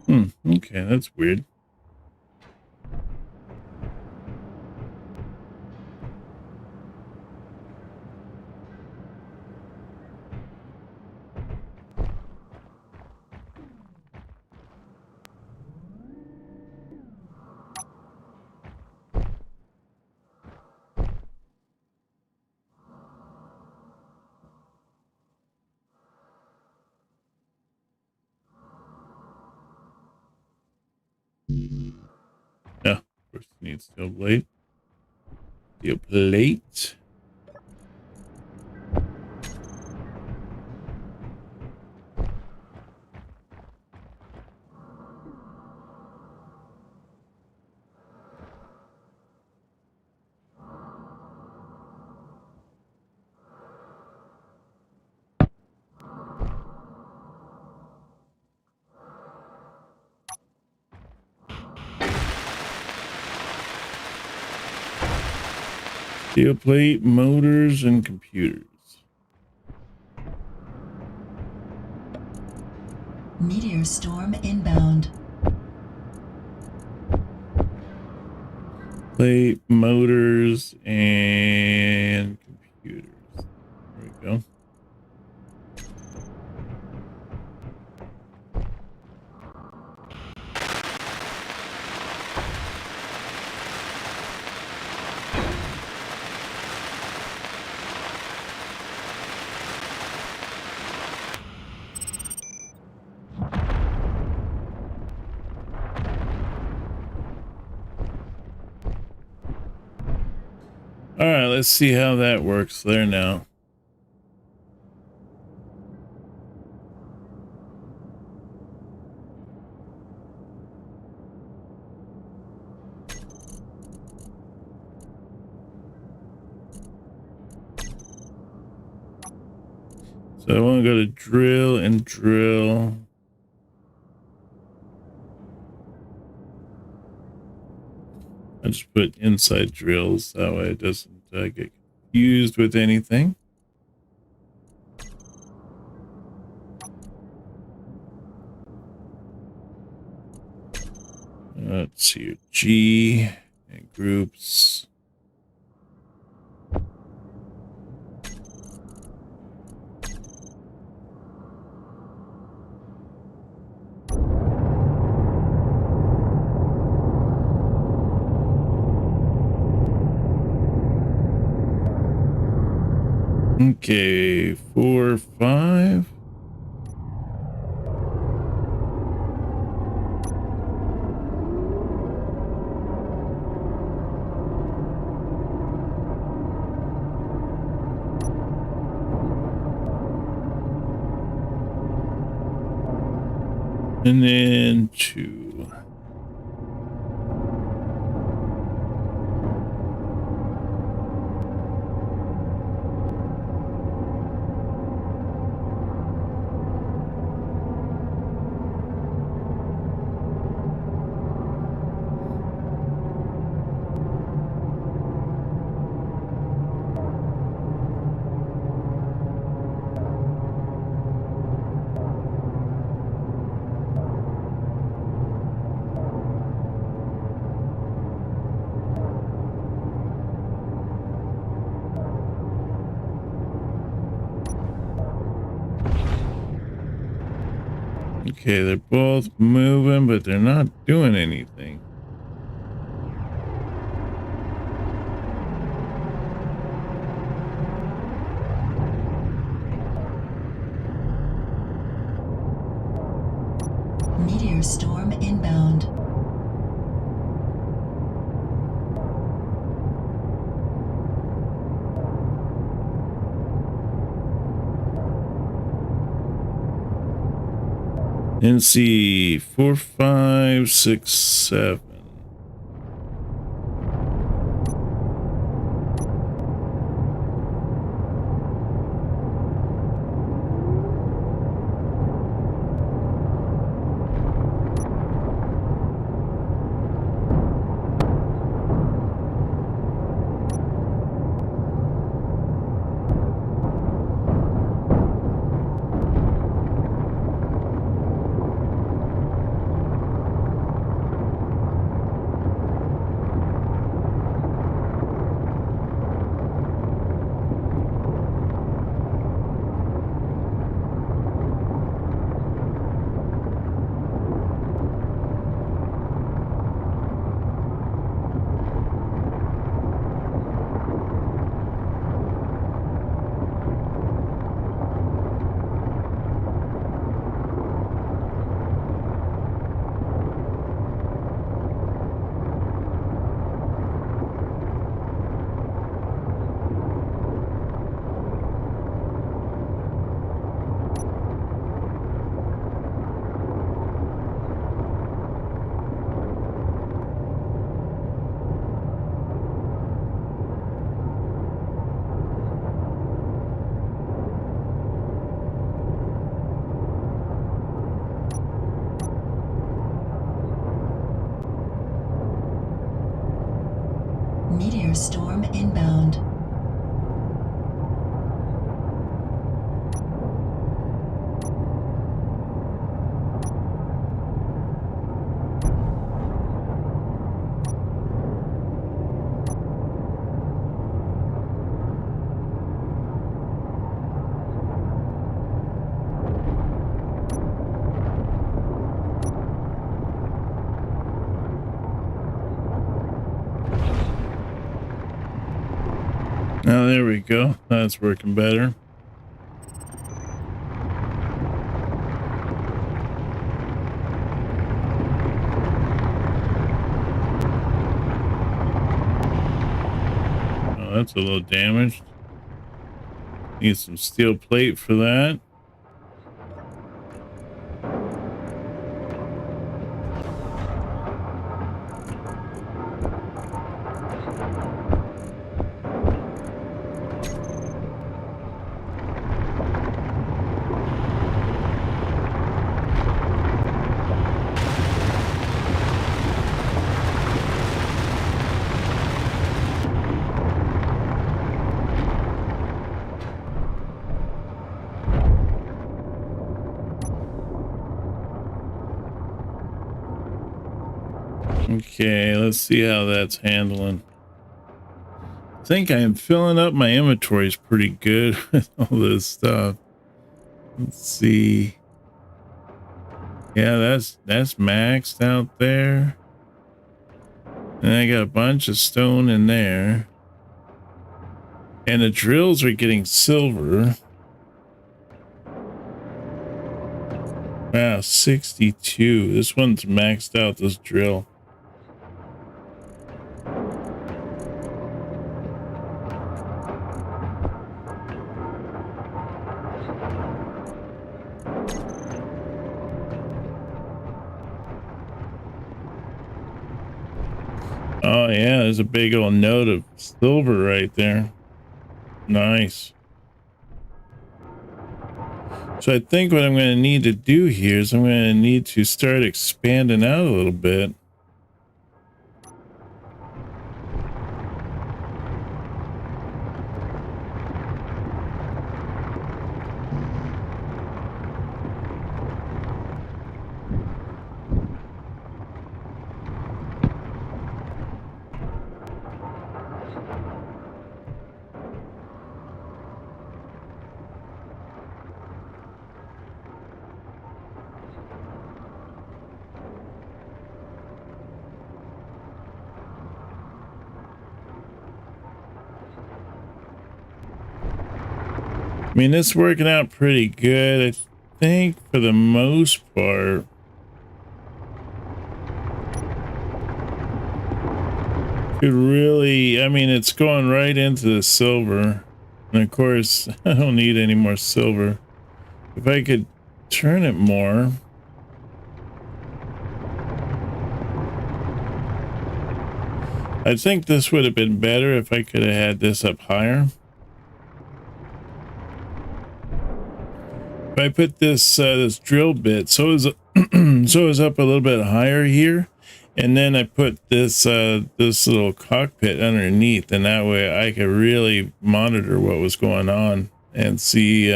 S1: Okay, that's weird. Yeah, of course it needs steel plate. Steel plate. Steel plate, motors, and computers.
S2: Meteor storm inbound.
S1: Plate, motors, and computers. There we go. All right, let's see how that works there now. So I want to go to drill and drill. I just put inside drills, that way it doesn't get confused with anything. Let's see your G and groups. Okay, 4, 5. And then 2. Okay, they're both moving, but they're not doing anything.
S2: Meteor storm inbound.
S1: NC 4, 5, 6, 7.
S2: Meteor storm inbound.
S1: Now there we go. That's working better. Oh, that's a little damaged. Need some steel plate for that. Okay, let's see how that's handling. I think I am filling up my inventories pretty good with all this stuff. Let's see. Yeah, that's maxed out there. And I got a bunch of stone in there. And the drills are getting silver. Wow, 62. This one's maxed out, this drill. Oh yeah, there's a big old note of silver right there. Nice. So I think what I'm going to need to do here is I'm going to need to start expanding out a little bit. I mean, it's working out pretty good, I think, for the most part. Could really, I mean, it's going right into the silver. And of course, I don't need any more silver. If I could turn it more. I think this would have been better if I could have had this up higher. If I put this this drill bit so it's up a little bit higher here, and then I put this this little cockpit underneath, and that way I could really monitor what was going on and see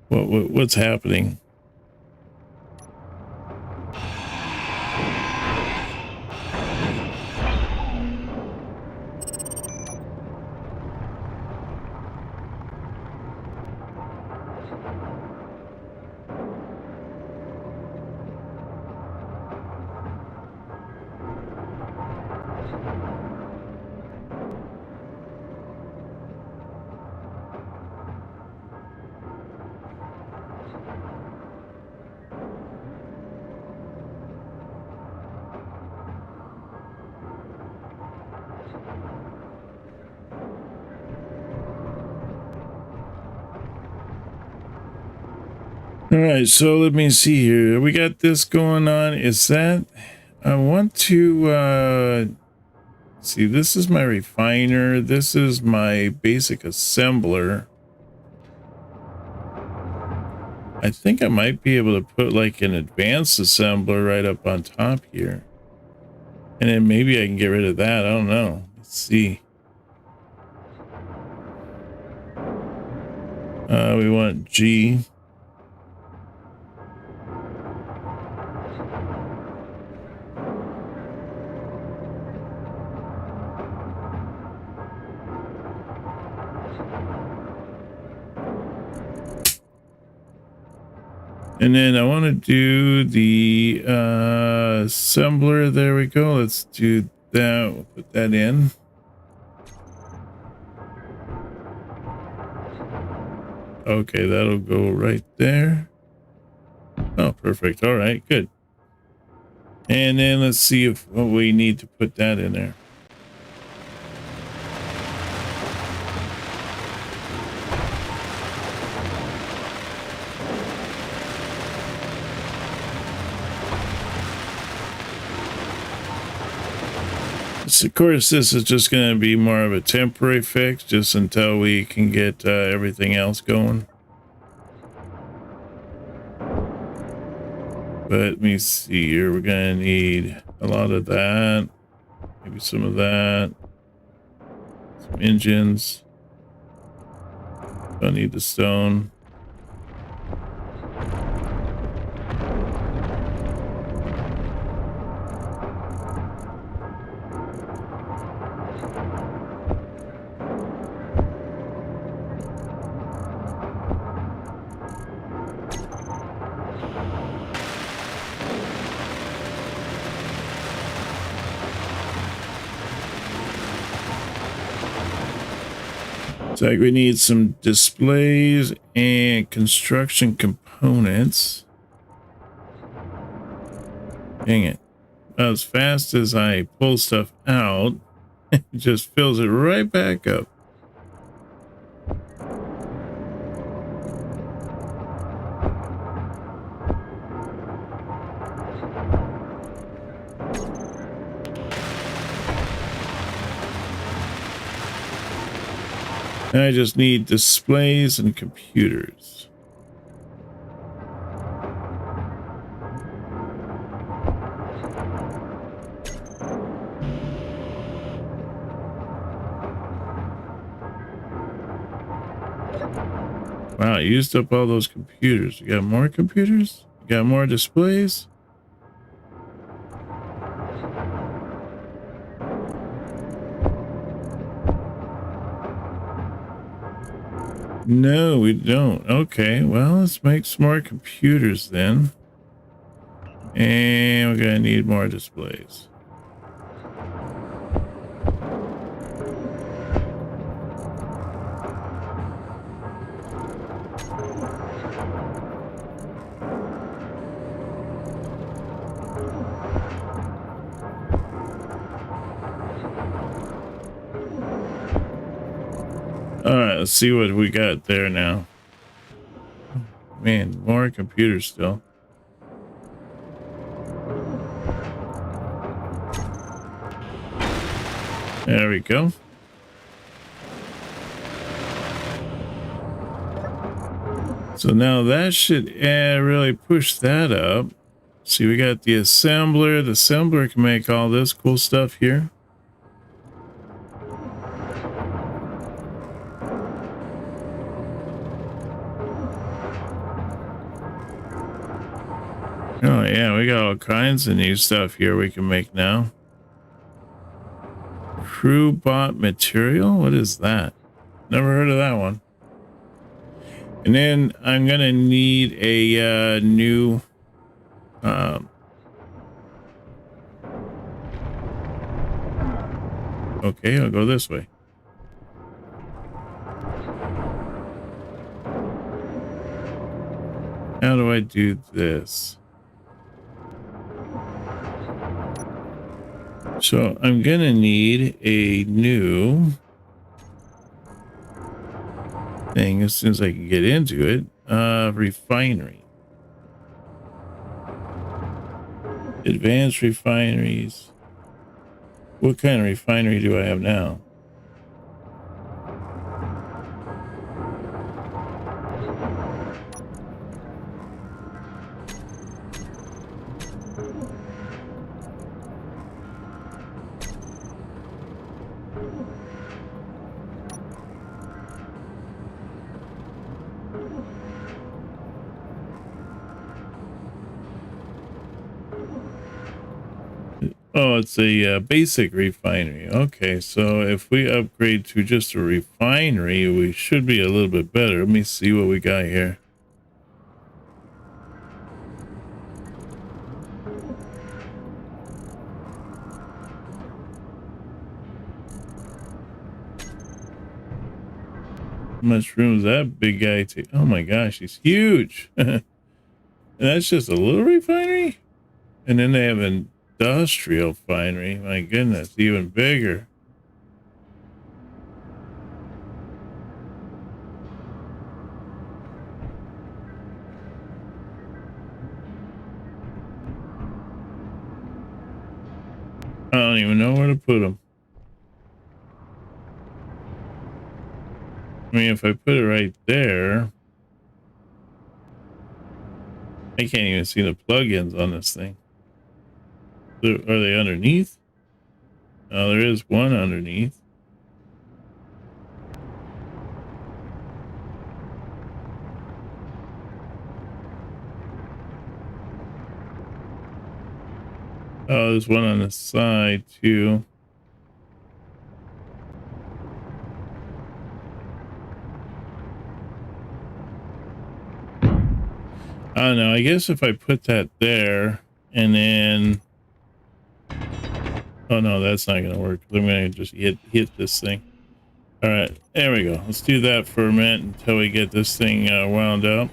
S1: what's happening. All right, so let me see here. We got this going on. Is that I want to see, this is my refiner. This is my basic assembler. I think I might be able to put like an advanced assembler right up on top here. And then maybe I can get rid of that. I don't know. Let's see. We want G. And then I want to do the assembler. There we go. Let's do that. We'll put that in. Okay, that'll go right there. Oh, perfect. All right, good. And then let's see if we need to put that in there. Of course, this is just going to be more of a temporary fix, just until we can get everything else going. But let me see here. We're going to need a lot of that. Maybe some of that. Some engines. Don't need the stone. Looks like we need some displays and construction components. Dang it. As fast as I pull stuff out, it just fills it right back up. I just need displays and computers. Wow, I used up all those computers. You got more computers? You got more displays? No, we don't. Okay, well, let's make some more computers then. And we're gonna need more displays. All right, let's see what we got there now. Man, more computers still. There we go. So now that should really push that up. See, we got the assembler. The assembler can make all this cool stuff here. Oh yeah, we got all kinds of new stuff here we can make now. Crew bot material? What is that? Never heard of that one. And then I'm gonna need a new okay, I'll go this way. How do I do this? So I'm gonna need a new thing as soon as I can get into it. Refinery. Advanced refineries. What kind of refinery do I have now? Oh, it's a basic refinery. Okay, so if we upgrade to just a refinery, we should be a little bit better. Let me see what we got here. How much room is that big guy take? Oh my gosh, he's huge. And that's just a little refinery? And then they have an industrial refinery. My goodness, even bigger. I don't even know where to put them. I mean, if I put it right there, I can't even see the plugins on this thing. Are they underneath? Oh, there is one underneath. Oh, there's one on the side too. I don't know. I guess if I put that there and then, oh no, that's not gonna work. I'm gonna just hit this thing. All right, there we go. Let's do that for a minute until we get this thing wound up.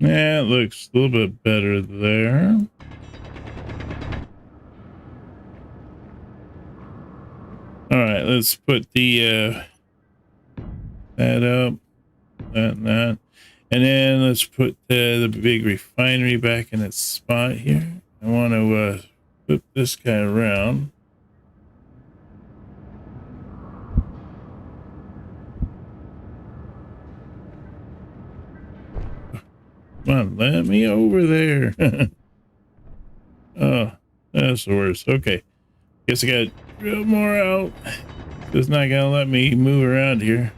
S1: Yeah, it looks a little bit better there. All right, let's put the that up, that and that, and then let's put the big refinery back in its spot here. I want to flip this guy around. Come on, let me over there. Oh, that's the worst. Okay, guess I got to drill more out. It's not gonna let me move around here.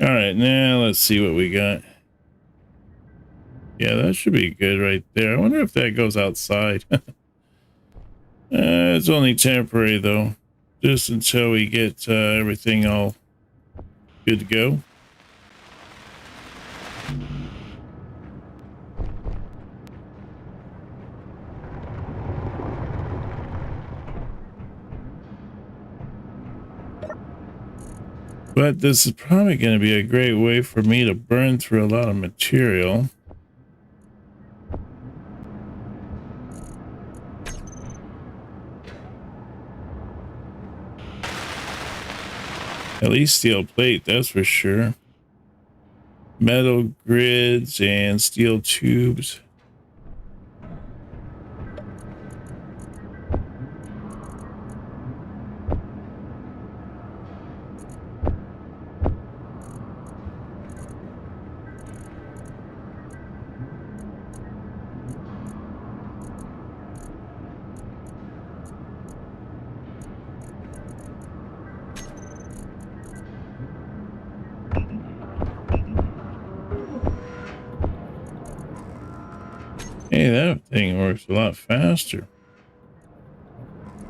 S1: All right, now let's see what we got. Yeah, that should be good right there. I wonder if that goes outside. It's only temporary though, just until we get everything all good to go. But this is probably going to be a great way for me to burn through a lot of material. At least steel plate, that's for sure. Metal grids and steel tubes. Hey, that thing works a lot faster.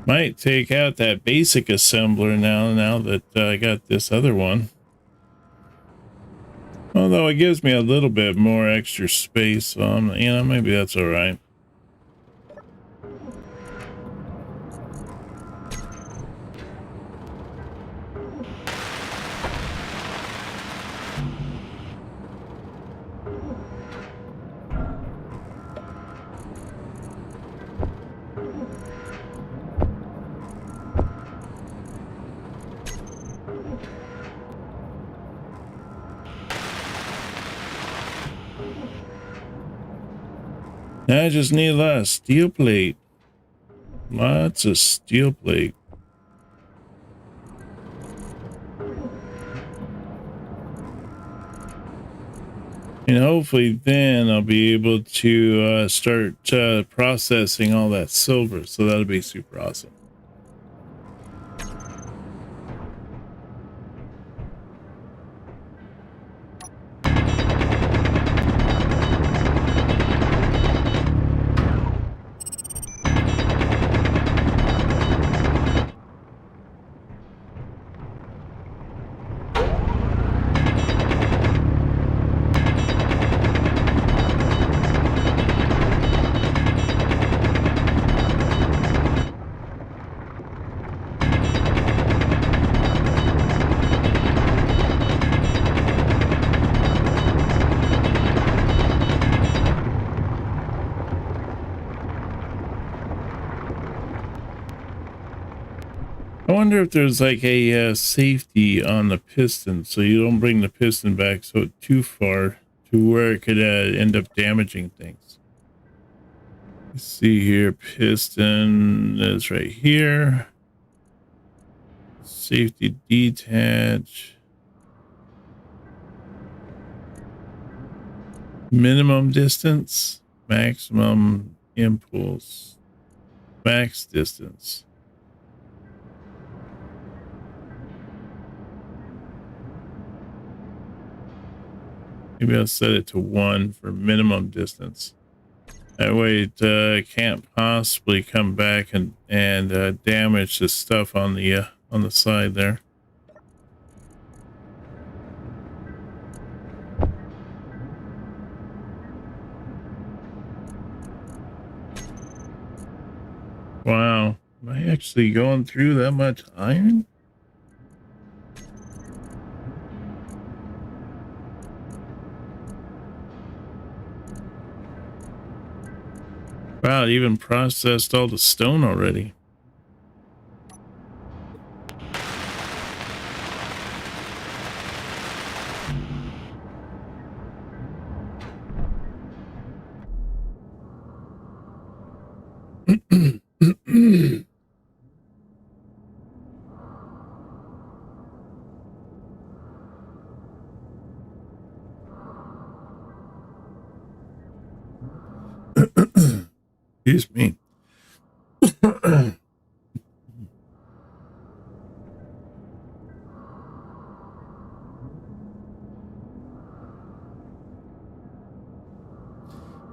S1: Might take out that basic assembler now that I got this other one. Although it gives me a little bit more extra space, so maybe that's all right. I just need a lot of steel plate. Lots of steel plate. And hopefully then I'll be able to start processing all that silver. So that'll be super awesome. I wonder if there's like a safety on the piston so you don't bring the piston back so too far to where it could end up damaging things. Let's see here, piston is right here. Safety detach. Minimum distance, maximum impulse, max distance. Maybe I'll set it to 1 for minimum distance. That way it can't possibly come back and damage the stuff on the side there. Wow, am I actually going through that much iron? Wow, it even processed all the stone already. Excuse me.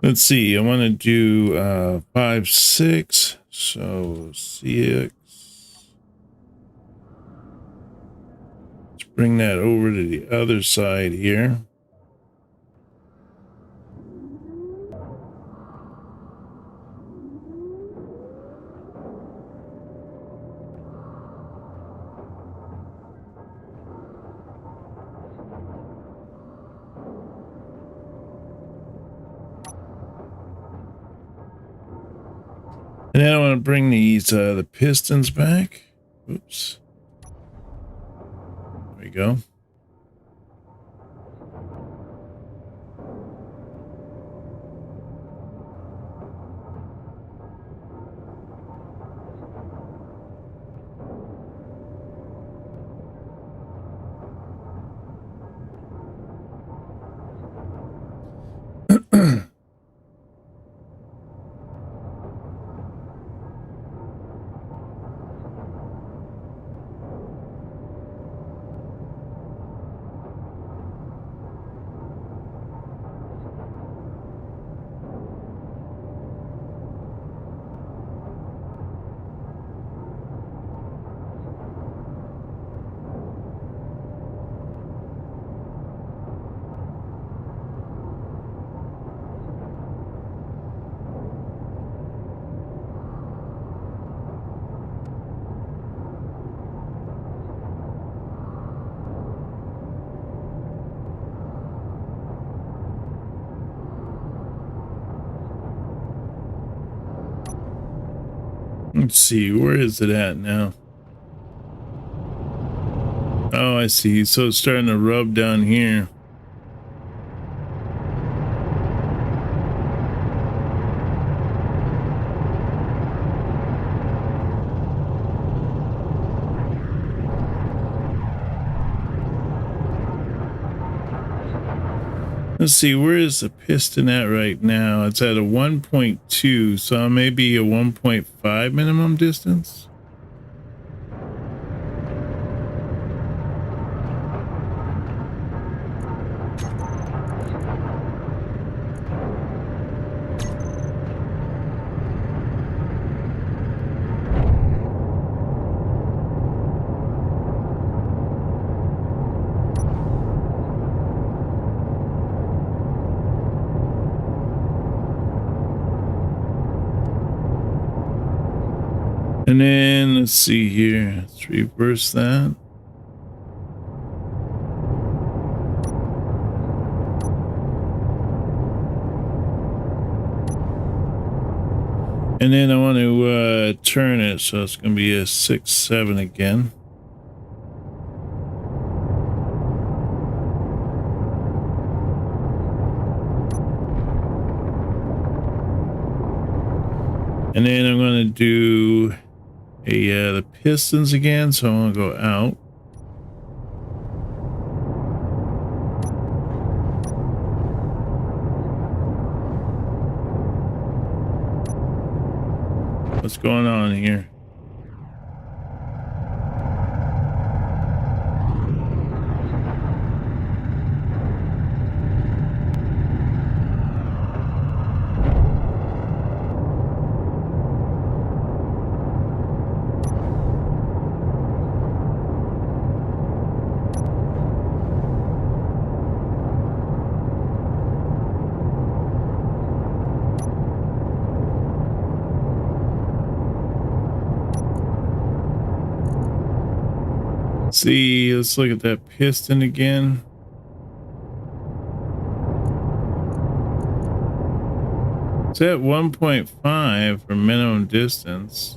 S1: Let's see. I want to do 5, 6. So 6. Let's bring that over to the other side here. And then I want to bring these the pistons back. Oops. There we go. Let's see, where is it at now? Oh, I see. So it's starting to rub down here. Let's see, where is the piston at right now? It's at a 1.2, so maybe a 1.5 minimum distance. And then let's see here. Let's reverse that. And then I want to turn it, so it's going to be a 6, 7 again. And then I'm going to do the pistons again, so I want to go out. What's going on here? See, let's look at that piston again. It's at 1.5 for minimum distance.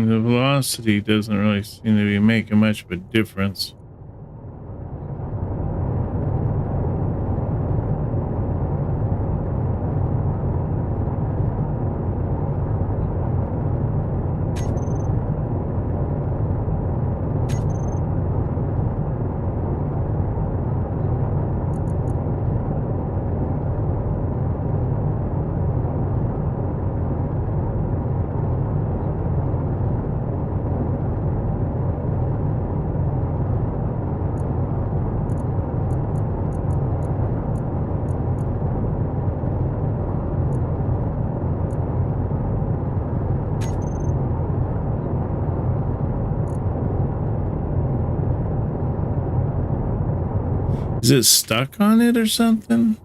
S1: The velocity doesn't really seem to be making much of a difference. Is it stuck on it or something?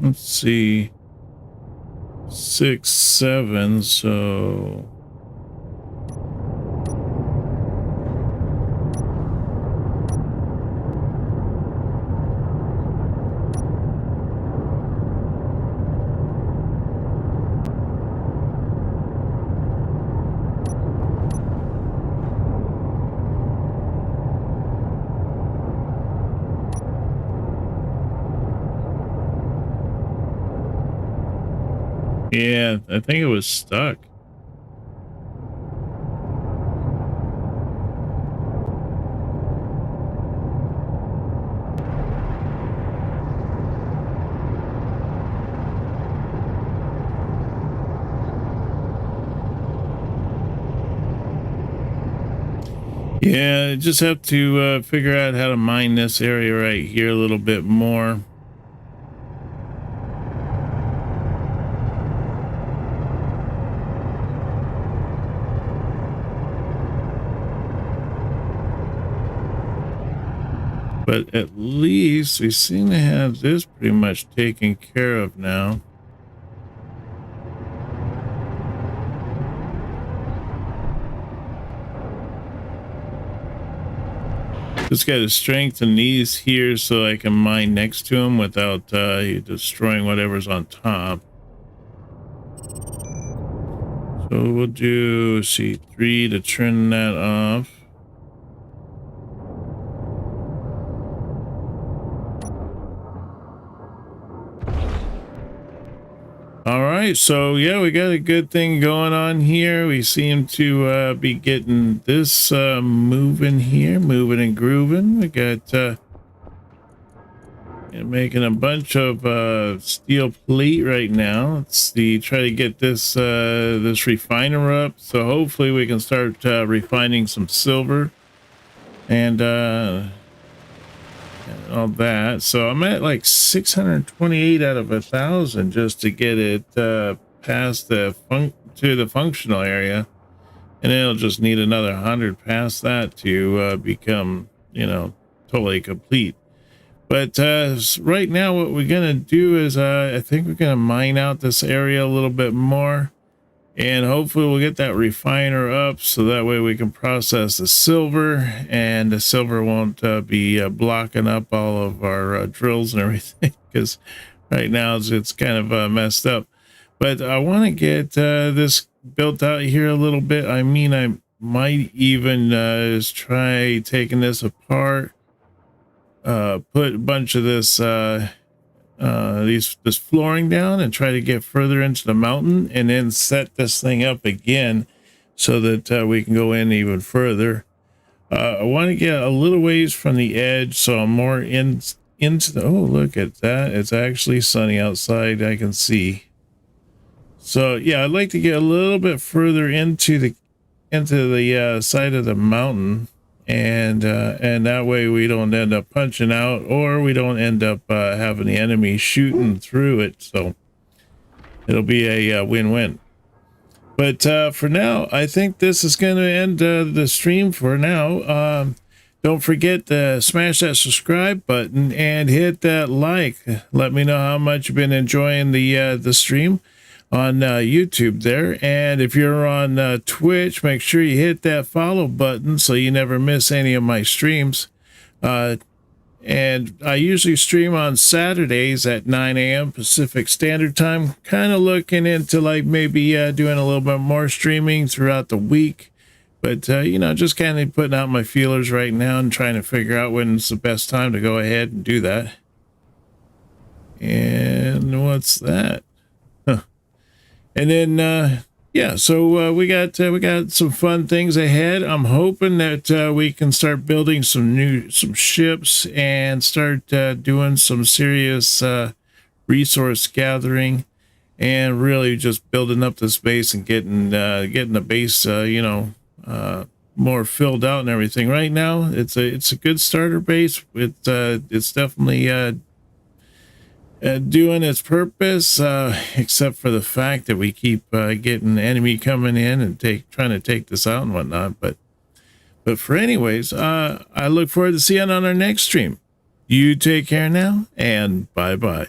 S1: Let's see. 6, 7, so... Yeah, I think it was stuck. Yeah, I just have to figure out how to mine this area right here a little bit more. But at least we seem to have this pretty much taken care of now. Just got to strengthen these here so I can mine next to them without destroying whatever's on top. So we'll do C3 to turn that off. All right, so yeah, we got a good thing going on here. We seem to be getting this moving here, moving and grooving. We got making a bunch of steel plate right now. Let's see, try to get this this refiner up. So hopefully we can start refining some silver and all that. So I'm at like 628 out of 1,000 just to get it past the to the functional area, and it'll just need another 100 past that to become, totally complete. But right now, what we're gonna do is I think we're gonna mine out this area a little bit more, and hopefully we'll get that refiner up so that way we can process the silver, and the silver won't be blocking up all of our drills and everything, because right now it's kind of messed up. But I want to get this built out here a little bit. I mean, I might even just try taking this apart, put a bunch of this this flooring down and try to get further into the mountain, and then set this thing up again so that we can go in even further. I want to get a little ways from the edge, so I'm more into the, oh, look at that, it's actually sunny outside, I can see. So yeah, I'd like to get a little bit further into the side of the mountain, and that way we don't end up punching out, or we don't end up having the enemy shooting through it. So it'll be a win-win. But for now, I think this is going to end the stream for now. Don't forget to smash that subscribe button and hit that like. Let me know how much you've been enjoying the stream on YouTube there. And if you're on Twitch, make sure you hit that follow button so you never miss any of my streams. And I usually stream on Saturdays at 9 a.m. Pacific Standard Time. Kind of looking into like maybe doing a little bit more streaming throughout the week. But, just kind of putting out my feelers right now and trying to figure out when's the best time to go ahead and do that. And what's that? And then, yeah, so we got some fun things ahead. I'm hoping that we can start building some ships and start doing some serious resource gathering, and really just building up this base and getting the base, more filled out and everything. Right now, it's a good starter base. It's definitely doing its purpose, except for the fact that we keep getting enemy coming in and trying to take this out and whatnot. But for anyways, I look forward to seeing you on our next stream. You take care now, and bye bye.